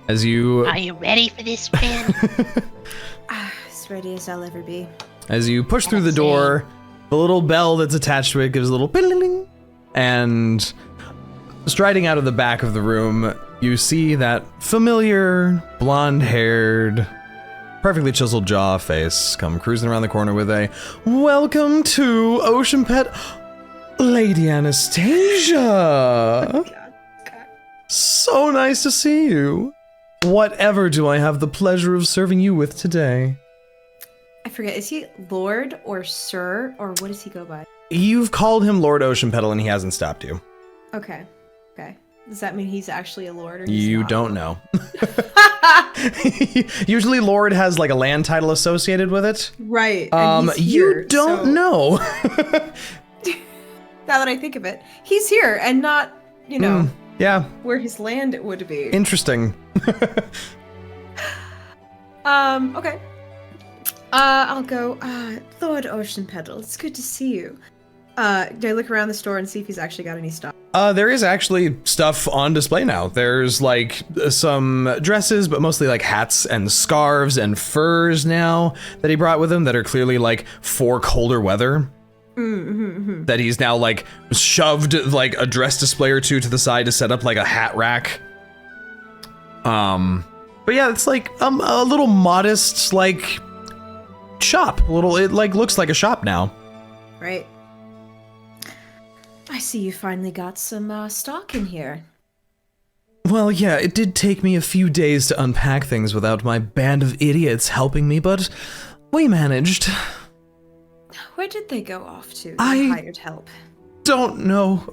As you Are you ready for this, Rinn? As ready as I'll ever be. As you push through the door, the little bell that's attached to it gives a little ping, and striding out of the back of the room, you see that familiar, blonde-haired, perfectly chiseled jaw face come cruising around the corner with a "Welcome to Ocean Pet, Lady Anastasia." So nice to see you. Whatever do I have the pleasure of serving you with today? I forget, is he Lord or Sir, or what does he go by? You've called him Lord Ocean Petal and he hasn't stopped you. Okay. Does that mean he's actually a lord, or he's You not? don't know. Usually Lord has like a land title associated with it. Right. And he's You here, don't so- know. Now that I think of it, he's here and not, Yeah, where his land would be. interesting. Okay. I'll go, Lord Ocean Petal, it's good to see you. Do I look around the store and see if he's actually got any stock? There is actually stuff on display now. There's like some dresses, but mostly like hats and scarves and furs now that he brought with him that are clearly like for colder weather. That he's now like shoved like a dress display or two to the side to set up like a hat rack. But yeah, it's like a little modest like shop. It like looks like a shop now. Right. I see you finally got some stock in here. Well, yeah, it did take me a few days to unpack things without my band of idiots helping me, but we managed. Where did they go off to? I- The hired help. Don't know.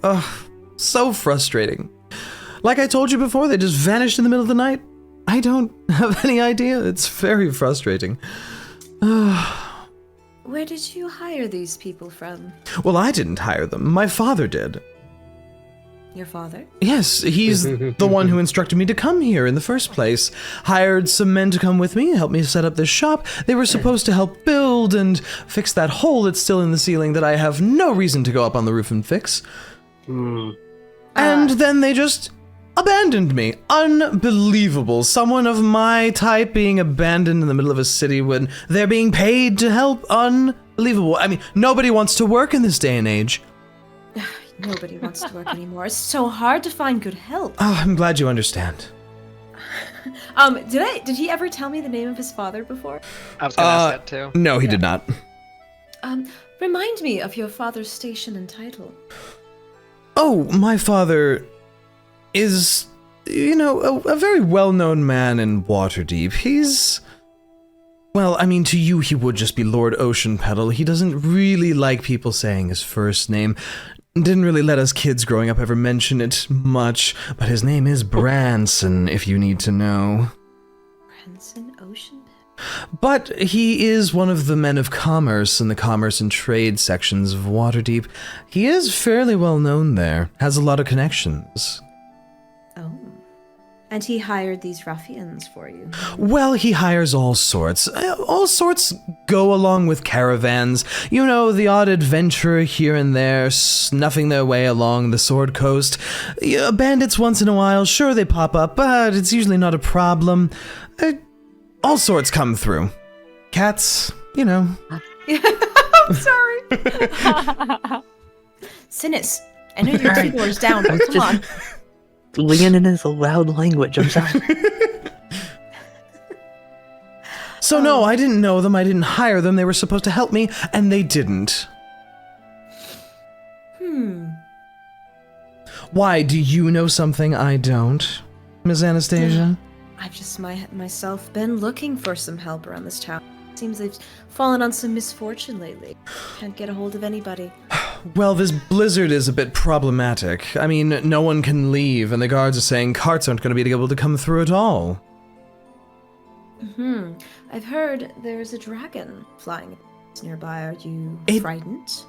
So frustrating. Like I told you before, they just vanished in the middle of the night. I don't have any idea. It's very frustrating. Where did you hire these people from? Well, I didn't hire them. My father did. Your father? Yes, he's the one who instructed me to come here in the first place. Hired some men to come with me, help me set up this shop. They were supposed to help build and fix that hole that's still in the ceiling that I have no reason to go up on the roof and fix. And then they just abandoned me. Unbelievable. Someone of my type being abandoned in the middle of a city when they're being paid to help. Unbelievable. I mean, nobody wants to work in this day and age. Nobody wants to work anymore. It's so hard to find good help. Oh, I'm glad you understand. Did he ever tell me the name of his father before? I was gonna ask that too. No, he did not. Remind me of your father's station and title. Oh, my father is, a very well-known man in Waterdeep. He's... Well, I mean, to you, he would just be Lord Oceanpetal. He doesn't really like people saying his first name. Didn't really let us kids growing up ever mention it much, but his name is Branson, if you need to know. Branson Oceanpetal? But he is one of the men of commerce in the commerce and trade sections of Waterdeep. He is fairly well known there, has a lot of connections. Oh. And he hired these ruffians for you? Well, he hires all sorts. All sorts go along with caravans. The odd adventurer here and there, snuffing their way along the Sword Coast. Bandits once in a while, sure they pop up, but it's usually not a problem. All sorts come through. Cats, I'm sorry. Synas, I know your keyboard's down, but come on. Leonin is a loud language, I'm sorry. So no, I didn't know them, I didn't hire them, they were supposed to help me, and they didn't. Why, do you know something I don't, Ms. Anastasia? I've just myself been looking for some help around this town. Seems they've fallen on some misfortune lately. Can't get a hold of anybody. Well, this blizzard is a bit problematic. I mean, no one can leave, and the guards are saying carts aren't going to be able to come through at all. I've heard there's a dragon flying nearby. Are you frightened?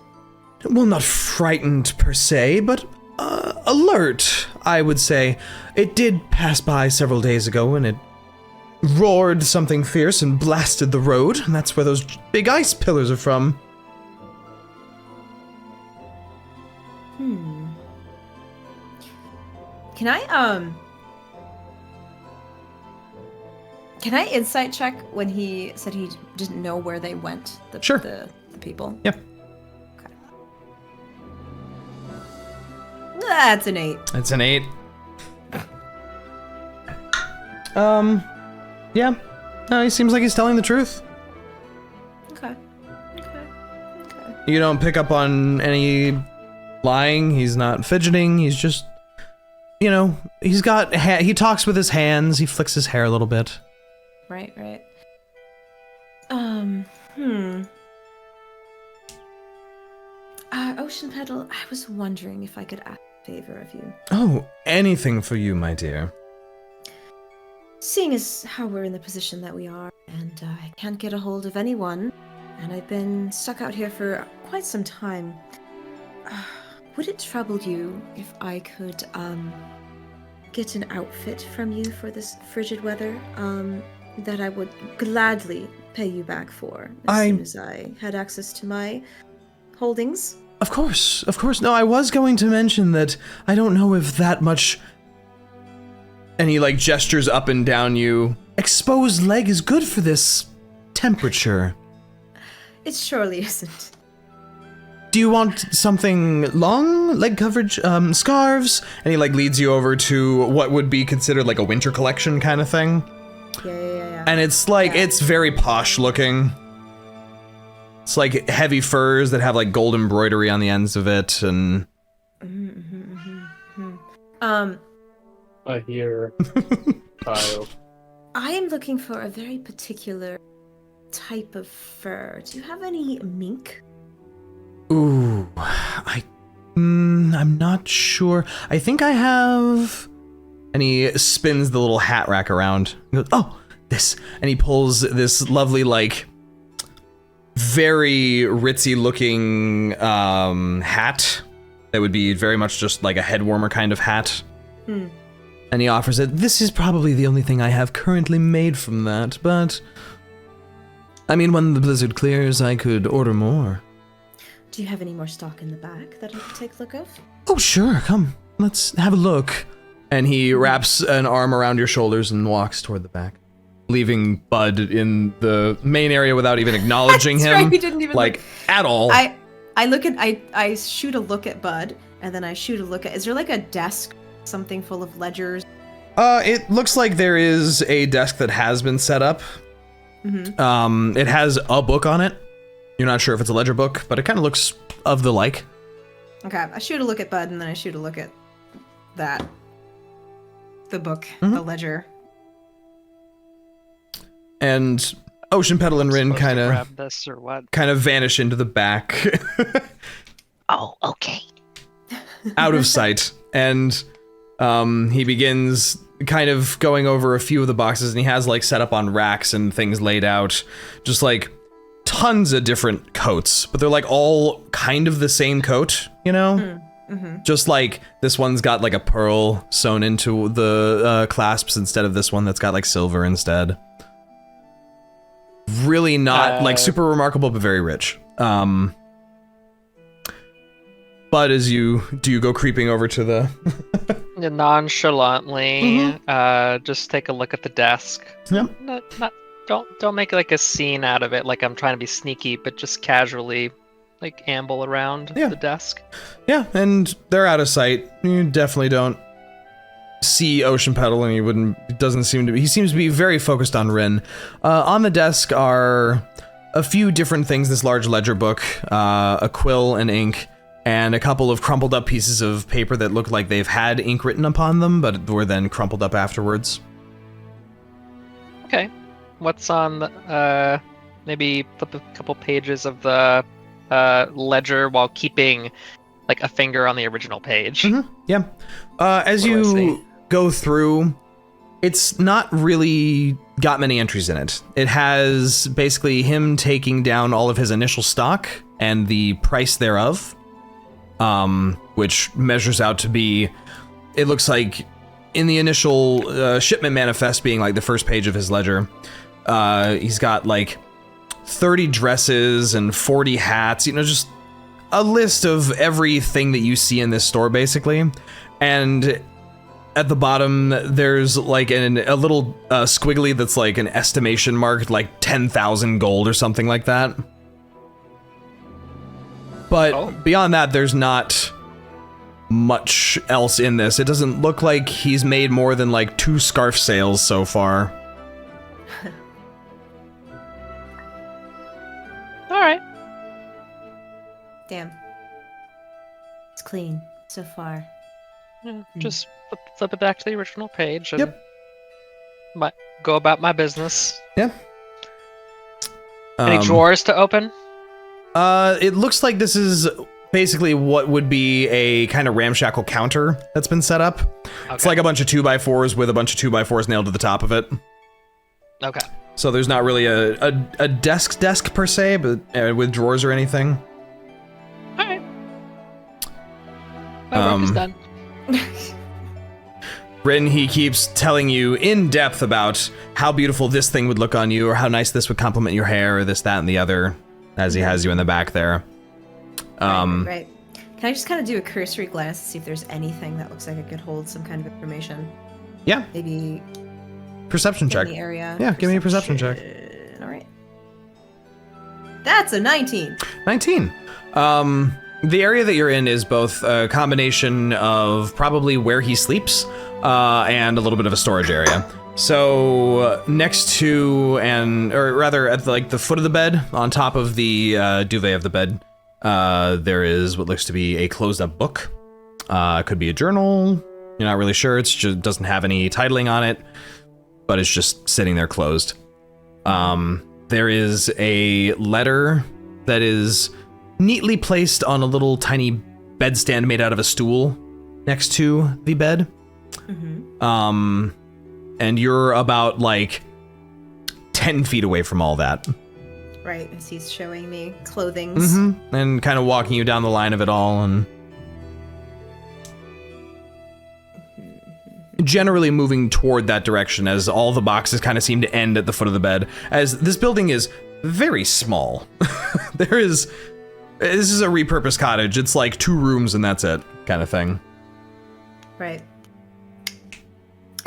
Well, not frightened per se, but alert, I would say. It did pass by several days ago, and it roared something fierce and blasted the road, and that's where those big ice pillars are from. Can I insight check when he said he didn't know where they went? Sure. The people? Yeah. Okay. That's an 8. It's an 8. Yeah. No, he seems like he's telling the truth. Okay. You don't pick up on any lying, he's not fidgeting, he's just, he's got, he talks with his hands, he flicks his hair a little bit. Right. Oceanpetal, I was wondering if I could ask a favor of you. Oh, anything for you, my dear. Seeing as how we're in the position that we are, and I can't get a hold of anyone, and I've been stuck out here for quite some time, would it trouble you if I could, get an outfit from you for this frigid weather, that I would gladly pay you back for as soon as I had access to my holdings? Of course. No, I was going to mention that I don't know if that much... And he, gestures up and down you. Exposed leg is good for this temperature. It surely isn't. Do you want something long, leg coverage, scarves? And he, leads you over to what would be considered, a winter collection kind of thing. Yeah. And it's, it's very posh looking. It's, heavy furs that have, gold embroidery on the ends of it, and... I hear Kyle. I am looking for a very particular type of fur. Do you have any mink? Ooh, I'm not sure. I think I have... And he spins the little hat rack around. He goes, oh, this. And he pulls this lovely, very ritzy looking hat. That would be very much just a head warmer kind of hat. And he offers it. This is probably the only thing I have currently made from that, but... I mean, when the blizzard clears, I could order more. Do you have any more stock in the back that I could take a look of? Oh, sure, come. Let's have a look. And he wraps an arm around your shoulders and walks toward the back, leaving Bud in the main area without even acknowledging him. Right, he didn't even look. At all. I shoot a look at Bud, and then I shoot a look at... Is there a desk, something full of ledgers? It looks like there is a desk that has been set up. It has a book on it, You're not sure if it's a ledger book, but it kind of looks of the like. Okay, I shoot a look at Bud, and then I shoot a look at that. The book, Mhm. the ledger. And Ocean Petal and Rinn Supposed to kind of grab this or what? vanish into the back, Oh, okay. out of sight. And he begins kind of going over a few of the boxes, and he has like set up on racks and things laid out, just like tons of different coats, but they're like all kind of the same coat, you know? Just like this one's got like a pearl sewn into the clasps instead of this one that's got like silver instead. Really not like super remarkable, but very rich. But as you go creeping over to the Nonchalantly, just take a look at the desk. Yep. Don't make like a scene out of it, like I'm trying to be sneaky, but just casually, like amble around the desk. Yeah, and they're out of sight. You definitely don't see Ocean Petal, and he seems to be very focused on Rinn. On the desk are a few different things, this large ledger book, a quill and ink, and a couple of crumpled up pieces of paper that look like they've had ink written upon them, but were then crumpled up afterwards. Okay. What's on the, maybe flip a couple pages of the ledger while keeping like a finger on the original page. Yeah. As What do I you see? go through, it's not really got many entries in it. It has basically him taking down all of his initial stock and the price thereof, which measures out to be, it looks like in the initial shipment manifest being like the first page of his ledger, he's got like 30 dresses and 40 hats, just a list of everything that you see in this store, basically. And at the bottom, there's like a little squiggly that's like an estimation mark, like 10,000 gold or something like that. But beyond that, there's not much else in this. It doesn't look like he's made more than like 2 scarf sales so far. All right. Damn. It's clean so far. Yeah, just flip it back to the original page and go about my business. Yeah. Any drawers to open? It looks like this is basically what would be a kind of ramshackle counter that's been set up. Okay. It's like a bunch of 2x4s with a bunch of 2x4s nailed to the top of it. Okay. So there's not really a desk per se, but with drawers or anything. All right. My work is done. Rinn, he keeps telling you in depth about how beautiful this thing would look on you, or how nice this would complement your hair, or this, that, and the other, as he has you in the back there. Right. Can I just kind of do a cursory glance to see if there's anything that looks like it could hold some kind of information? Yeah. Maybe Perception check. in the area. Yeah, give me a perception check. All right. That's a 19. 19. The area that you're in is both a combination of probably where he sleeps and a little bit of a storage area. So next to, or rather at the foot of the bed, on top of the duvet of the bed, there is what looks to be a closed up book. Could be a journal. You're not really sure. It just doesn't have any titling on it, but it's just sitting there closed. There is a letter that is neatly placed on a little tiny bedstand made out of a stool next to the bed. Mm-hmm. And you're about like 10 feet away from all that. Right, as he's showing me clothing. Mm-hmm. And kind of walking you down the line of it all, and generally moving toward that direction as all the boxes kind of seem to end at the foot of the bed, as this building is very small. This is a repurposed cottage. It's like 2 rooms and that's it, kind of thing. Right.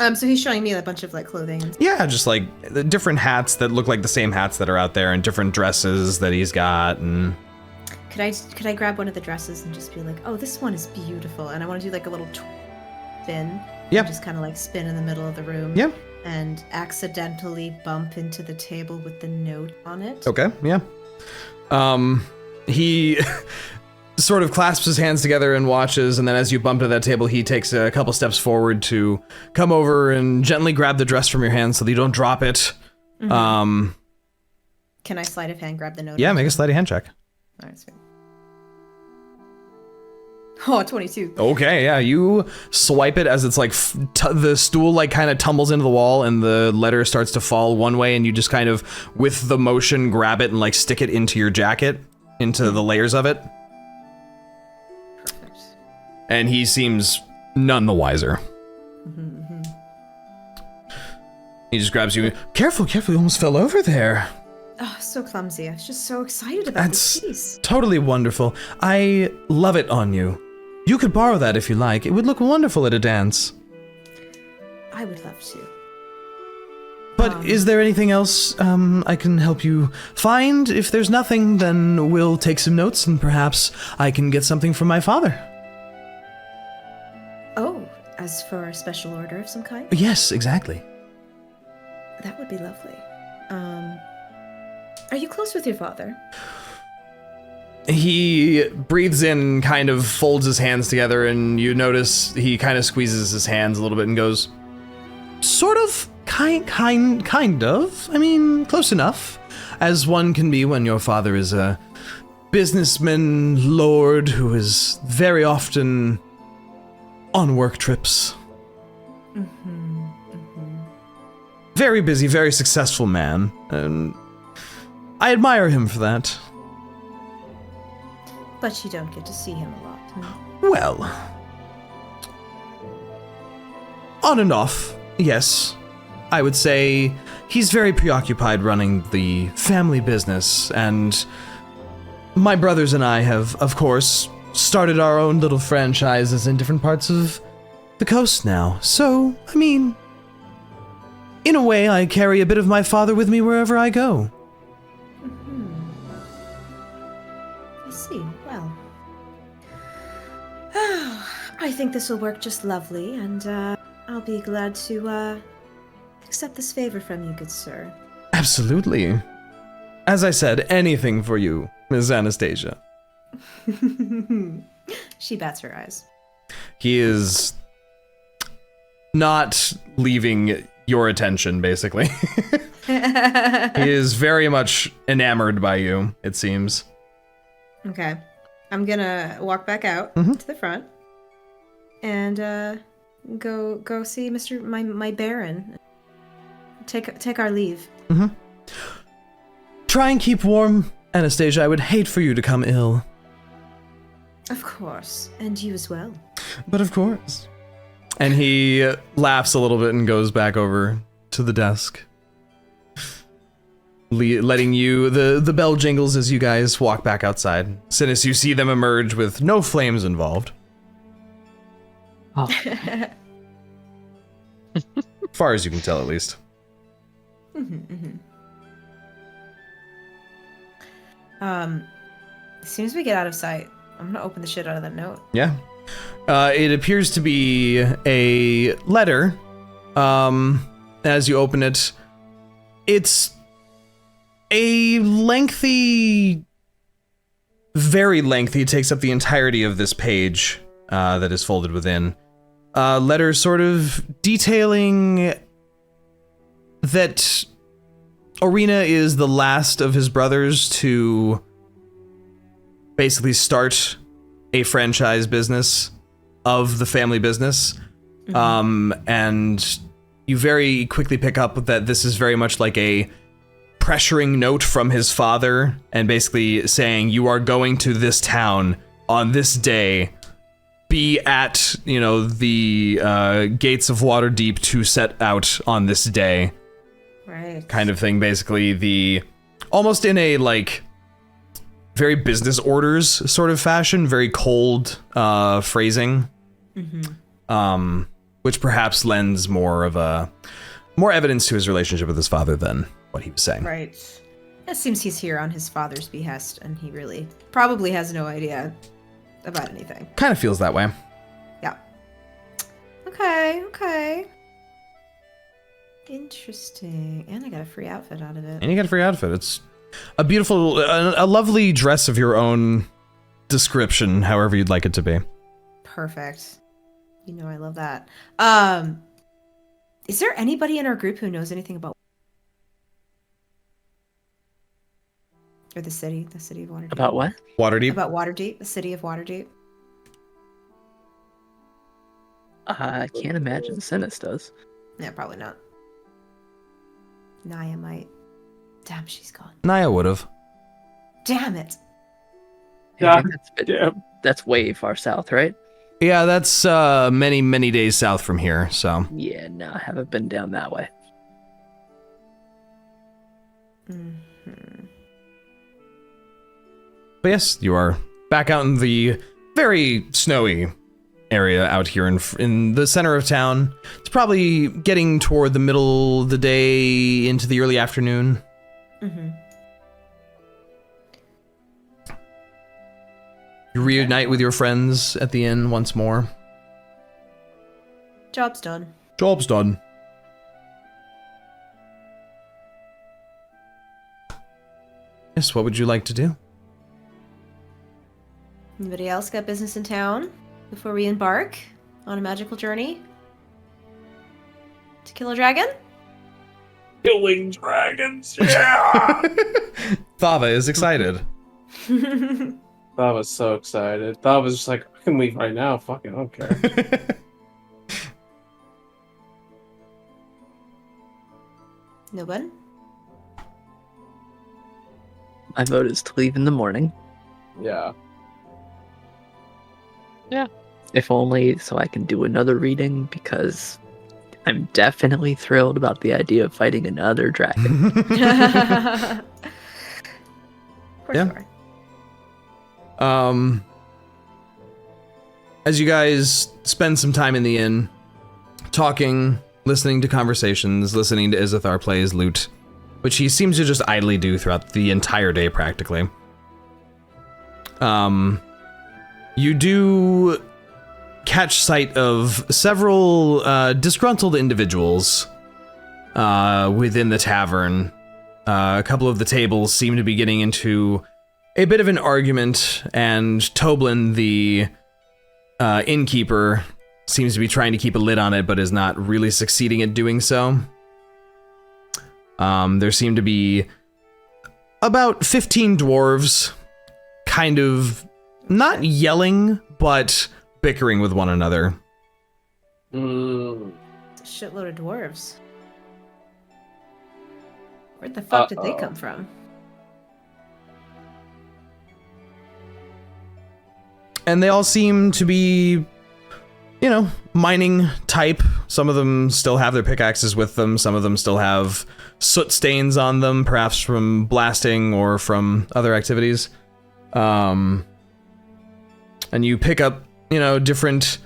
So he's showing me a bunch of like clothing. Yeah, just like the different hats that look like the same hats that are out there, and different dresses that he's got. And could I grab one of the dresses and just be like, oh, this one is beautiful, and I want to do like a little spin. Yep. Just kind of like spin in the middle of the room. Yep. And accidentally bump into the table with the note on it. Okay. Yeah. He sort of clasps his hands together and watches, and then as you bump to that table, he takes a couple steps forward to come over and gently grab the dress from your hand so that you don't drop it. Mm-hmm. Can I sleight of hand grab the note? Yeah, make a sleight of hand check. All right, sweet. Oh, 22. Okay, yeah, you swipe it as it's like the stool like kind of tumbles into the wall and the letter starts to fall one way, and you just kind of with the motion grab it and like stick it into your jacket, into the layers of it. Perfect. And he seems none the wiser. Mm-hmm. He just grabs you. Careful, you almost fell over there. Oh, so clumsy. I was just so excited about this piece. Totally wonderful. I love it on you. You could borrow that if you like. It would look wonderful at a dance. I would love to. But is there anything else I can help you find? If there's nothing, then we'll take some notes and perhaps I can get something from my father. Oh, as for a special order of some kind? Yes, exactly. That would be lovely. Are you close with your father? He breathes in, kind of folds his hands together, and you notice he kind of squeezes his hands a little bit and goes, sort of, kind of. I mean, close enough, as one can be when your father is a businessman lord who is very often on work trips. Very busy, very successful man, and I admire him for that. But you don't get to see him a lot. Well, on and off, yes. I would say he's very preoccupied running the family business, and my brothers and I have, of course, started our own little franchises in different parts of the coast now. So, I mean, in a way, I carry a bit of my father with me wherever I go. I see. Well, I think this will work just lovely, and I'll be glad to accept this favor from you, good sir. Absolutely. As I said, anything for you, Ms. Anastasia. She bats her eyes. He is not leaving your attention, basically. He is very much enamored by you, it seems. Okay. I'm gonna walk back out Mm-hmm. to the front and go see my Baron. Take our leave. Mm-hmm. Try and keep warm, Anastasia. I would hate for you to come ill. Of course, and you as well. But of course. And he laughs a little bit and goes back over to the desk. Letting you, the bell jingles as you guys walk back outside. Synas, you see them emerge with no flames involved. Oh, Far as you can tell, at least. As soon as we get out of sight, I'm gonna open the shit out of that note. Yeah. It appears to be a letter. As you open it, it's a lengthy, very lengthy, it takes up the entirety of this page that is folded within. Letter sort of detailing that Orina is the last of his brothers to basically start a franchise business of the family business. And you very quickly pick up that this is very much like a pressuring note from his father and basically saying, you are going to this town on this day, be at, the gates of Waterdeep to set out on this day. Right. Kind of thing, basically almost in a very business orders sort of fashion, very cold phrasing, which perhaps lends more evidence to his relationship with his father than what he was saying. Right. It seems he's here on his father's behest, and he really probably has no idea about anything. Kind of feels that way. Yeah. Okay. Interesting. And I got a free outfit out of it. And you get a free outfit. It's a beautiful, a lovely dress of your own description, however you'd like it to be. Perfect. You know I love that. Is there anybody in our group who knows anything about or the city of Waterdeep? About what? Waterdeep? About Waterdeep, the city of Waterdeep. I can't imagine Synas does. Yeah, probably not. Niah might. Damn, she's gone. Niah would have. Damn it. God That's, damn. that's way far south, right? Yeah, that's many, many days south from here, so. Yeah, no, I haven't been down that way. Mm-hmm. But yes, you are back out in the very snowy area out here in the center of town. It's probably getting toward the middle of the day into the early afternoon. Mm-hmm. You reunite with your friends at the inn once more. Job's done. Job's done. Yes, what would you like to do? Anybody else got business in town before we embark on a magical journey to kill a dragon? Killing dragons, yeah! Thava is excited. I was so excited. I was just like, I can leave right now. Fuck it, I don't care. No one? My vote is to leave in the morning. Yeah. If only so I can do another reading, because I'm definitely thrilled about the idea of fighting another dragon. Of course Yeah. you are. As you guys spend some time in the inn, talking, listening to conversations, listening to Izithar play his lute, which he seems to just idly do throughout the entire day, practically. You do catch sight of several disgruntled individuals within the tavern. A couple of the tables seem to be getting into a bit of an argument, and Toblin, the innkeeper, seems to be trying to keep a lid on it, but is not really succeeding at doing so. There seem to be about 15 dwarves, kind of not yelling, but bickering with one another. It's a shitload of dwarves. Where the fuck did they come from? And they all seem to be, you know, mining type. Some of them still have their pickaxes with them. Some of them still have soot stains on them, perhaps from blasting or from other activities. And you pick up, you know, different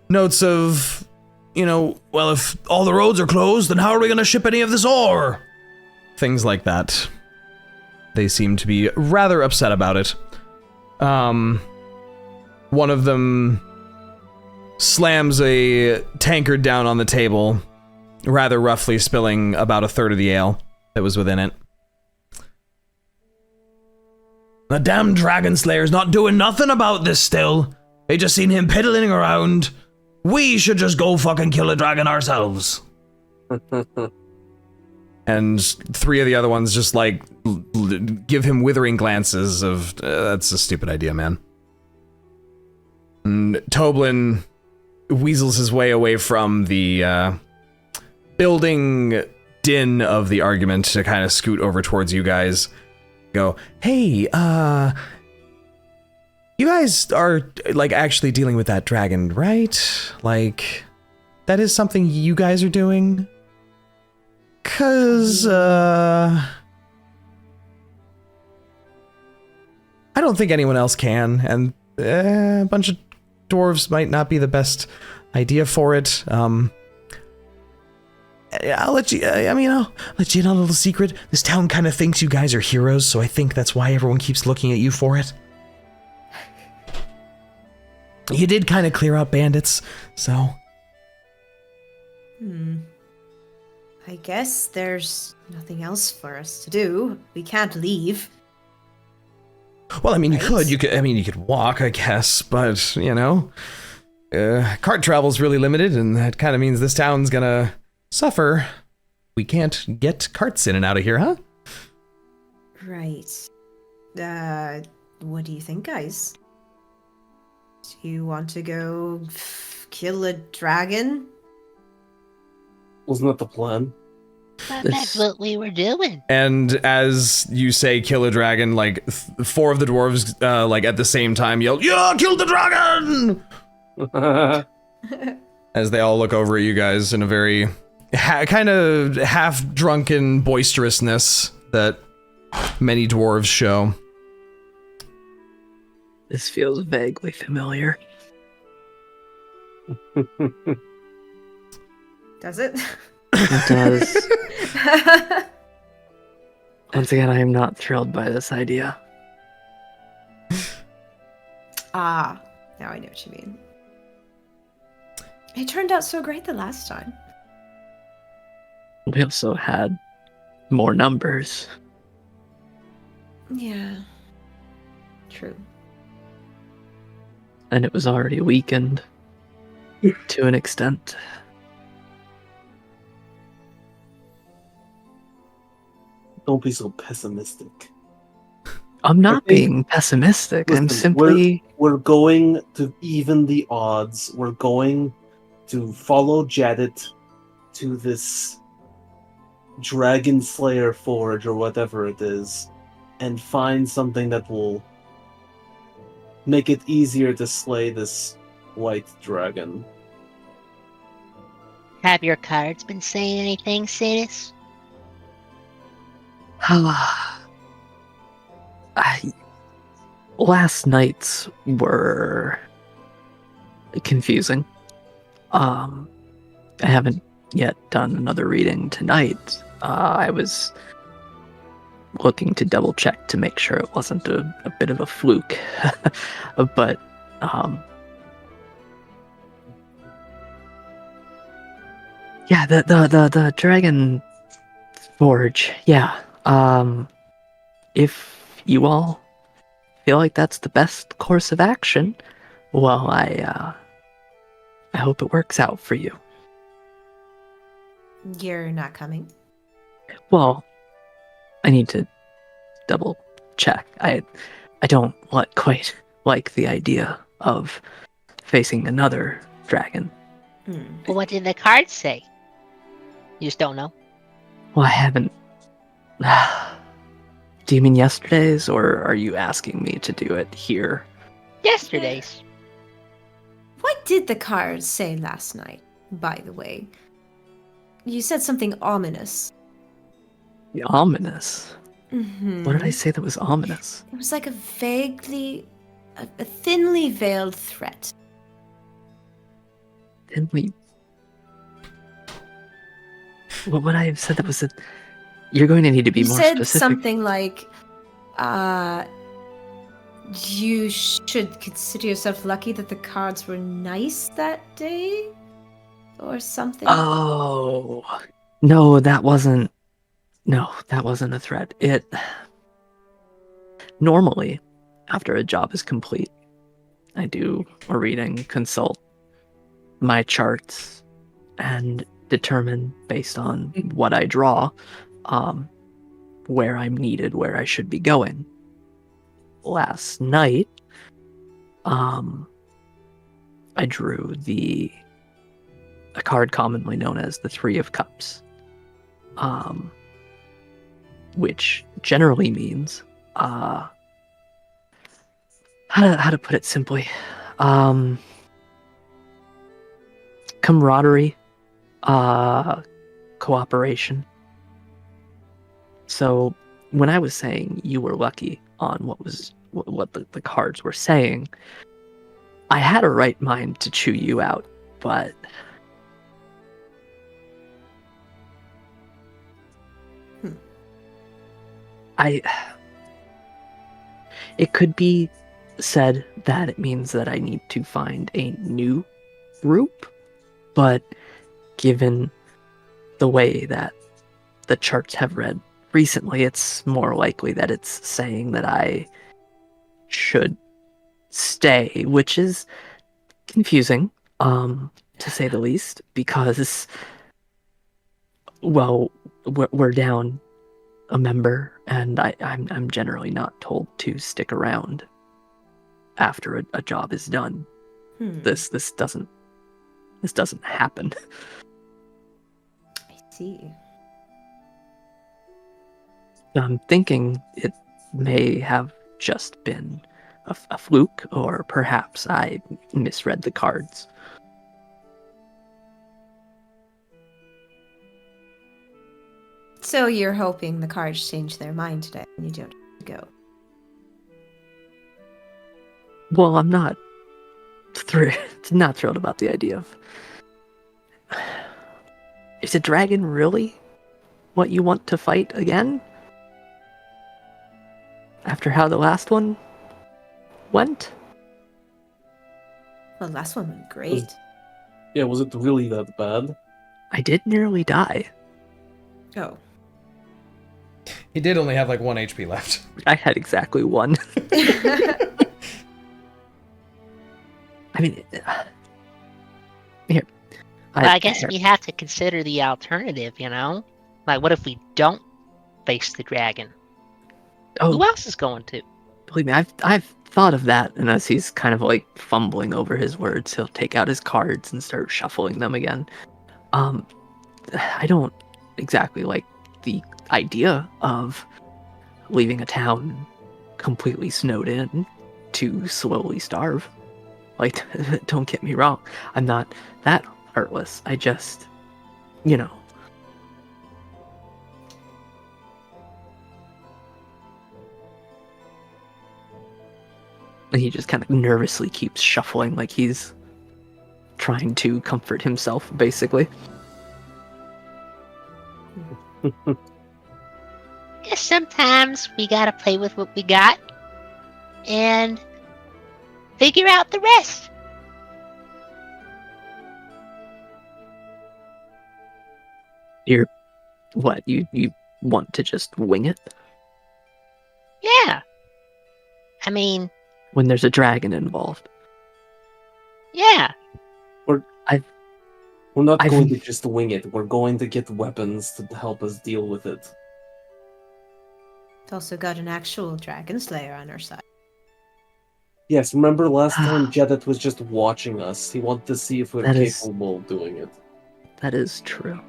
notes of, you know, well, if all the roads are closed, then how are we going to ship any of this ore? Things like that. They seem to be rather upset about it. One of them slams a tankard down on the table, rather roughly spilling about a third of the ale that was within it. The damn Dragon Slayer's not doing nothing about this still. They just seen him piddling around. We should just go fucking kill a dragon ourselves. And three of the other ones just like give him withering glances of, that's a stupid idea, man. And Toblin weasels his way away from the building din of the argument to kind of scoot over towards you guys. Go, hey, you guys are like actually dealing with that dragon, right? Like, that is something you guys are doing? 'Cause, I don't think anyone else can, and a bunch of dwarves might not be the best idea for it. I'll let you, I'll let you in on a little secret. This town kind of thinks you guys are heroes, so I think that's why everyone keeps looking at you for it. You did kind of clear out bandits, so. I guess there's nothing else for us to do. We can't leave. Well, I mean, Right? you could walk, I guess, but, you know, cart travel's really limited, and that kind of means this town's gonna suffer. We can't get carts in and out of here, huh? Right. What do you think, guys? Do you want to go kill a dragon? Wasn't that the plan? But This- that's what we were doing. And as you say kill a dragon, like, four of the dwarves, like, at the same time yell, "Yeah, kill the dragon!" As they all look over at you guys in a very kind of half-drunken boisterousness that many dwarves show. This feels vaguely familiar. Does it? It does. Once again, I am not thrilled by this idea. Ah, now I know what you mean. It turned out so great the last time. We also had more numbers. Yeah. True. And it was already weakened to an extent. Don't be so pessimistic. I'm not think- being pessimistic. I'm Listen, simply. We're going to even the odds. We're going to follow Jadit to this Dragon Slayer Forge or whatever it is, and find something that will make it easier to slay this white dragon. Have your cards been saying anything, Synas? Last nights were confusing. I haven't yet done another reading tonight. I was looking to double check to make sure it wasn't a bit of a fluke. But yeah, the Dragon Forge, yeah. If you all feel like that's the best course of action, well, I hope it works out for you. You're not coming. Well, I need to double check. I don't quite like the idea of facing another dragon. Well, what did the cards say? You just don't know. Well, I haven't. Do you mean yesterday's, or are you asking me to do it here? Yesterday's. What did the cards say last night, by the way? You said something ominous. Ominous? Mm-hmm. What did I say that was ominous? It was like a thinly veiled threat. Didn't we? What would I have said that was a? You're going to need to be You more said specific. something like, you should consider yourself lucky that the cards were nice that day? Or something. Oh, no, that wasn't. No, that wasn't a threat. Normally, after a job is complete, I do a reading, consult my charts, and determine based on what I draw, where I'm needed, where I should be going. Last night, I drew a card commonly known as the Three of Cups, which generally means, how to put it simply, camaraderie, cooperation. So when I was saying you were lucky on what the cards were saying, I had a right mind to chew you out, but it could be said that it means that I need to find a new group, but given the way that the charts have read recently, it's more likely that it's saying that I should stay, which is confusing, to say the least, because, well, we're down a member, and I'm generally not told to stick around after a job is done. This doesn't happen. I see. I'm thinking it may have just been a fluke, or perhaps I misread the cards. So you're hoping the cards change their mind today and you don't have to go. Well, I'm not thrilled about the idea of... Is a dragon really what you want to fight again? After how the last one went? Well, the last one went great. Yeah, was it really that bad? I did nearly die. Oh. He did only have like 1 HP left. I had exactly 1. I mean, here. Well, I guess we have to consider the alternative, you know? Like, what if we don't face the dragon? Oh, Who else is going to? believe me, I've thought of that. And as he's kind of like fumbling over his words, he'll take out his cards and start shuffling them again. I don't exactly like the idea of leaving a town completely snowed in to slowly starve. Like, don't get me wrong, I'm not that heartless. I just, you know. And he just kind of nervously keeps shuffling like he's trying to comfort himself, basically. Guess sometimes we gotta play with what we got and figure out the rest. What, you want to just wing it? Yeah. I mean, When there's a dragon involved. yeah. We're not I've- going to just wing it. We're going to get weapons to help us deal with it. We've also got an actual dragon slayer on our side. Yes, remember last time Jedit was just watching us. He wanted to see if we're That is- capable of doing it. That is true.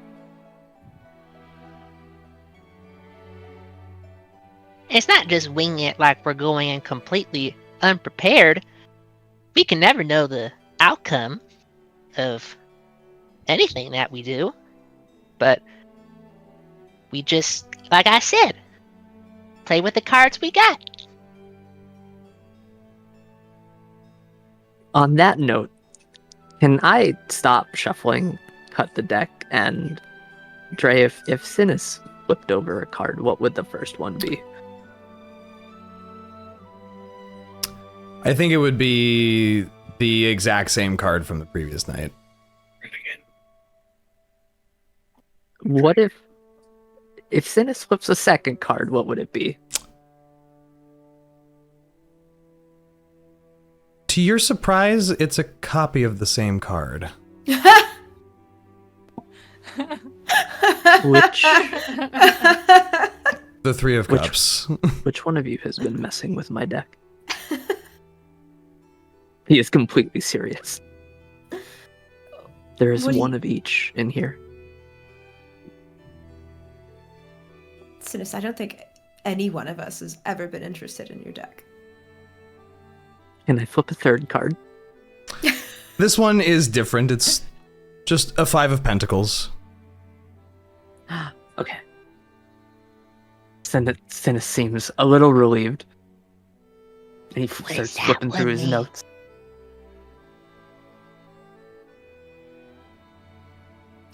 It's not just winging it like we're going in completely unprepared. We can never know the outcome of anything that we do. But we just, like I said, play with the cards we got. On that note, can I stop shuffling, cut the deck, and Dre, if Synas flipped over a card, what would the first one be? I think it would be the exact same card from the previous night. What if Synas flips a second card, what would it be? To your surprise, it's a copy of the same card. Which The Three of Which- Cups. which one of you has been messing with my deck? He is completely serious. There is What do one you- of each in here. Synas, I don't think any one of us has ever been interested in your deck. Can I flip a third card? This one is different. It's just a 5 of Pentacles. Okay. Synas seems a little relieved. And he What starts does that flipping through one his mean? notes.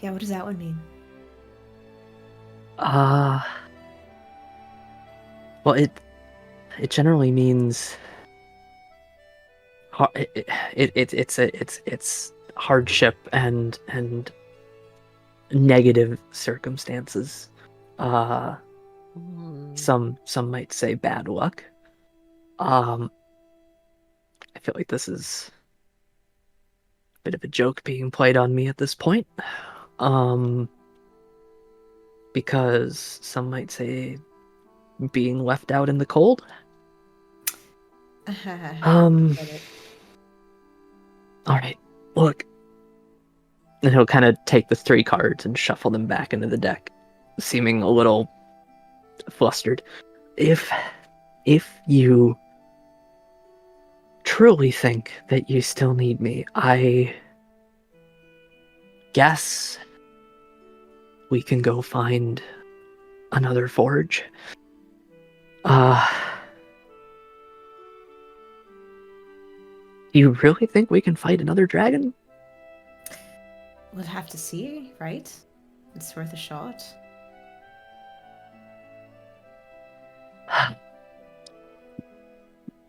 Yeah, what does that one mean? Well, it generally means it's hardship and negative circumstances Some might say bad luck. I feel like this is a bit of a joke being played on me at this point. Because some might say being left out in the cold. All right, look. And he'll kind of take the 3 cards and shuffle them back into the deck, seeming a little flustered. If you truly think that you still need me, I guess we can go find another forge. You really think we can fight another dragon? We'll have to see, right? It's worth a shot.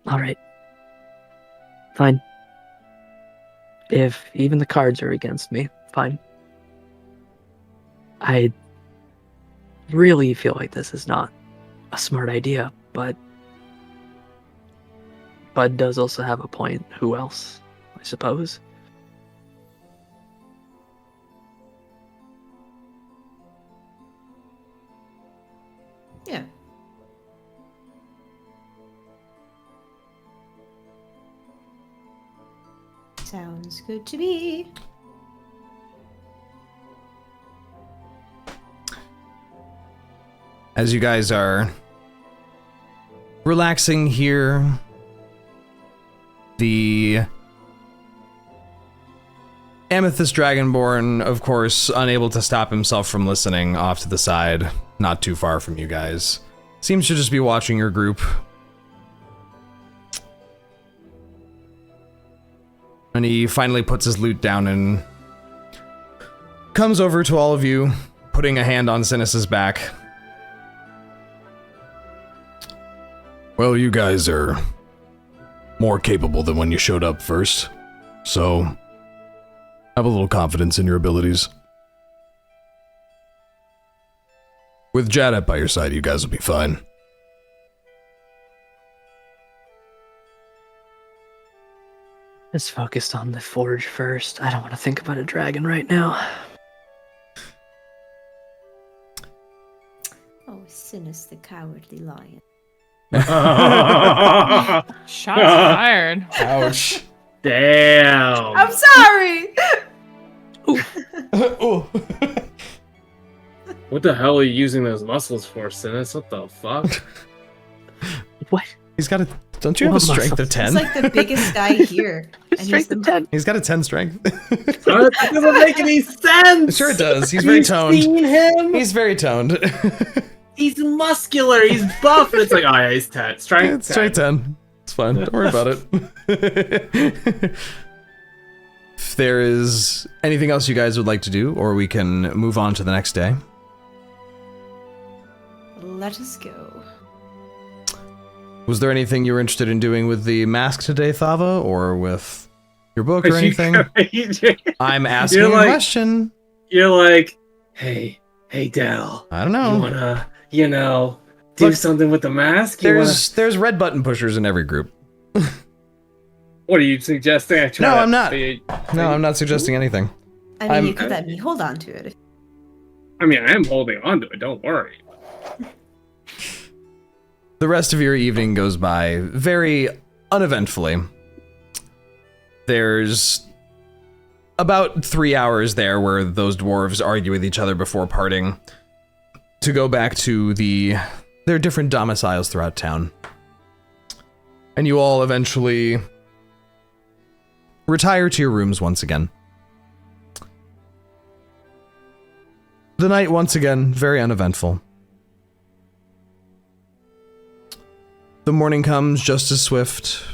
Alright. Fine. If even the cards are against me, fine. I really feel like this is not a smart idea, but Bud does also have a point. Who else, I suppose? Yeah. Sounds good to me. As you guys are relaxing here, the Amethyst Dragonborn, of course, unable to stop himself from listening off to the side, not too far from you guys, seems to just be watching your group. And he finally puts his loot down and comes over to all of you, putting a hand on Synas's back. Well, you guys are more capable than when you showed up first, so have a little confidence in your abilities. With Jadet by your side, you guys will be fine. Just focused on the forge first. I don't want to think about a dragon right now. Oh, Synas the Cowardly Lion. Shots fired. Ouch. Damn. I'm sorry! What the hell are you using those muscles for, Synas? What the fuck? What? He's got a... Don't you have a What strength of muscles? 10? He's like the biggest guy here. And he's Strength the of 10. He's got a 10 strength. That doesn't make any sense! Sure it does. He's very toned. Seen him? He's very toned. He's muscular, he's buff, and it's like, oh yeah, he's 10. Strength It's straight 10. It's fine. Don't worry about it. If there is anything else you guys would like to do, or we can move on to the next day. Let us go. Was there anything you were interested in doing with the mask today, Thava, or with your book or anything? I'm asking a question. You're like, hey, Dell. I don't know. You wanna, do Look, something with the mask? There's red button pushers in every group. What are you suggesting? No, I'm not. No, I'm not suggesting anything. I mean, you could let me hold on to it. I mean, I am holding on to it, don't worry. The rest of your evening goes by very uneventfully. There's about 3 hours there where those dwarves argue with each other before parting to go back to their different domiciles throughout town. And you all eventually retire to your rooms once again. The night, once again, very uneventful. The morning comes just as swift,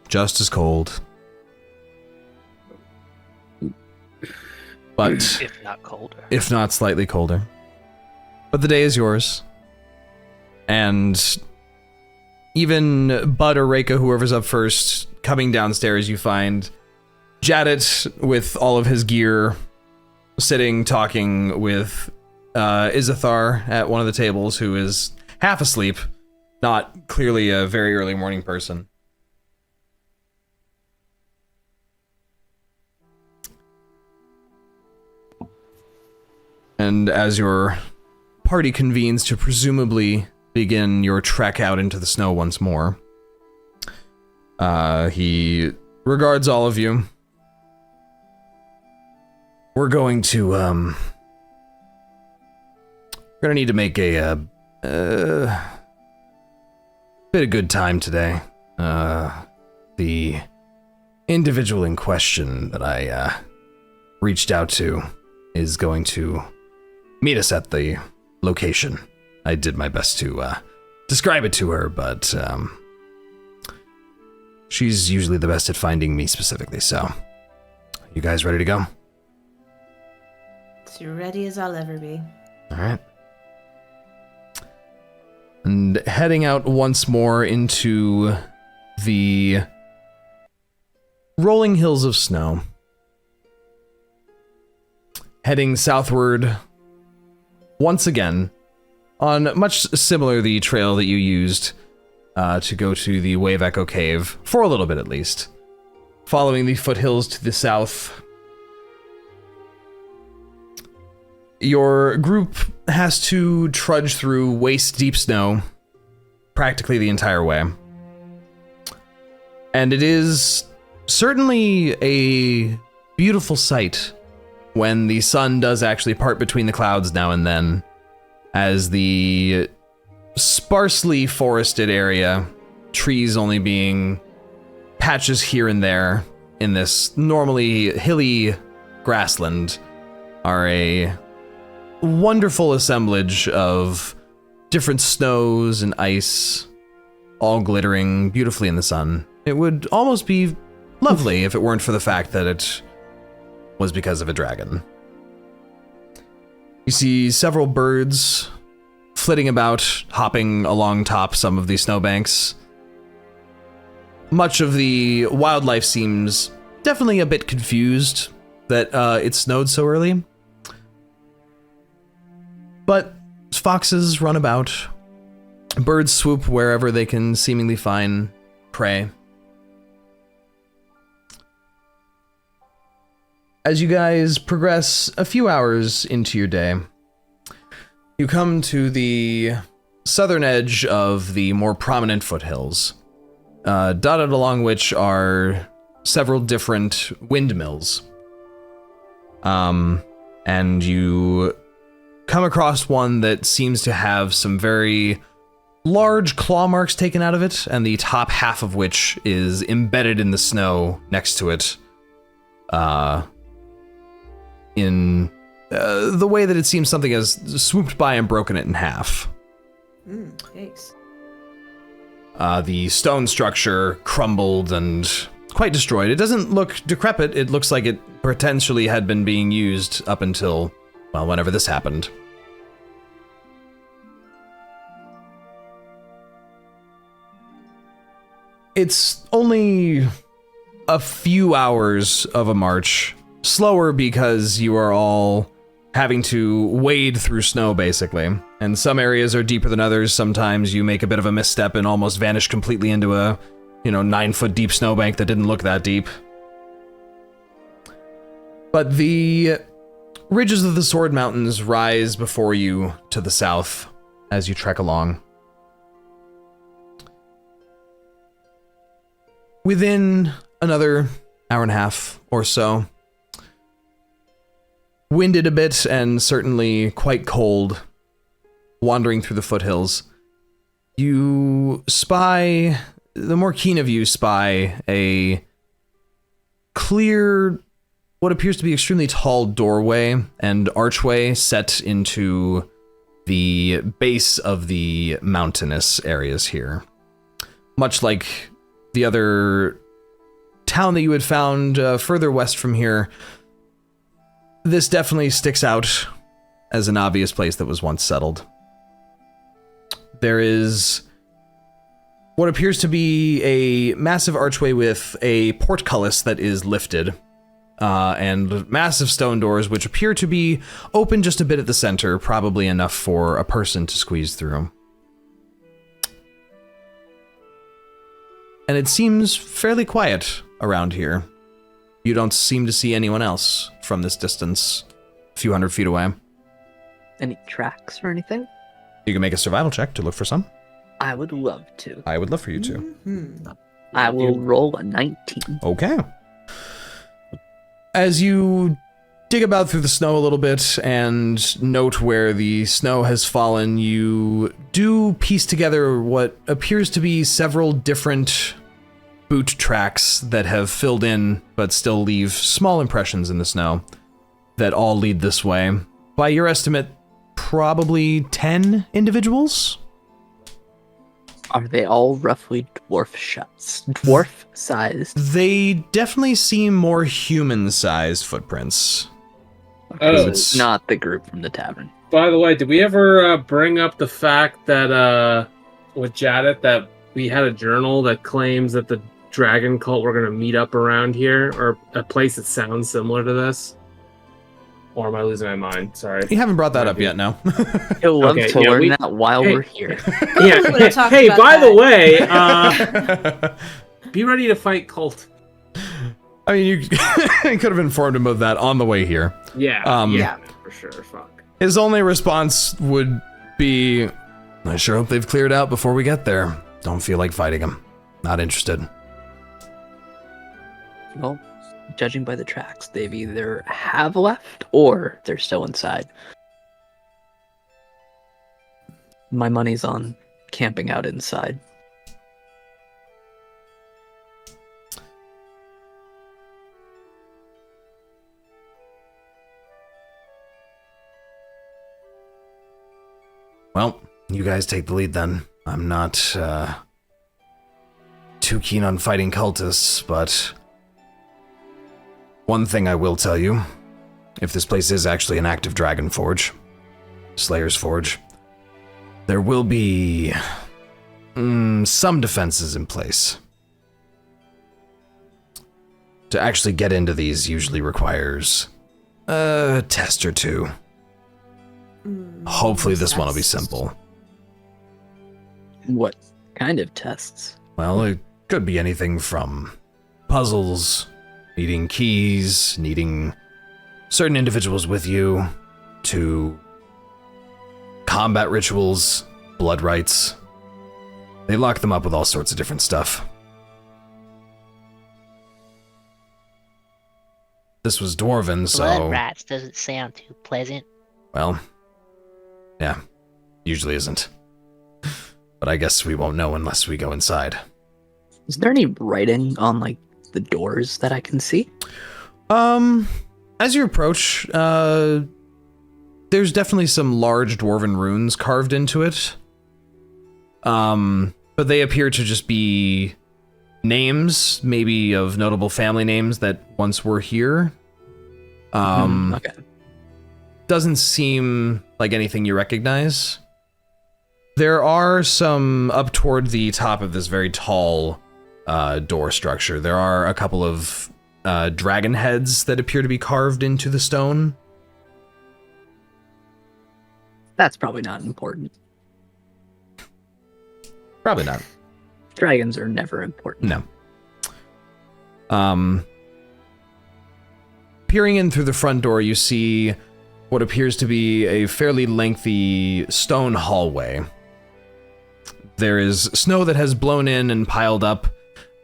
just as cold. But If not colder. if not slightly colder. But the day is yours. And even Bud or Reyka, whoever's up first, coming downstairs, you find Jadet with all of his gear, sitting, talking with Izathar at one of the tables, who is half asleep, not clearly a very early morning person. And as your party convenes to presumably begin your trek out into the snow once more, he regards all of you. We're going to, we're gonna need to make a bit of good time today. The individual in question that I, reached out to is going to meet us at the location. I did my best to, describe it to her, but, she's usually the best at finding me specifically, so. You guys ready to go? As ready as I'll ever be. Alright. And heading out once more into the rolling hills of snow. Heading southward once again on much similar the trail that you used to go to the Wave Echo Cave, for a little bit at least. Following the foothills to the south. Your group has to trudge through waist-deep snow practically the entire way. And it is certainly a beautiful sight when the sun does actually part between the clouds now and then, as the sparsely forested area, trees only being patches here and there in this normally hilly grassland, are a wonderful assemblage of different snows and ice, all glittering beautifully in the sun. It would almost be lovely if it weren't for the fact that it was because of a dragon. You see several birds flitting about, hopping along top some of these snowbanks. Much of the wildlife seems definitely a bit confused that it snowed so early. But foxes run about. Birds swoop wherever they can seemingly find prey. As you guys progress a few hours into your day, you come to the southern edge of the more prominent foothills, dotted along which are several different windmills. And you come across one that seems to have some very large claw marks taken out of it, and the top half of which is embedded in the snow next to it, in the way that it seems something has swooped by and broken it in half. Thanks. The stone structure crumbled and quite destroyed. It doesn't look decrepit. It looks like it potentially had been being used up until, well, whenever this happened. It's only a few hours of a march. Slower because you are all having to wade through snow, basically. And some areas are deeper than others. Sometimes you make a bit of a misstep and almost vanish completely into a, 9-foot deep snowbank that didn't look that deep. But the ridges of the Sword Mountains rise before you to the south as you trek along. Within another hour and a half or so, winded a bit and certainly quite cold, wandering through the foothills, you spy, the more keen of you spy a clear, what appears to be extremely tall doorway and archway set into the base of the mountainous areas here. Much like the other town that you had found further west from here, this definitely sticks out as an obvious place that was once settled. There is what appears to be a massive archway with a portcullis that is lifted, and massive stone doors, which appear to be open just a bit at the center, probably enough for a person to squeeze through. And it seems fairly quiet around here. You don't seem to see anyone else from this distance, a few hundred feet away. Any tracks or anything? You can make a survival check to look for some. I would love to. I would love for you to. Mm-hmm. I will roll a 19. Okay. As you dig about through the snow a little bit and note where the snow has fallen, you do piece together what appears to be several different boot tracks that have filled in but still leave small impressions in the snow that all lead this way. By your estimate, probably 10 individuals? Are they all roughly dwarf-sized? They definitely seem more human-sized footprints. Oh, It's Not the group from the tavern. by the way, did we ever bring up the fact that with Jadit that we had a journal that claims that the dragon cult were going to meet up around here, or a place that sounds similar to this? Or am I losing my mind? Sorry. You haven't brought that up yet, no. He'll love Okay, to yeah, learn we- that while hey. we're here. Yeah. We would've talked Hey, about by the that. way, be ready to fight cult. I mean, you could have informed him of that on the way here. Yeah. Yeah. Man, for sure. Fuck. His only response would be, I sure hope they've cleared out before we get there. Don't feel like fighting them. Not interested. Well, judging by the tracks, they've either have left or they're still inside. My money's on camping out inside. Well, you guys take the lead then. I'm not too keen on fighting cultists, but one thing I will tell you, if this place is actually an active dragon forge, Slayer's Forge, there will be some defenses in place. To actually get into these usually requires a test or two. Hopefully this one will be simple. What kind of tests? Well, it could be anything from puzzles, needing keys, needing certain individuals with you, to combat rituals, blood rites. They lock them up with all sorts of different stuff. This was Dwarven, Blood so... rights doesn't sound too pleasant. Well, yeah, usually isn't. But I guess we won't know unless we go inside. Is there any writing on, like, the doors that I can see? As you approach, there's definitely some large dwarven runes carved into it. But they appear to just be names, maybe of notable family names that once were here. Okay. Doesn't seem like anything you recognize. There are some up toward the top of this very tall door structure. There are a couple of dragon heads that appear to be carved into the stone. That's probably not important. Probably not. Dragons are never important. No. Peering in through the front door, you see what appears to be a fairly lengthy stone hallway. There is snow that has blown in and piled up,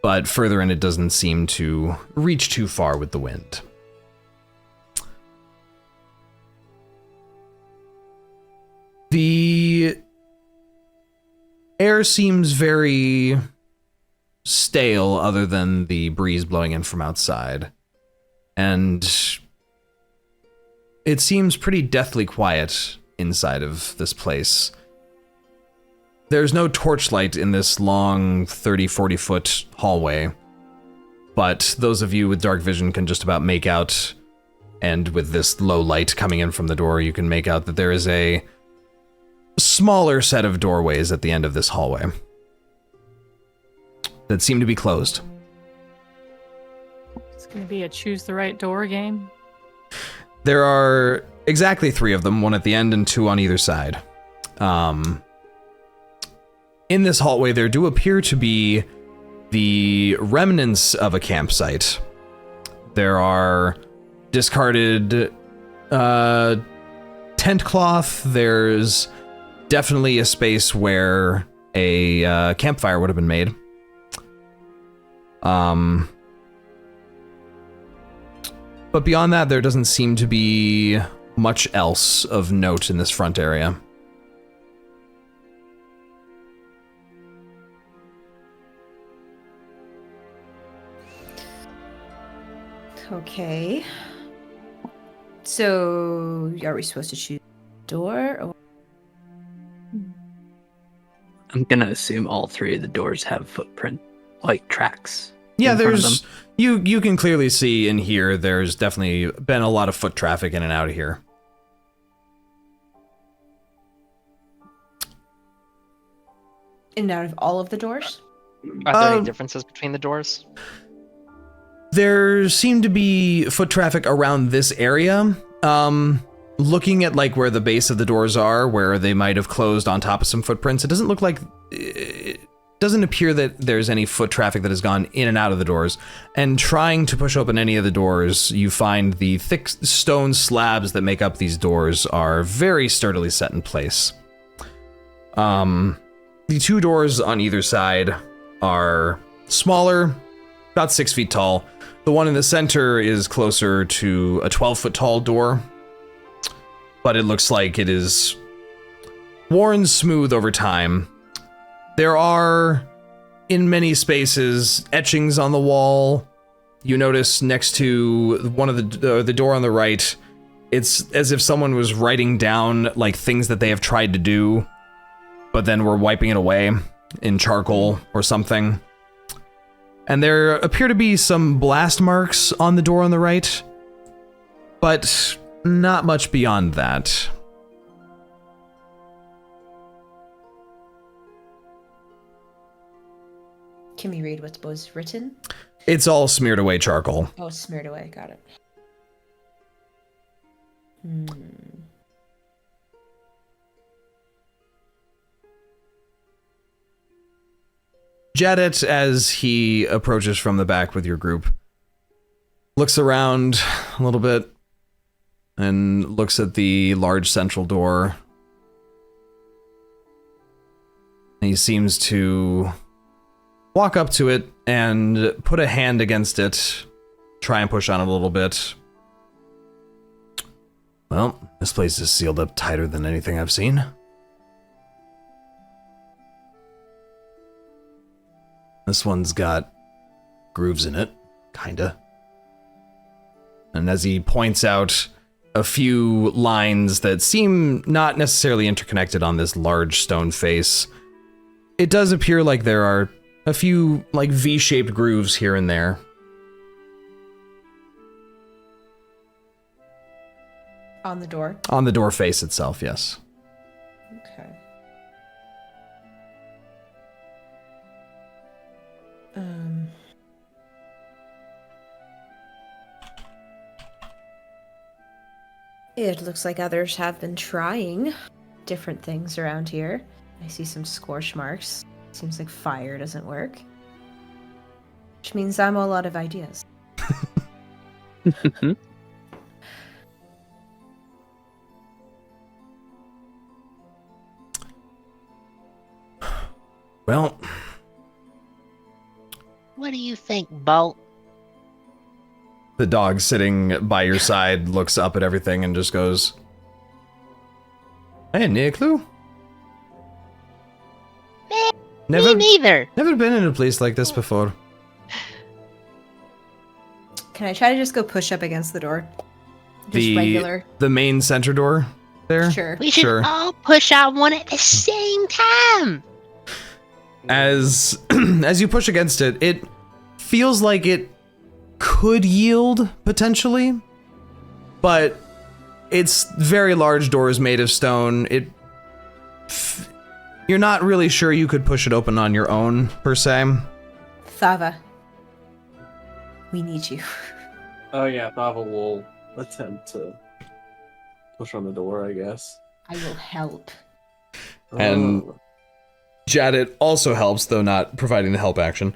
but further in it doesn't seem to reach too far with the wind. The air seems very stale other than the breeze blowing in from outside. And it seems pretty deathly quiet inside of this place. There's no torchlight in this long 30-40 foot hallway, but those of you with dark vision can just about make out, and with this low light coming in from the door, you can make out that there is a smaller set of doorways at the end of this hallway that seem to be closed. It's gonna be a choose the right door game. There are exactly 3 of them, 1 at the end and 2 on either side. In this hallway, there do appear to be the remnants of a campsite. There are discarded tent cloth. There's definitely a space where a campfire would have been made. But beyond that, there doesn't seem to be much else of note in this front area. Okay. So, are we supposed to shoot the door? Or... I'm gonna assume all 3 of the doors have footprint, like tracks. Yeah, in front of there's them. you can clearly see in here. There's definitely been a lot of foot traffic in and out of here. In and out of all of the doors? Are there any differences between the doors? There seem to be foot traffic around this area. Looking at like where the base of the doors are, where they might have closed on top of some footprints, it doesn't look like, it doesn't appear that there's any foot traffic that has gone in and out of the doors. And trying to push open any of the doors, you find the thick stone slabs that make up these doors are very sturdily set in place. The 2 doors on either side are smaller, about 6 feet tall. The one in the center is closer to a 12-foot tall door, but it looks like it is worn smooth over time. There are, in many spaces, etchings on the wall. You notice next to one of the door on the right, it's as if someone was writing down like things that they have tried to do, but then were wiping it away in charcoal or something. And there appear to be some blast marks on the door on the right, but not much beyond that. Can we read what was written? It's all smeared away charcoal. Oh, smeared away. Got it. Jadit, as he approaches from the back with your group, looks around a little bit and looks at the large central door. He seems to walk up to it and put a hand against it, try and push on it a little bit. Well, this place is sealed up tighter than anything I've seen. This one's got grooves in it, kinda. And as he points out a few lines that seem not necessarily interconnected on this large stone face, it does appear like there are a few like V-shaped grooves here and there. On the door? On the door face itself, yes. Okay. It looks like others have been trying different things around here. I see some scorch marks. Seems like fire doesn't work. Which means I'm all out of ideas. Well, What do you think, Bolt? the dog sitting by your side looks up at everything and just goes, "Hey, any clue? Me neither. Never been in a place like this before." Can I try to just go push up against the door? Just regular. The main center door there? Sure. We should Sure. all push on one at the same time. As as you push against it, it feels like it could yield potentially, but it's very large doors made of stone. You're not really sure you could push it open on your own per se. Thava. We need you. Oh yeah, Thava will attempt to push on the door, I guess. I will help. And Oh. Jadit also helps, though not providing the help action.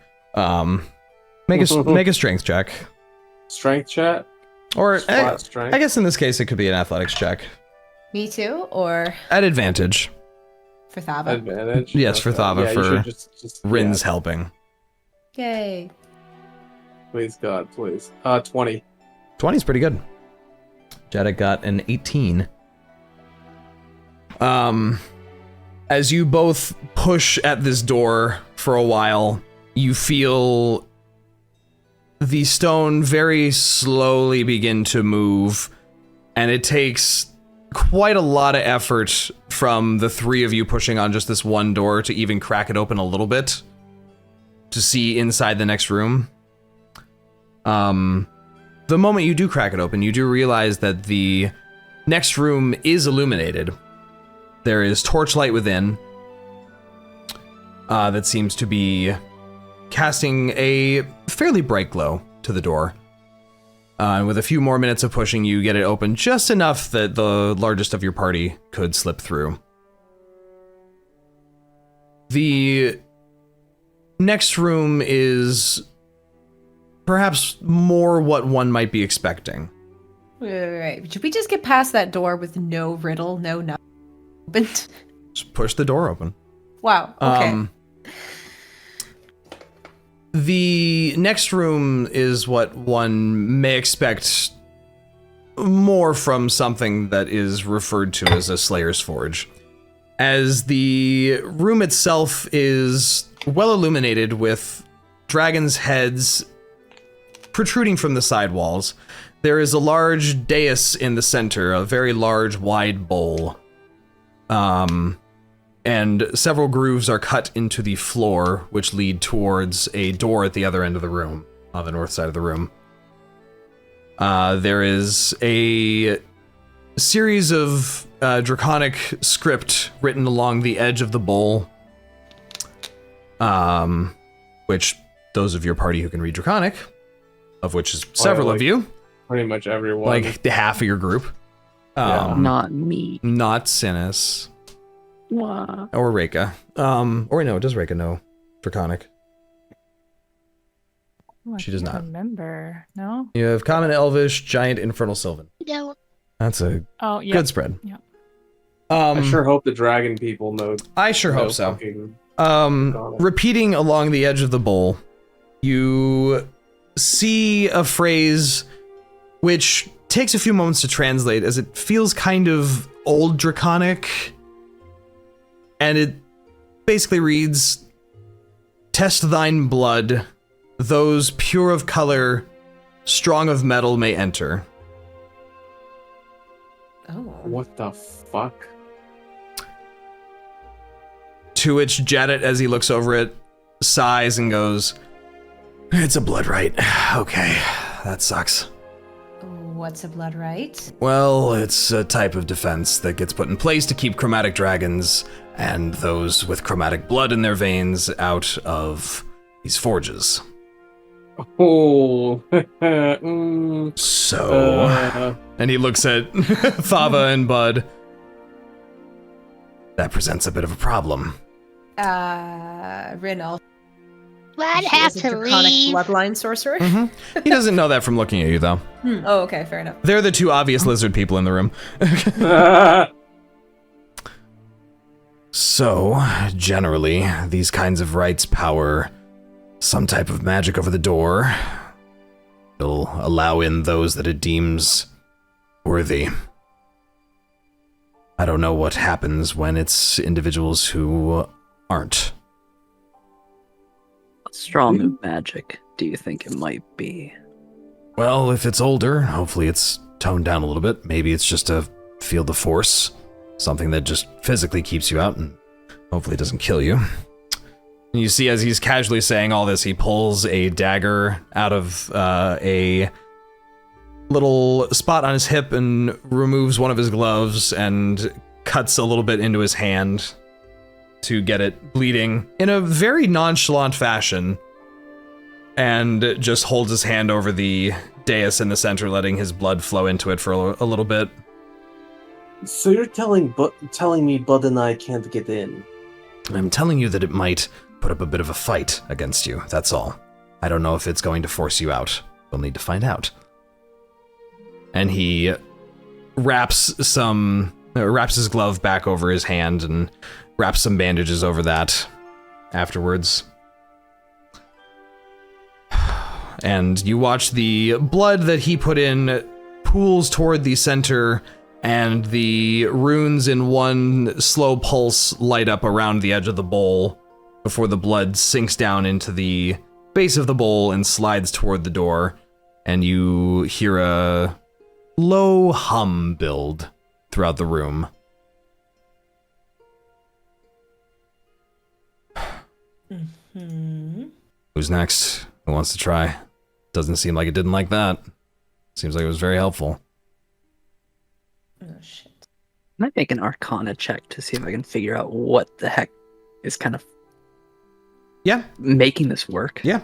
Make a strength check. Strength check? Or Flat strength? I guess in this case it could be an athletics check. Me too, or At advantage. for Thava? Advantage? Yes, for Thava, yeah, you for should just Rinn's yeah, helping. Yay. please God, please. 20. 20 is pretty good. Jadit got an 18. As you both push at this door for a while, you feel the stone very slowly begin to move, and it takes quite a lot of effort from the three of you pushing on just this one door to even crack it open a little bit to see inside the next room. The moment you do crack it open, you do realize that the next room is illuminated. There is torchlight within that seems to be casting a fairly bright glow to the door. And with a few more minutes of pushing, you get it open just enough that the largest of your party could slip through. The next room is perhaps more what one might be expecting. Right. Should we just get past that door with no riddle, no nothing opened? Just push the door open. Wow. Okay. The next room is what one may expect more from something that is referred to as a Slayer's Forge, as the room itself is well illuminated with dragons' heads protruding from the side walls. There is a large dais in the center, a very large, wide bowl. And several grooves are cut into the floor, which lead towards a door at the other end of the room, on the north side of the room. There is a series of draconic script written along the edge of the bowl, which those of your party who can read draconic, of which is several of you, Pretty much everyone. like the half of your group, Not me. not Synas. Wah. Or Reyka. Or no, does Reyka know Draconic? Oh, I She does can't not. remember. No? You have Common, Elvish, Giant, Infernal, Sylvan. No. That's a Oh, yeah. good spread. Yeah. I sure hope the dragon people know. I sure know hope so. fucking Draconic. Repeating along the edge of the bowl, you see a phrase which takes a few moments to translate, as it feels kind of old Draconic. And it basically reads, "Test thine blood, those pure of color, strong of metal may enter." Oh. What the fuck? To which Jadit, as he looks over it, sighs and goes, "It's a blood rite. Okay, that sucks." What's a blood rite? Well, it's a type of defense that gets put in place to keep chromatic dragons and those with chromatic blood in their veins out of these forges. Oh. So, and he looks at Thava and Bud. That presents a bit of a problem. Rinn also. I'd She have is a to draconic leave. bloodline sorcerer. He doesn't know that from looking at you, though. Oh, okay, fair enough. They're the two obvious lizard people in the room. So, generally, these kinds of rites power some type of magic over the door. It'll allow in those that it deems worthy. I don't know what happens when it's individuals who aren't. How strong of magic do you think it might be? Well, if it's older, hopefully it's toned down a little bit. Maybe it's just a field of force. Something that just physically keeps you out and hopefully doesn't kill you. And you see, as he's casually saying all this, he pulls a dagger out of a little spot on his hip and removes one of his gloves and cuts a little bit into his hand to get it bleeding in a very nonchalant fashion. and just holds his hand over the dais in the center, letting his blood flow into it for a little bit. So you're telling me Bud and I can't get in? I'm telling you that it might put up a bit of a fight against you, that's all. I don't know if it's going to force you out. We'll need to find out. And he wraps his glove back over his hand and wraps some bandages over that afterwards. And you watch the blood that he put in pools toward the center, and the runes in one slow pulse light up around the edge of the bowl before the blood sinks down into the base of the bowl and slides toward the door, and you hear a low hum build throughout the room. Mm-hmm. Who's next? Who wants to try? Doesn't seem like it didn't like that. Seems like it was very helpful. Oh, shit. Can I make an Arcana check to see if I can figure out what the heck is kind of making this work? Yeah.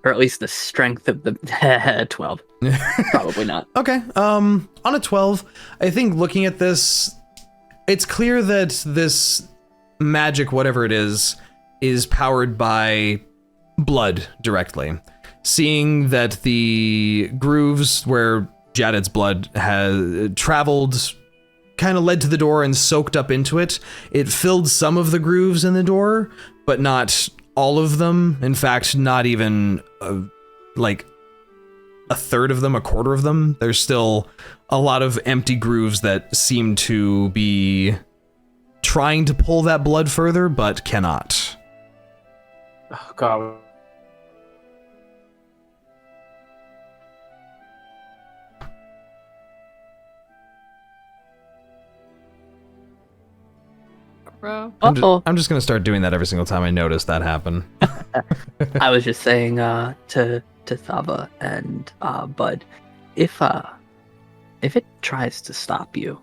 Or at least the strength of the 12. Probably not. Okay. On a 12, I think looking at this, it's clear that this magic, whatever it is powered by blood directly. Seeing that the grooves where Jaded's blood has traveled kind of led to the door and soaked up into it, it filled some of the grooves in the door, but not all of them. In fact, not even like a third of them, a quarter of them. There's still a lot of empty grooves that seem to be trying to pull that blood further, but cannot. Oh, God. Bro. I'm just gonna start doing that every single time I notice that happen. I was just saying to Thava and Bud, if it tries to stop you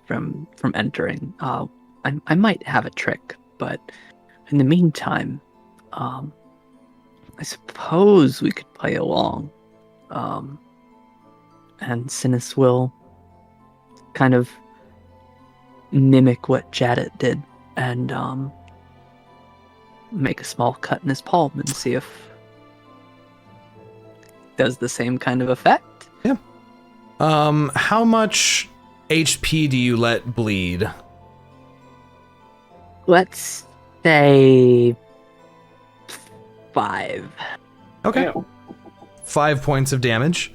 from entering, I might have a trick, but in the meantime, I suppose we could play along, and Synas will kind of mimic what Jadet did and make a small cut in his palm and see if it does the same kind of effect. Yeah. How much HP do you let bleed? Let's say 5. Okay. Yeah. 5 points of damage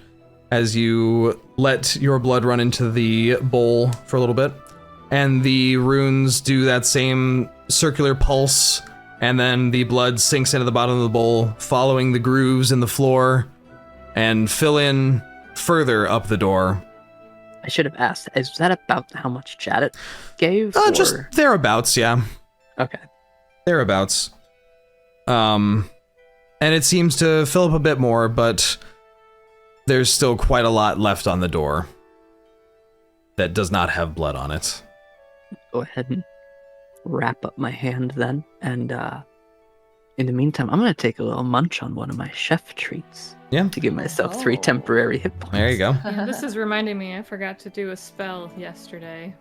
as you let your blood run into the bowl for a little bit. And the runes do that same circular pulse, and then the blood sinks into the bottom of the bowl, following the grooves in the floor, and fill in further up the door. I should have asked, is that about how much Jadet gave? Just thereabouts, yeah. Okay. Thereabouts. And it seems to fill up a bit more, but there's still quite a lot left on the door that does not have blood on it. Go ahead and wrap up my hand then, and in the meantime, I'm gonna take a little munch on one of my chef treats. Yeah. To give myself 3 Oh. temporary hit points. There you go. Yeah, this is reminding me I forgot to do a spell yesterday.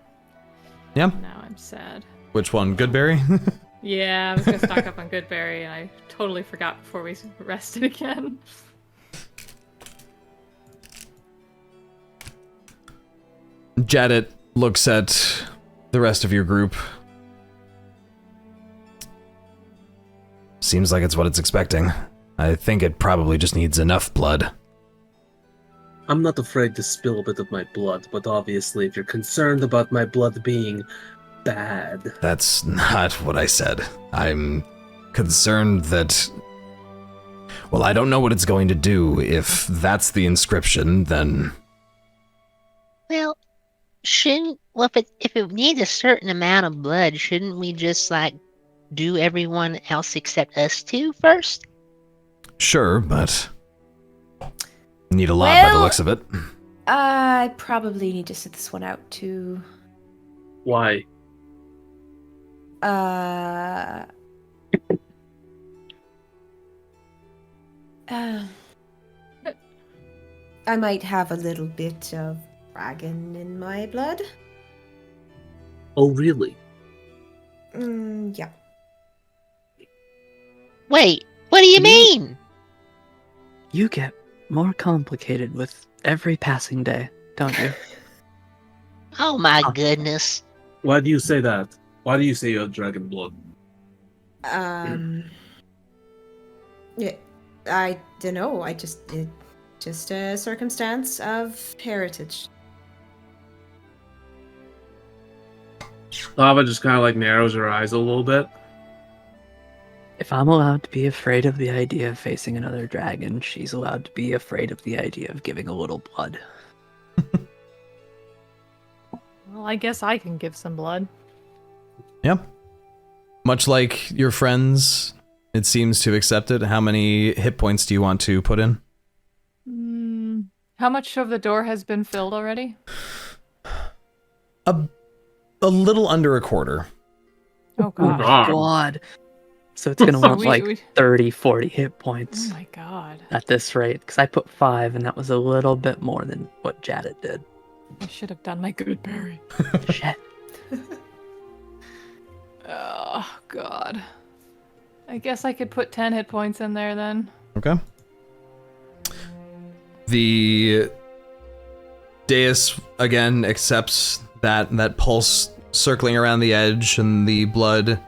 Yeah. Now I'm sad. Which one? Goodberry? Yeah, I was gonna stock up on Goodberry, and I totally forgot before we rested again. Jadet looks at the rest of your group. Seems like it's what it's expecting. I think it probably just needs enough blood. I'm not afraid to spill a bit of my blood, but obviously if you're concerned about my blood being bad... That's not what I said. I'm concerned that... Well, I don't know what it's going to do. If that's the inscription, then... Well, if it needs a certain amount of blood, shouldn't we just do everyone else except us two first? Sure, but... Need a lot by the Well- looks of it. I probably need to sit this one out too. Why? I might have a little bit of dragon in my blood. Oh, really? Yeah. Wait, what do you mean? You get more complicated with every passing day, don't you? Oh my Huh. goodness. Why do you say that? Why do you say you have dragon blood? Yeah, I don't know. It's just a circumstance of heritage. Thava just kind of like narrows her eyes a little bit. If I'm allowed to be afraid of the idea of facing another dragon, she's allowed to be afraid of the idea of giving a little blood. Well, I guess I can give some blood. Yep. Much like your friends, it seems to accept it. How many hit points do you want to put in? How much of the door has been filled already? A little under a quarter. Oh Oh my god. god. So it's gonna want we- like we- 30, 40 hit Oh points my god. at this rate. Because I put 5, and that was a little bit more than what Jadit did. I should have done my good berry. Shit. Oh god. I guess I could put 10 hit points in there then. Okay. The dais again accepts that pulse circling around the edge, and the blood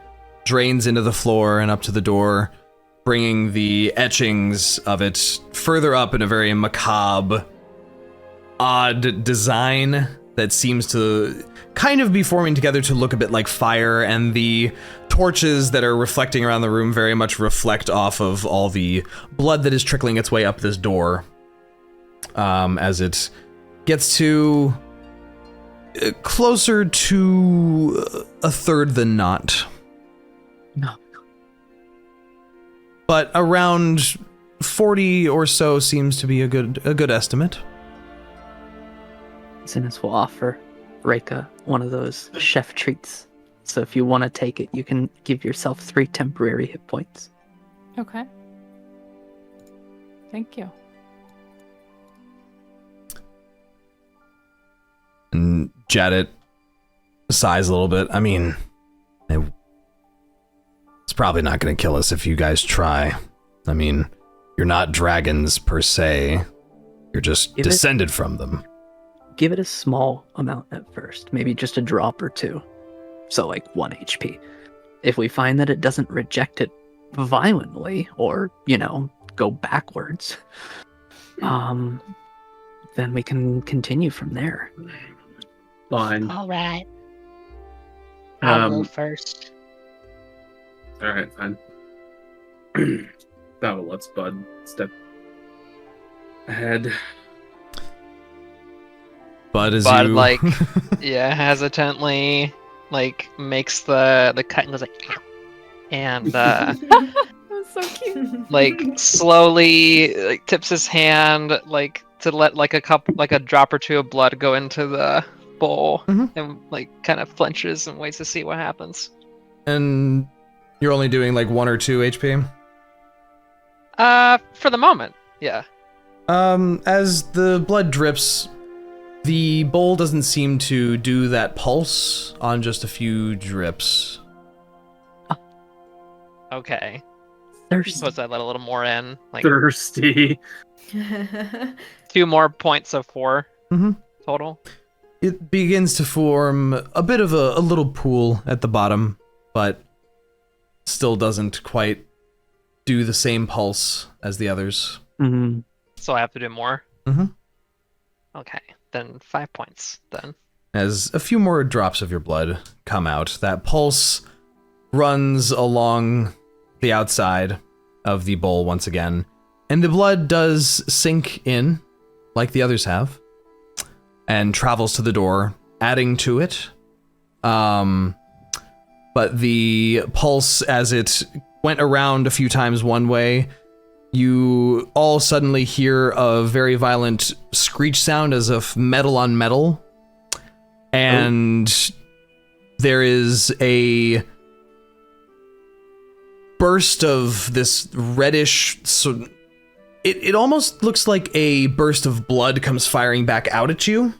drains into the floor and up to the door, bringing the etchings of it further up in a very macabre, odd design that seems to kind of be forming together to look a bit like fire, and the torches that are reflecting around the room very much reflect off of all the blood that is trickling its way up this door. As it gets to closer to a third than not. No. But around 40 or so seems to be a good estimate. Synas will offer Reyka one of those chef treats. So if you want to take it, you can give yourself 3 temporary hit points. Okay. Thank you. And Jadit sighs a little bit. I mean, it's probably not going to kill us if you guys try. I mean, you're not dragons per se. You're just descended from them. Give it a small amount at first, maybe just a drop or 2. So like 1 HP. If we find that it doesn't reject it violently or, go backwards, then we can continue from there. Fine. All right. I'll go first. All right, fine. Thava lets Bud step ahead. But as Bud, you... like, hesitantly, like, makes the cut and goes like, and, That's so cute. like, slowly, like, tips his hand, like, to let, like, a drop or 2 of blood go into the bowl, and, like, kind of flinches and waits to see what happens. And you're only doing like 1 or 2 HP? For the moment, yeah. As the blood drips, the bowl doesn't seem to do that pulse on just a few drips. Okay. Thirsty. Suppose I let a little more in, like, Thirsty. 2 more points of 4 Mhm. total. It begins to form a bit of a little pool at the bottom, but still doesn't quite do the same pulse as the others. Mm-hmm. So I have to do more? Mhm. Okay, then 5 points, then. As a few more drops of your blood come out, that pulse runs along the outside of the bowl once again, and the blood does sink in, like the others have, and travels to the door, adding to it. But the pulse, as it went around a few times one way, you all suddenly hear a very violent screech sound as of metal on metal. And there is a burst of this reddish it almost looks like a burst of blood comes firing back out at you.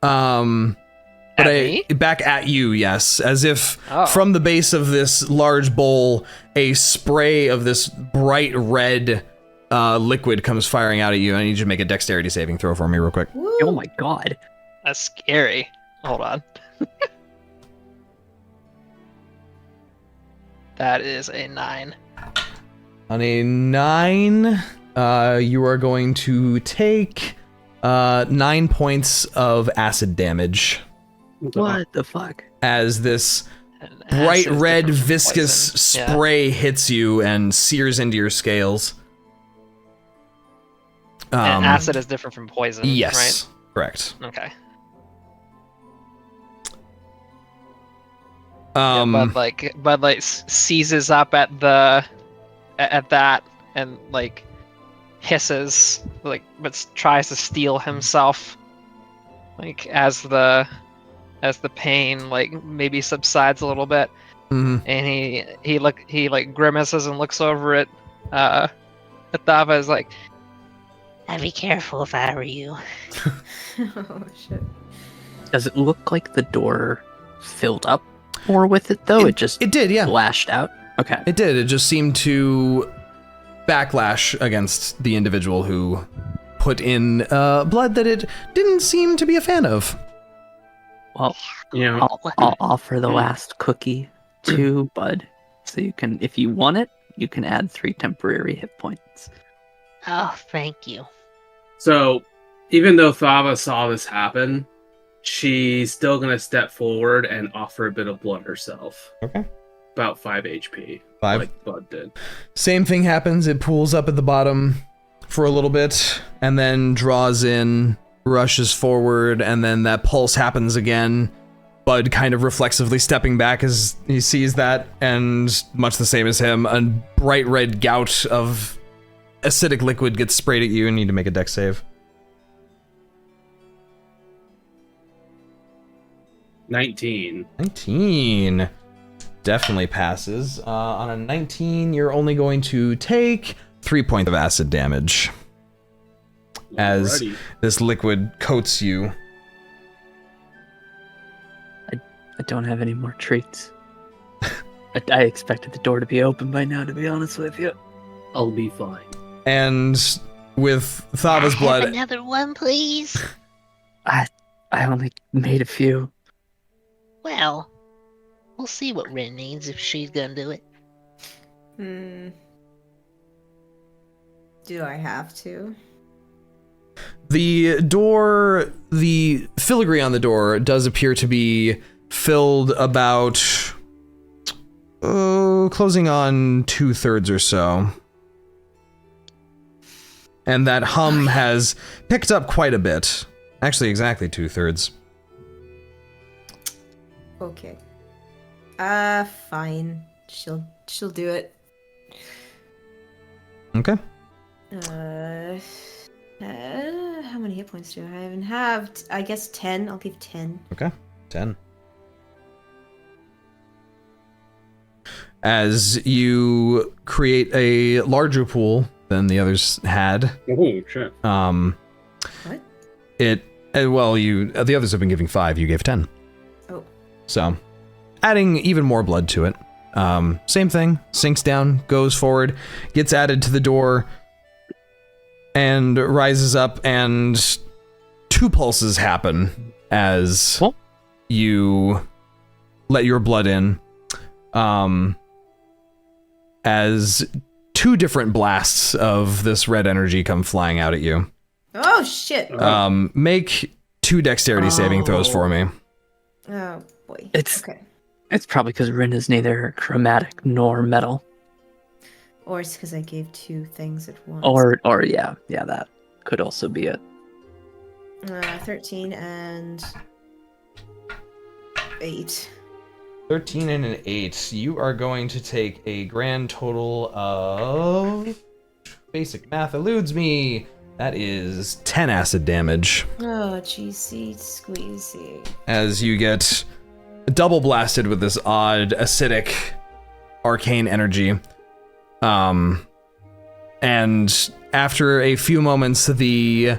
Back at you, yes. As if from the base of this large bowl, a spray of this bright red liquid comes firing out at you. I need you to make a dexterity saving throw for me real quick. Woo. Oh my god. That's scary. Hold on. That is a 9. On a 9, you are going to take 9 points of acid damage. What the fuck? As this And bright acid is red different from viscous poison. Yeah. spray hits you and sears into your scales. And acid is different from poison, Yes, correct. right? Okay. Bud seizes up at that and like hisses, like, but tries to steel himself, like as the pain like maybe subsides a little bit, Mhm. and he like grimaces and looks over at Thava, is like, I'd be careful if I were you. Oh shit. Does it look like the door filled up more with it though? It just did, yeah. lashed out? Okay. It did. It just seemed to backlash against the individual who put in blood that it didn't seem to be a fan of. Well, Yeah. I'll offer the last cookie to Bud. So you can, if you want it, you can add 3 temporary hit points. Oh, thank you. So, even though Thava saw this happen, she's still gonna step forward and offer a bit of blood herself. Okay. About 5 HP. 5. Like Bud did. Same thing happens. It pools up at the bottom for a little bit and then draws in, rushes forward, and then that pulse happens again. Bud kind of reflexively stepping back as he sees that, and much the same as him, a bright red gout of acidic liquid gets sprayed at you and you need to make a dex save. 19. 19 definitely passes. On a 19, you're only going to take 3 points of acid damage as Alrighty. this liquid coats you. I don't have any more treats. I expected the door to be open by now, to be honest with you. I'll be fine. And with Thava's Have blood, another one, please. I only made a few. Well, we'll see what Rinn needs if she's gonna do it. Do I have to? the door, the filigree on the door does appear to be filled about closing on 2/3 or so. And that hum has picked up quite a bit. Actually, exactly 2/3. Okay. Fine. She'll do it. Okay. How many hit points do I even have? I guess 10. I'll give 10. Okay. 10. As you create a larger pool than the others had. Oh, shit. What? The others have been giving 5, you gave 10. Oh. So, adding even more blood to it. Same thing, sinks down, goes forward, gets added to the door, and rises up, and 2 pulses happen as you let your blood in. As 2 different blasts of this red energy come flying out at you. Oh, shit. Make 2 dexterity saving throws for me. Oh, boy. It's Okay. probably because Rinn is neither chromatic nor metal. Or it's because I gave 2 things at once. Or yeah, that could also be it. 13 and 8. 13 and an 8. You are going to take a grand total of... Basic math eludes me. That is 10 acid damage. Oh, GC squeezy. As you get double blasted with this odd, acidic, arcane energy. And after a few moments, the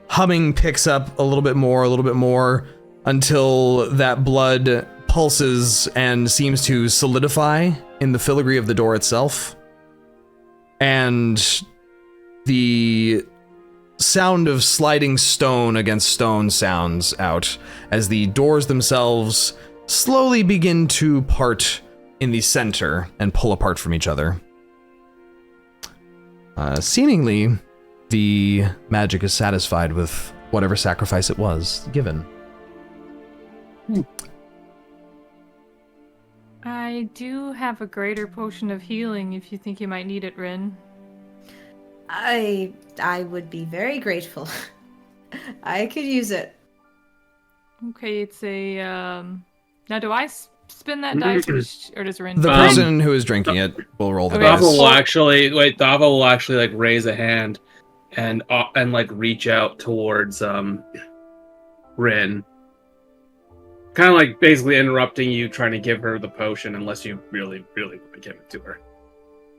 humming picks up a little bit more, until that blood pulses and seems to solidify in the filigree of the door itself. And the sound of sliding stone against stone sounds out as the doors themselves slowly begin to part in the center and pull apart from each other. Seemingly, the magic is satisfied with whatever sacrifice it was given. I do have a greater potion of healing if you think you might need it, Rinn. I would be very grateful. I could use it. Okay, it's a now do I spin that dice or does Rinn? The person who is drinking it will roll the Okay. dice. Thava will actually like raise a hand and like reach out towards Rinn. Kind of like basically interrupting you trying to give her the potion unless you really, really want to give it to her.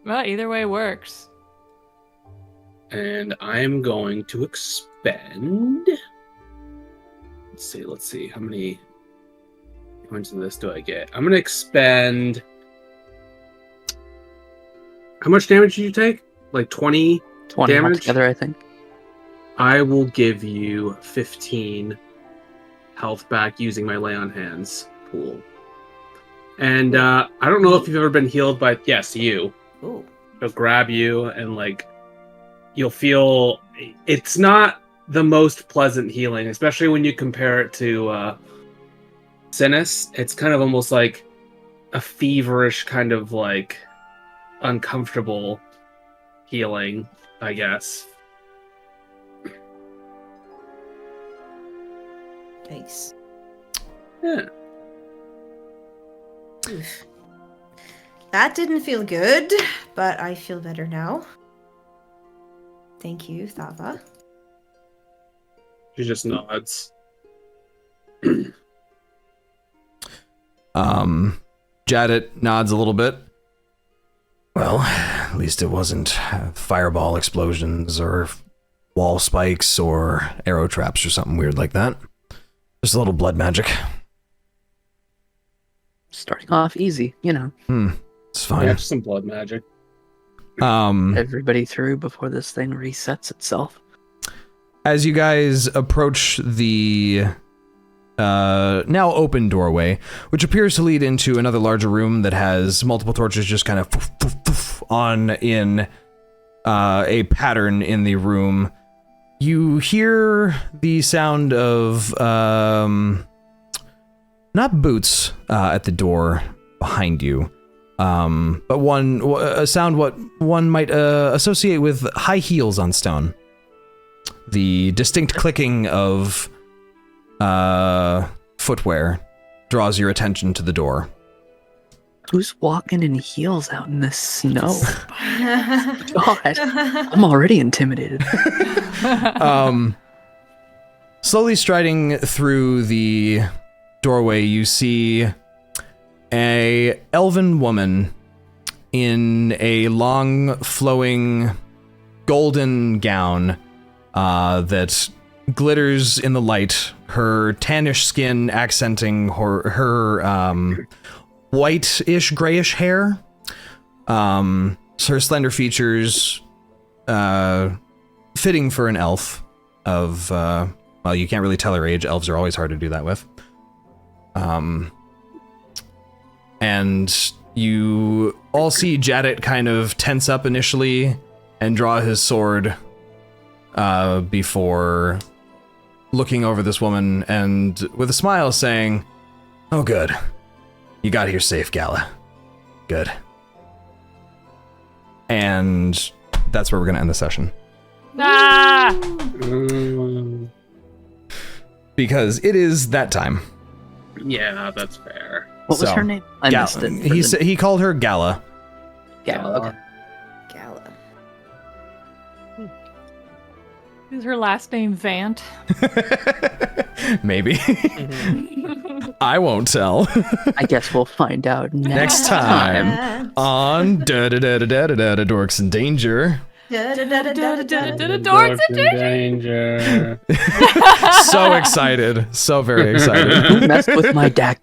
Well, either way works. And I'm going to expend. Let's see. How many points of this do I get? I'm going to expend. How much damage did you take? Like 20 damage? Altogether, I think. I will give you 15 health back using my lay on hands pool. And I don't know if you've ever been healed by. Yes, you. Ooh. They'll grab you and like. You'll feel it's not the most pleasant healing, especially when you compare it to Synas. It's kind of almost like a feverish kind of like uncomfortable healing, I guess. Nice. Yeah. Oof. That didn't feel good, but I feel better now. Thank you, Thava. She just nods. Jadit nods a little bit. Well, at least it wasn't fireball explosions or wall spikes or arrow traps or something weird like that. Just a little blood magic. Starting off easy, you know. It's fine. Yeah, just some blood magic. Everybody through before this thing resets itself. As you guys approach the now open doorway, which appears to lead into another larger room that has multiple torches just kind of on in a pattern in the room, you hear the sound of not boots at the door behind you. But a sound what one might associate with high heels on stone. The distinct clicking of footwear draws your attention to the door. Who's walking in heels out in the snow? God, I'm already intimidated. Slowly striding through the doorway, you see a elven woman in a long, flowing, golden gown that glitters in the light. Her tannish skin accenting her white-ish, grayish hair. Her slender features fitting for an elf of, well, you can't really tell her age. Elves are always hard to do that with. And you all see Jadit kind of tense up initially and draw his sword before looking over this woman and with a smile saying, "Oh, good. You got here safe, Gala. Good." And that's where we're going to end the session. Ah! Because it is that time. Yeah, that's fair. What was So, her name? I missed it. He called her Gala. Gala. Okay. Gala. Is her last name Vant? Maybe. I won't tell. I guess we'll find out Next time on Dorks in Danger. Dorks in danger. So excited. So very excited. Who messed with my deck?